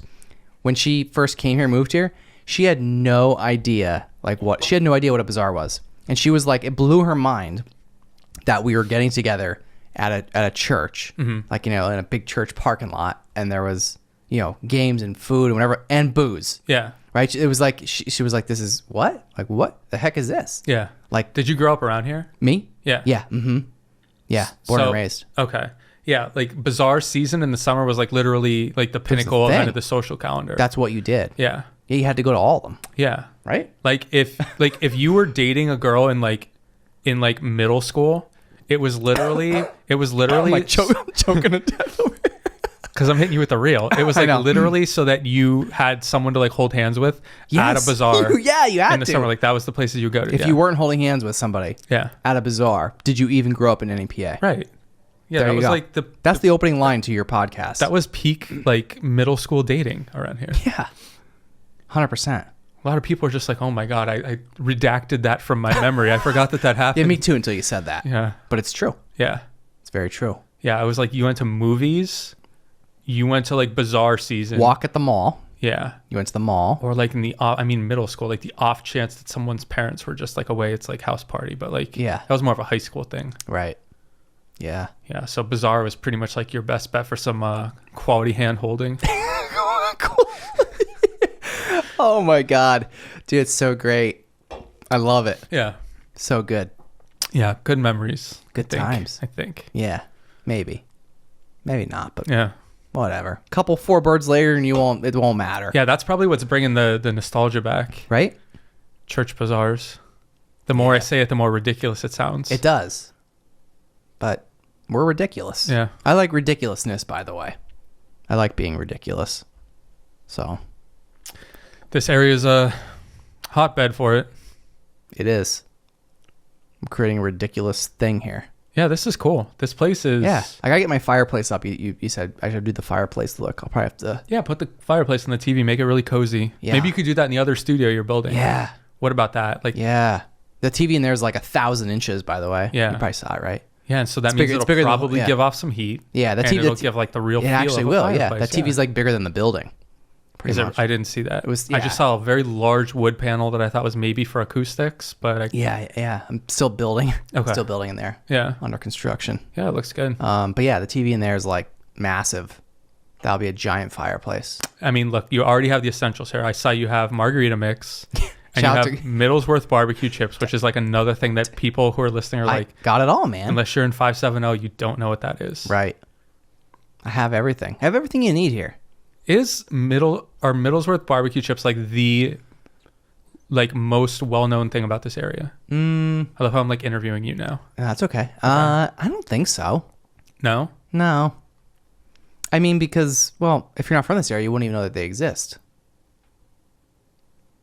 When she first came here, moved here, she had no idea what a bazaar was, and she was like, it blew her mind that we were getting together at a church, like in a big church parking lot, and there was games and food and whatever, and booze. Yeah. Right. It was like she was like, "This is what? Like what the heck is this?" Yeah. Like, did you grow up around here? Me? Yeah. Yeah. Mm-hmm. Yeah. Born and raised. Okay. Yeah. Like bazaar season in the summer was like literally like the pinnacle event of the social calendar. That's what you did. Yeah. Yeah. You had to go to all of them. Yeah. Right. Like if you were dating a girl in middle school, it was literally I'm like choking to death over here. Because I'm hitting you with the real. It was like literally so that you had someone to like hold hands with at a bazaar. Yeah, you had in the summer. Like that was the places you go to. If you weren't holding hands with somebody at a bazaar, did you even grow up in any PA? Right. Yeah, that was like that's the opening line to your podcast. That was peak like middle school dating around here. Yeah. 100%. A lot of people are just like, "Oh my God, I redacted that from my memory. I forgot that happened." Yeah, me too until you said that. Yeah. But it's true. Yeah. It's very true. Yeah, I was like, you went to movies, you went to like bazaar season. Walk at the mall. Yeah. You went to the mall. Or like in the, middle school, like the off chance that someone's parents were just like away, it's like house party. But like, that was more of a high school thing. Right. Yeah. Yeah. So bazaar was pretty much like your best bet for some quality hand holding. Oh my God. Dude, it's so great. I love it. Yeah. So good. Yeah. Good memories. Good times. I think. Yeah. Maybe. Maybe not, but yeah. Whatever. Couple 4 birds later and it won't matter. Yeah, that's probably what's bringing the nostalgia back. Right? Church bazaars. The more I say it, the more ridiculous it sounds. It does. But we're ridiculous. Yeah. I like ridiculousness, by the way. I like being ridiculous. So. This area is a hotbed for it. It is. I'm creating a ridiculous thing here. Yeah, this is cool. This place is... Yeah, I gotta get my fireplace up. You said I should do the fireplace look. I'll probably have to... Yeah, put the fireplace on the TV. Make it really cozy. Yeah. Maybe you could do that in the other studio you're building. Yeah. What about that? Like, yeah. The TV in there is like 1,000 inches, by the way. Yeah. You probably saw it, right? Yeah, and so that means it'll probably give off some heat. Yeah, the TV... It'll give like the real feel of a fireplace. It actually will, yeah. That TV's like bigger than the building. I didn't see that. It was, I just saw a very large wood panel that I thought was maybe for acoustics, but yeah. I'm still building. Okay. Still building in there. Yeah. Under construction. Yeah, it looks good. But yeah, the TV in there is like massive. That'll be a giant fireplace. I mean, look, you already have the essentials here. I saw you have margarita mix. And you have Middlesworth barbecue chips, which is like another thing that people who are listening are like, got it all, man. Unless you're in 570, you don't know what that is. Right. I have everything. I have everything you need here. Is Middlesworth barbecue chips like the most well-known thing about this area? I love how I'm like interviewing you now. That's okay. I don't think so. No? No. I mean, because, well, if you're not from this area, you wouldn't even know that they exist.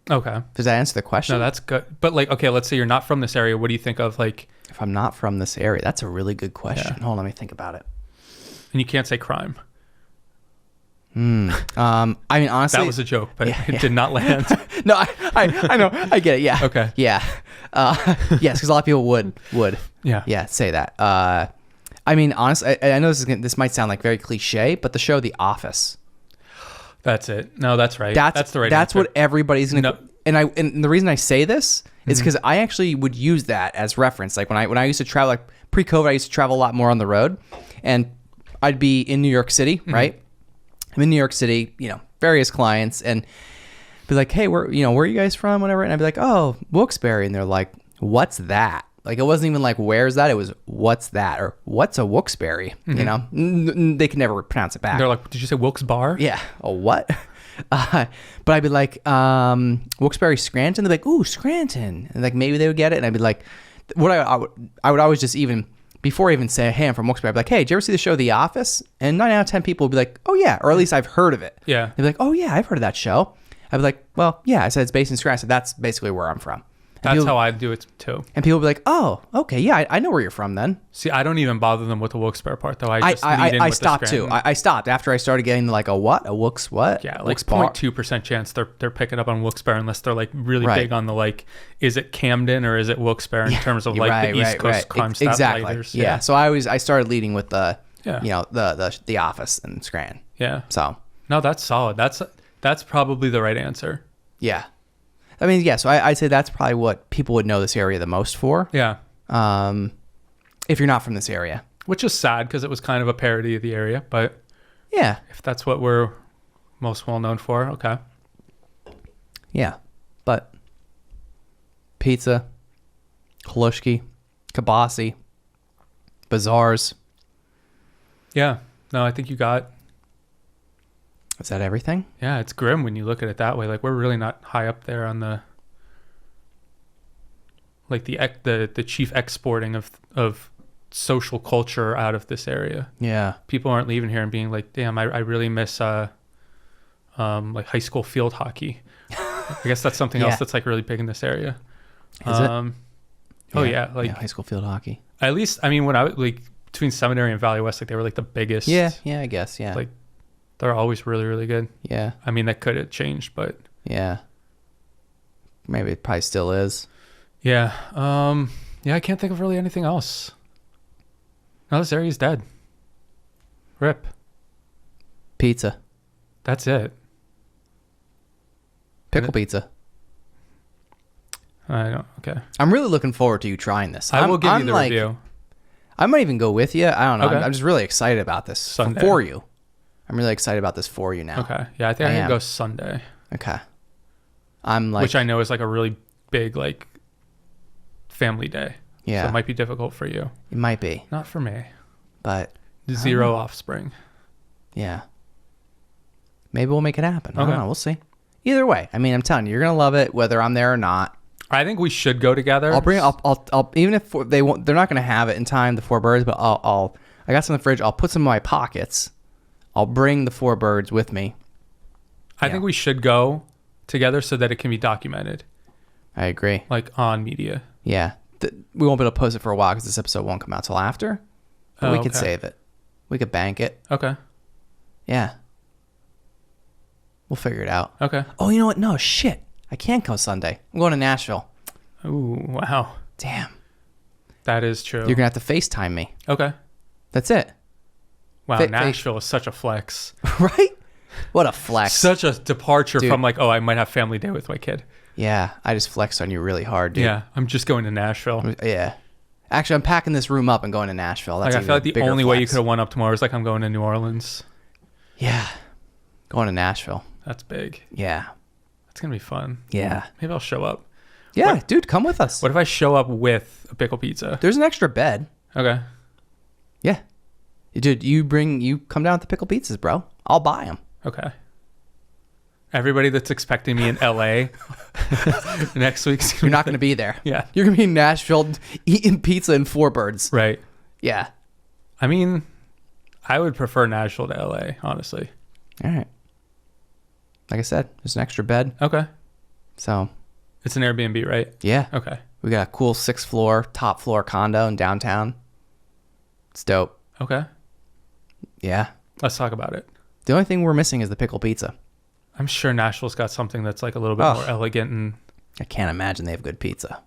Okay. Does that answer the question? No, that's good. But like, okay, let's say you're not from this area. What do you think of like... If I'm not from this area, that's a really good question. Yeah. Hold on, let me think about it. And you can't say crime. I mean, honestly, that was a joke, but it did not land. No, I know, I get it. Yeah. Okay. Yeah. Yes, because a lot of people would. Yeah. Say that. I mean, honestly, I know this might sound like very cliche, but the show The Office. That's it. No, that's right. That's the right. That's answer. what everybody's gonna. No. And the reason I say this is because I actually would use that as reference. Like when I used to travel, like pre-COVID, I used to travel a lot more on the road, and I'd be in New York City, right? I'm in New York City, various clients, and be like, hey, where are you guys from? Whatever. And I'd be like, oh, Wilkes-Barre. And they're like, what's that? Like, it wasn't even like, where's that? It was, what's that? Or what's a Wilkes-Barre? You know, they can never pronounce it back. They're like, did you say Wilkes Bar? Yeah. A what? But I'd be like, Wilkes-Barre, Scranton. They'd be like, ooh, Scranton. And like, maybe they would get it. And I'd be like, I would always just even, before I even say, hey, I'm from Wilkes-Barre, I'd be like, hey, did you ever see the show The Office? And 9 out of 10 people would be like, oh yeah. Or at least I've heard of it. Yeah. They'd be like, oh yeah, I've heard of that show. I'd be like, well, yeah. I said it's based in Scranton. So that's basically where I'm from. That's how I do it too. And people will be like, oh, okay, yeah, I know where you're from then. See, I don't even bother them with the Wilkes-Barre part, though. I stopped too. I stopped after I started getting like a what? A Wilkes what? Yeah, like 0.2% chance they're picking up on Wilkes-Barre unless they're like really big on the like, is it Camden or is it Wilkes-Barre in terms of like the East Coast crime stat. Yeah. So I started leading with the the Office and Scranton. Yeah. So no, that's solid. That's probably the right answer. Yeah. I mean, yeah, so I'd say that's probably what people would know this area the most for. Yeah. If you're not from this area. Which is sad because it was kind of a parody of the area, but yeah, if that's what we're most well known for, okay. Yeah, but pizza, halushki, kibasi, bazaars. Yeah. No, I think you got... Is that everything? Yeah, it's grim when you look at it that way. Like, we're really not high up there on the like the chief exporting of social culture out of this area. Yeah, people aren't leaving here and being like, "Damn, I really miss like high school field hockey." I guess that's something else that's like really big in this area. Is it? Oh yeah, like high school field hockey. At least, I mean, when I was like between Seminary and Valley West, like they were like the biggest. Yeah, I guess. Yeah, like. They're always really, really good. Yeah. I mean, that could have changed, but... Yeah. Maybe it probably still is. Yeah. Yeah, I can't think of really anything else. No, this area's dead. Rip. Pizza. That's it. Pickle pizza. I don't... Okay. I'm really looking forward to you trying this. I will give you the review. I might even go with you. I don't know. Okay. I'm just really excited about this Sunday. For you. I'm really excited about this for you now. Okay. Yeah, I think I can go Sunday. Okay. I'm like... Which I know is like a really big, like, family day. Yeah. So it might be difficult for you. It might be. Not for me. But... Zero offspring. Yeah. Maybe we'll make it happen. Okay. I don't know. We'll see. Either way. I mean, I'm telling you, you're going to love it, whether I'm there or not. I think we should go together. I'll even if they won't, they're not going to have it in time, the 4 birds, but I got some in the fridge. I'll put some in my pockets. I'll bring the 4 birds with me. I think we should go together so that it can be documented. I agree. Like on media. Yeah. We won't be able to post it for a while because this episode won't come out till after. But we could save it. We could bank it. Okay. Yeah. We'll figure it out. Okay. Oh, you know what? No, shit. I can't go Sunday. I'm going to Nashville. Ooh, wow. Damn. That is true. You're going to have to FaceTime me. Okay. That's it. Wow, Nashville is such a flex. Right? What a flex. Such a departure from like, oh, I might have family day with my kid. Yeah, I just flexed on you really hard, dude. Yeah, I'm just going to Nashville. Yeah. Actually, I'm packing this room up and going to Nashville. That's like, I feel like the only way you could have won up tomorrow is like, I'm going to New Orleans. Yeah. Going to Nashville. That's big. Yeah. That's going to be fun. Yeah. Maybe I'll show up. Yeah, dude, come with us. What if I show up with a pickle pizza? There's an extra bed. Okay. Yeah. Dude, you come down with the pickle pizzas, bro. I'll buy them. Okay. Everybody that's expecting me in LA next week. You're not going to be there. Yeah. You're going to be in Nashville eating pizza and 4 birds. Right. Yeah. I mean, I would prefer Nashville to LA, honestly. All right. Like I said, there's an extra bed. Okay. So. It's an Airbnb, right? Yeah. Okay. We got a cool 6th floor, top floor condo in downtown. It's dope. Okay. Yeah. Let's talk about it. The only thing we're missing is the pickle pizza. I'm sure Nashville's got something that's like a little bit more elegant and... I can't imagine they have good pizza.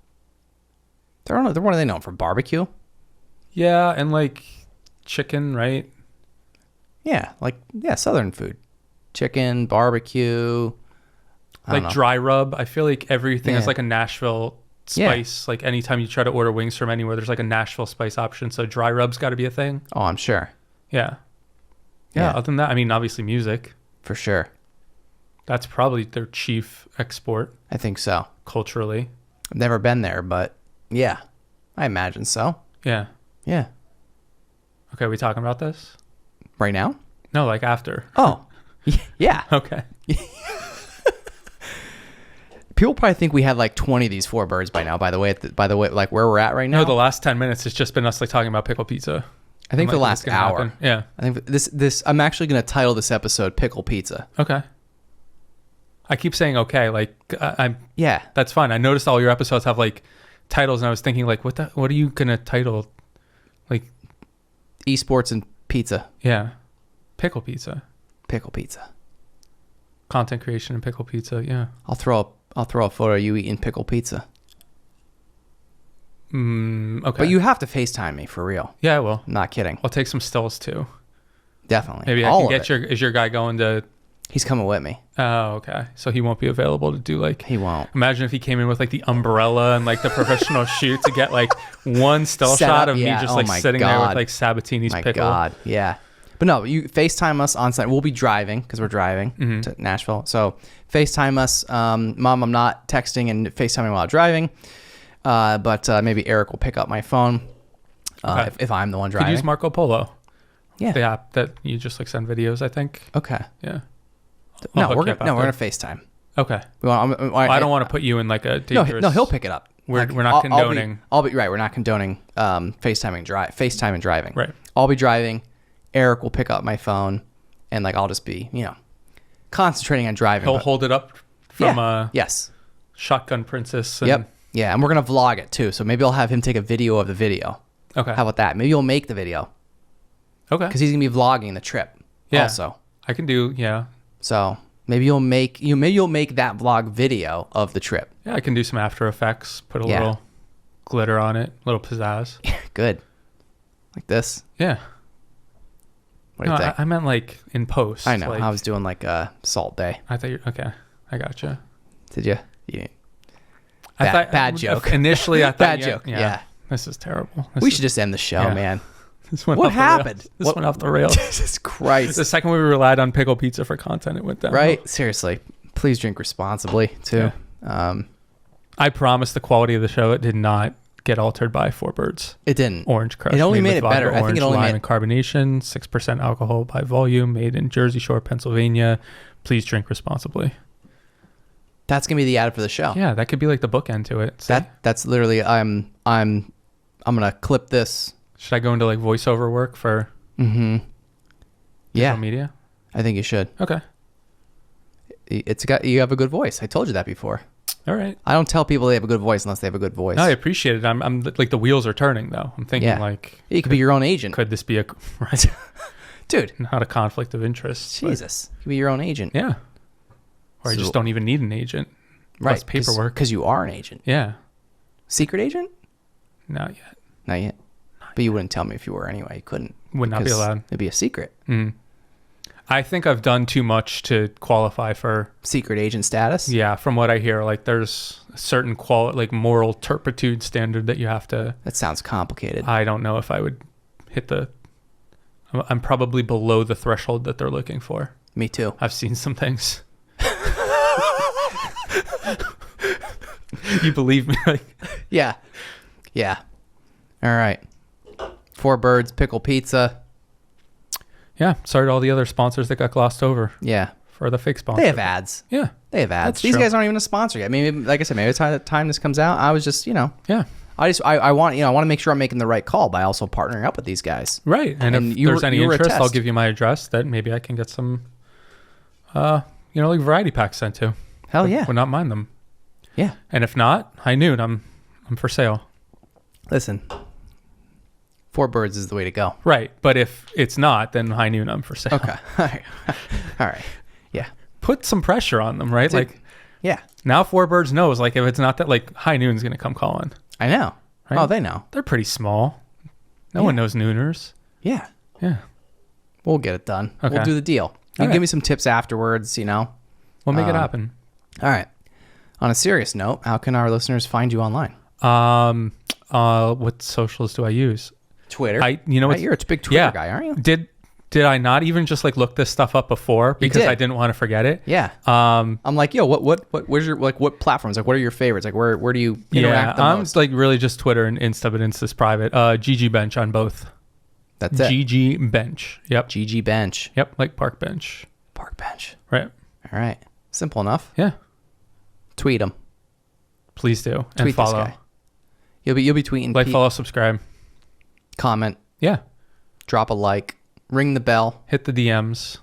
What are they known for? Barbecue? Yeah, and like chicken, right? Yeah, Southern food. Chicken, barbecue. Like dry rub. I feel like everything is like a Nashville spice. Yeah. Like anytime you try to order wings from anywhere, there's like a Nashville spice option. So dry rub's got to be a thing. Oh, I'm sure. Yeah. Other than that, I mean, obviously music. For sure. That's probably their chief export. I think so. Culturally. I've never been there, but yeah. I imagine so. Yeah. Yeah. Okay, we talking about this? Right now? No, like after. Oh, yeah. Okay. People probably think we had like 20 of these four birds by now. By the way, like where we're at right now. No, the last 10 minutes it's just been us like talking about pickle pizza. I think for the last It's gonna hour. happen. Yeah. I think this. I'm actually going to title this episode "Pickle Pizza." Okay. I keep saying okay, like I'm. Yeah. That's fine. I noticed all your episodes have like titles, and I was thinking like, what are you gonna title? Like, Esports and pizza. yeah, pickle pizza, Pickle pizza. content creation and pickle pizza. Yeah. I'll throw a photo of you eating pickle pizza. Okay. But you have to FaceTime me for real. Yeah, I will. I'm not kidding. I'll take some stills too. Definitely. Maybe I All can of get it. is your guy going to? He's coming with me. Oh, okay. So he won't be available to do like. He won't. Imagine if he came in with like the umbrella and like the professional shoot to get like one still Set shot up, of yeah. me just Oh like my sitting there with God. like Sabatini's My pickle. God. Yeah. But no, you FaceTime us on site. We'll be driving because we're driving Mm-hmm. to Nashville. So FaceTime us. Mom, I'm not texting and FaceTiming while driving. But maybe Eric will pick up my phone Okay. if I'm the one Could driving. use Marco Polo. Yeah. The app that you just like send videos, I think. Okay. Yeah. No, hook we're you up gonna after. FaceTime. Okay. We want, I don't want to put you in like a dangerous... No, he'll pick it up. We're not condoning... I'll be right. We're not condoning FaceTime and driving. Right. I'll be driving. Eric will pick up my phone, and like I'll just be concentrating on driving. He'll but- hold it up from yes. Shotgun Princess. And, Yep. Yeah, and we're gonna vlog it too. So maybe I'll have him take a video of the video. Okay. How about that? Maybe you'll make the video Okay. because he's gonna be vlogging the trip. Yeah. Also. I can do... Yeah. So maybe you'll make that vlog video of the trip. Yeah, I can do some After Effects. Put a Yeah. little glitter on it. A little pizzazz. Good. Like this. Yeah. What do you think? I meant like in post. I know. Like, I was doing like a salt day. I thought you... Okay. I gotcha. Did you? You didn't. I thought Bad joke. Initially, I thought Bad joke. Yeah. This is terrible. We should just end the show, yeah. man. This went What off the rails. happened? This What- went off the rails. Jesus Christ. The second we relied on pickle pizza for content, it went down. Right? Seriously. Please drink responsibly too. I promise the quality of the show, it did not get altered by Four Birds. It didn't. Orange Crush. It only made with it better. vodka, I think it orange, only lime, made and carbonation. 6% alcohol by volume. Made in Jersey Shore, Pennsylvania. Please drink responsibly. That's gonna be the ad for the show. Yeah, that could be like the bookend to it. See? That's literally I'm gonna clip this. Should I go into like voiceover work for Yeah. social media? I think you should. Okay. You have a good voice. I told you that before. All right. I don't tell people they have a good voice unless they have a good voice. No, I appreciate it. I'm like the wheels are turning though. I'm thinking Yeah. like You could be your own agent. could this be a right? Dude. Not a conflict of interest. but- Jesus. You could be your own agent. Yeah. Or I So- just don't even need an agent. Right. Less paperwork. Because you are an agent. Yeah. Secret agent? Not yet. Not yet. But you wouldn't tell me if you were anyway. You couldn't. Would not be because allowed. It'd be a secret. I think I've done too much to qualify for. Secret agent status? Yeah, from what I hear, like there's a certain like moral turpitude standard that you have to. That sounds complicated. I don't know if I would hit the. I'm probably below the threshold that they're looking for. Me too. I've seen some things. You believe me? Like, Yeah. Yeah. All right. Four Birds, Pickle Pizza. yeah. Sorry to all the other sponsors that got glossed over Yeah. for the fake sponsor. They have ads. Yeah. They have ads. That's These true. guys aren't even a sponsor yet. Maybe, like I said, maybe by the time this comes out, I was just, Yeah. I want to make sure I'm making the right call by also partnering up with these guys. Right. And if you there's were- any you were a interest, I'll test. give you my address that maybe I can get some, like variety packs sent to. Hell yeah. Would not mind them. Yeah. And if not, high noon, I'm for sale. Listen, Four Birds is the way to go. Right. But if it's not, then high noon, I'm for sale. Okay. All right. All right. Yeah. Put some pressure on them, right? Dude. Like Yeah. now Four Birds knows, like if it's not that, like high noon's going to come calling. I know. Right? Oh, they know. They're pretty small. No one knows nooners. Yeah. Yeah. We'll get it done. Okay. We'll do the deal. You right. give me some tips afterwards, We'll make it happen. All right. On a serious note, how can our listeners find you online? What socials do I use? Twitter. Right, You're a big Twitter guy, aren't you? Did I not even just like look this stuff up before because I didn't want to forget it? Yeah. I'm like, yo, where's your, like, what platforms? Like, what are your favorites? Like, where do you interact the most? I'm like really just Twitter and Insta, but Insta's private. GG Bench on both. That's it. GG Bench. Yep. GG Bench. Yep. Like Park Bench. Park Bench. Right. All right. Simple enough. Yeah. Tweet him. Please do. Tweet and follow. This guy. You'll be tweeting. Like, follow, subscribe. Comment. Yeah. Drop a like. Ring the bell. Hit the DMs.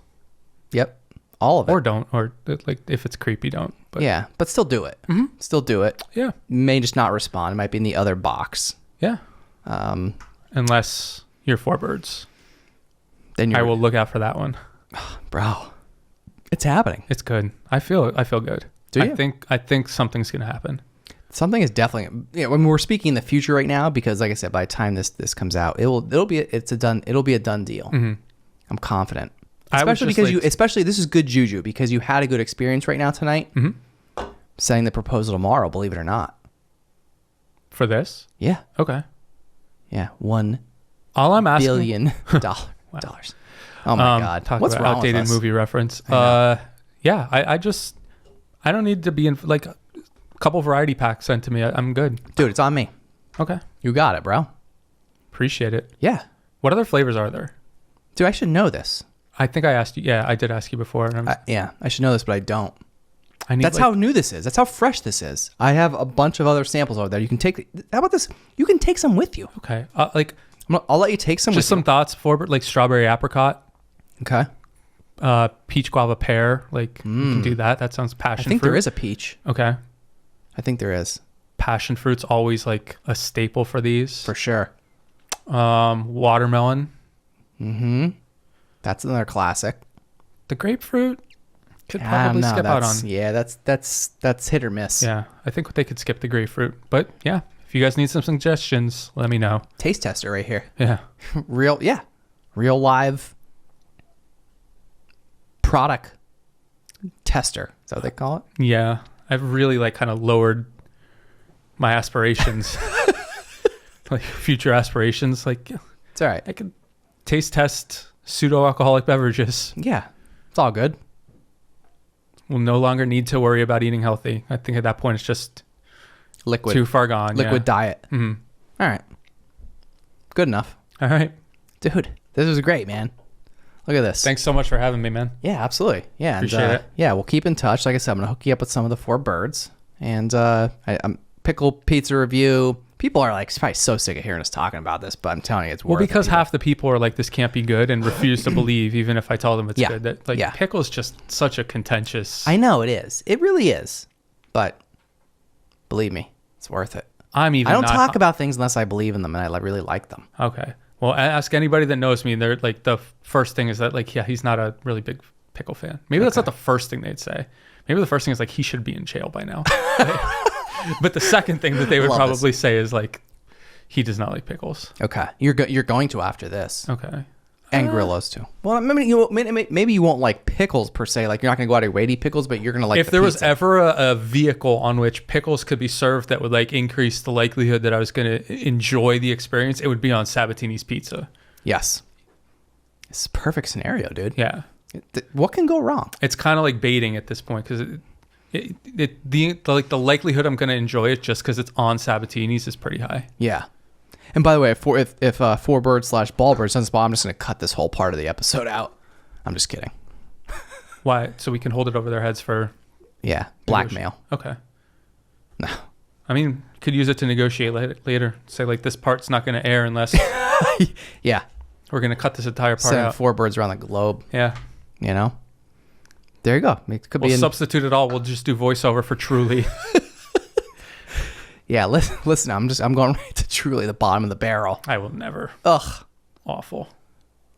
Yep. All of it. Or don't. Or like if it's creepy, don't. But yeah. But still do it. Mm-hmm. Still do it. Yeah. May just not respond. It might be in the other box. Yeah. Unless you're four birds. Then I will look out for that one. Bro. It's happening. It's good. I feel good. Do you? I think something's gonna happen. Something is definitely, when we're speaking in the future right now, because like I said, by the time this comes out, it'll be a done deal. Mm-hmm. I'm confident. Especially because especially this is good juju because you had a good experience right now tonight. Mm-hmm. Setting the proposal tomorrow, believe it or not. For this? Yeah. Okay. Yeah. $1 billion dollars. Oh my God. Talk What's about wrong outdated with us? movie reference. I don't need to be in like a couple variety packs sent to me. I'm good. Dude, it's on me. Okay. You got it, bro. Appreciate it. Yeah. What other flavors are there? Dude, I should know this. I think I asked you. Yeah, I did ask you before. And I should know this, but I don't. That's how new this is. That's how fresh this is. I have a bunch of other samples over there. You can take. How about this? You can take some with you. Okay. I'll let you take some. Just some thoughts for like strawberry apricot. Okay. Peach guava pear. Like you can do that. That sounds passion fruit. I think there is a peach. Okay. I think there is. Passion fruit's always like a staple for these. For sure. Watermelon. Mm-hmm. That's another classic. The grapefruit could probably skip out on. Yeah, that's hit or miss. Yeah, I think they could skip the grapefruit. But yeah, if you guys need some suggestions, let me know. Taste tester right here. Yeah. Real live product tester. Is that what they call it? Yeah. I've really like kind of lowered my aspirations. Like future aspirations. Like it's all right. I could taste test pseudo-alcoholic beverages. Yeah. It's all good. We'll no longer need to worry about eating healthy. I think at that point it's just liquid. Too far gone. Liquid diet. Mm-hmm. All right. Good enough. All right. Dude, this was great, man. Look at this. Thanks so much for having me, man. Yeah, absolutely. Yeah. Appreciate it. Yeah, we'll keep in touch. Like I said, I'm going to hook you up with some of the four birds. And I'm pickle pizza review. People are like probably so sick of hearing us talking about this, but I'm telling you, it's worth it. Well, because half the people are like, this can't be good and refuse to believe, even if I tell them it's good. That like pickle's just such a contentious. I know it is. It really is. But believe me, it's worth it. I don't talk about things unless I believe in them and I really like them. Okay. Well, ask anybody that knows me. They're like, the first thing is that like, yeah, he's not a really big pickle fan. Maybe that's not the first thing they'd say. Maybe the first thing is like, he should be in jail by now. But the second thing that they would probably say is like, he does not like pickles. Okay. You're going to after this. Okay. And Grillos too. Well, maybe you won't like pickles per se. Like you're not going to go out of your way to eat pickles, but you're going to like if there was ever a vehicle on which pickles could be served that would like increase the likelihood that I was going to enjoy the experience, it would be on Sabatini's pizza. Yes. It's a perfect scenario, dude. Yeah. What can go wrong? It's kind of like baiting at this point because the likelihood I'm going to enjoy it just because it's on Sabatini's is pretty high. Yeah. And by the way, if four birds / ball birds doesn't spot, I'm just going to cut this whole part of the episode out. I'm just kidding. Why? So we can hold it over their heads for... Yeah. Blackmail. Okay. No. I mean, could use it to negotiate later. Say like, this part's not going to air unless... Yeah. We're going to cut this entire part Send out. 4 birds around the globe. Yeah. You know? There you go. It could we'll substitute it all. We'll just do voiceover for Truly. Yeah, listen. I'm going right to Truly, the bottom of the barrel. I will never. Ugh. Awful.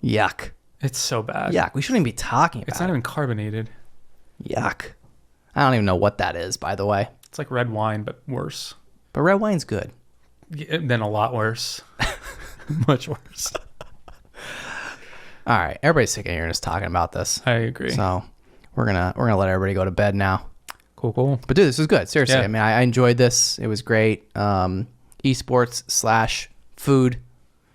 Yuck. It's so bad. Yuck. We shouldn't even be talking about it. It's not even carbonated. Yuck. I don't even know what that is, by the way. It's like red wine, but worse. But red wine's good. Yeah, then a lot worse. Much worse. All right. Everybody's sick of hearing us talking about this. I agree. So we're gonna let everybody go to bed now. Cool. But dude, this was good. Seriously. Yeah. I mean, I enjoyed this. It was great. Esports / food.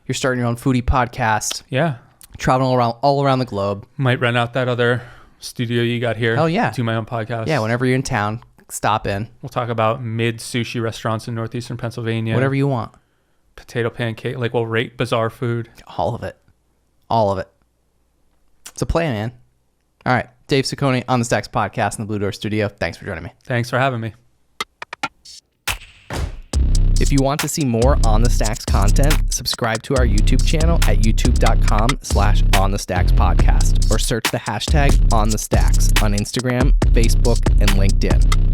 You're starting your own foodie podcast. Yeah. Traveling all around the globe. Might rent out that other studio you got here. Oh, yeah. Do my own podcast. Yeah, whenever you're in town, stop in. We'll talk about mid sushi restaurants in northeastern Pennsylvania. Whatever you want. Potato pancake. Like, we'll rate bizarre food. All of it. All of it. It's a plan, man. All right. Dave Ciccone on the Stacks podcast in the Blue Door Studio. Thanks for joining me. Thanks for having me. If you want to see more On the Stacks content, subscribe to our YouTube channel at youtube.com/onthestackspodcast or search the hashtag OnTheStacks on Instagram, Facebook, and LinkedIn.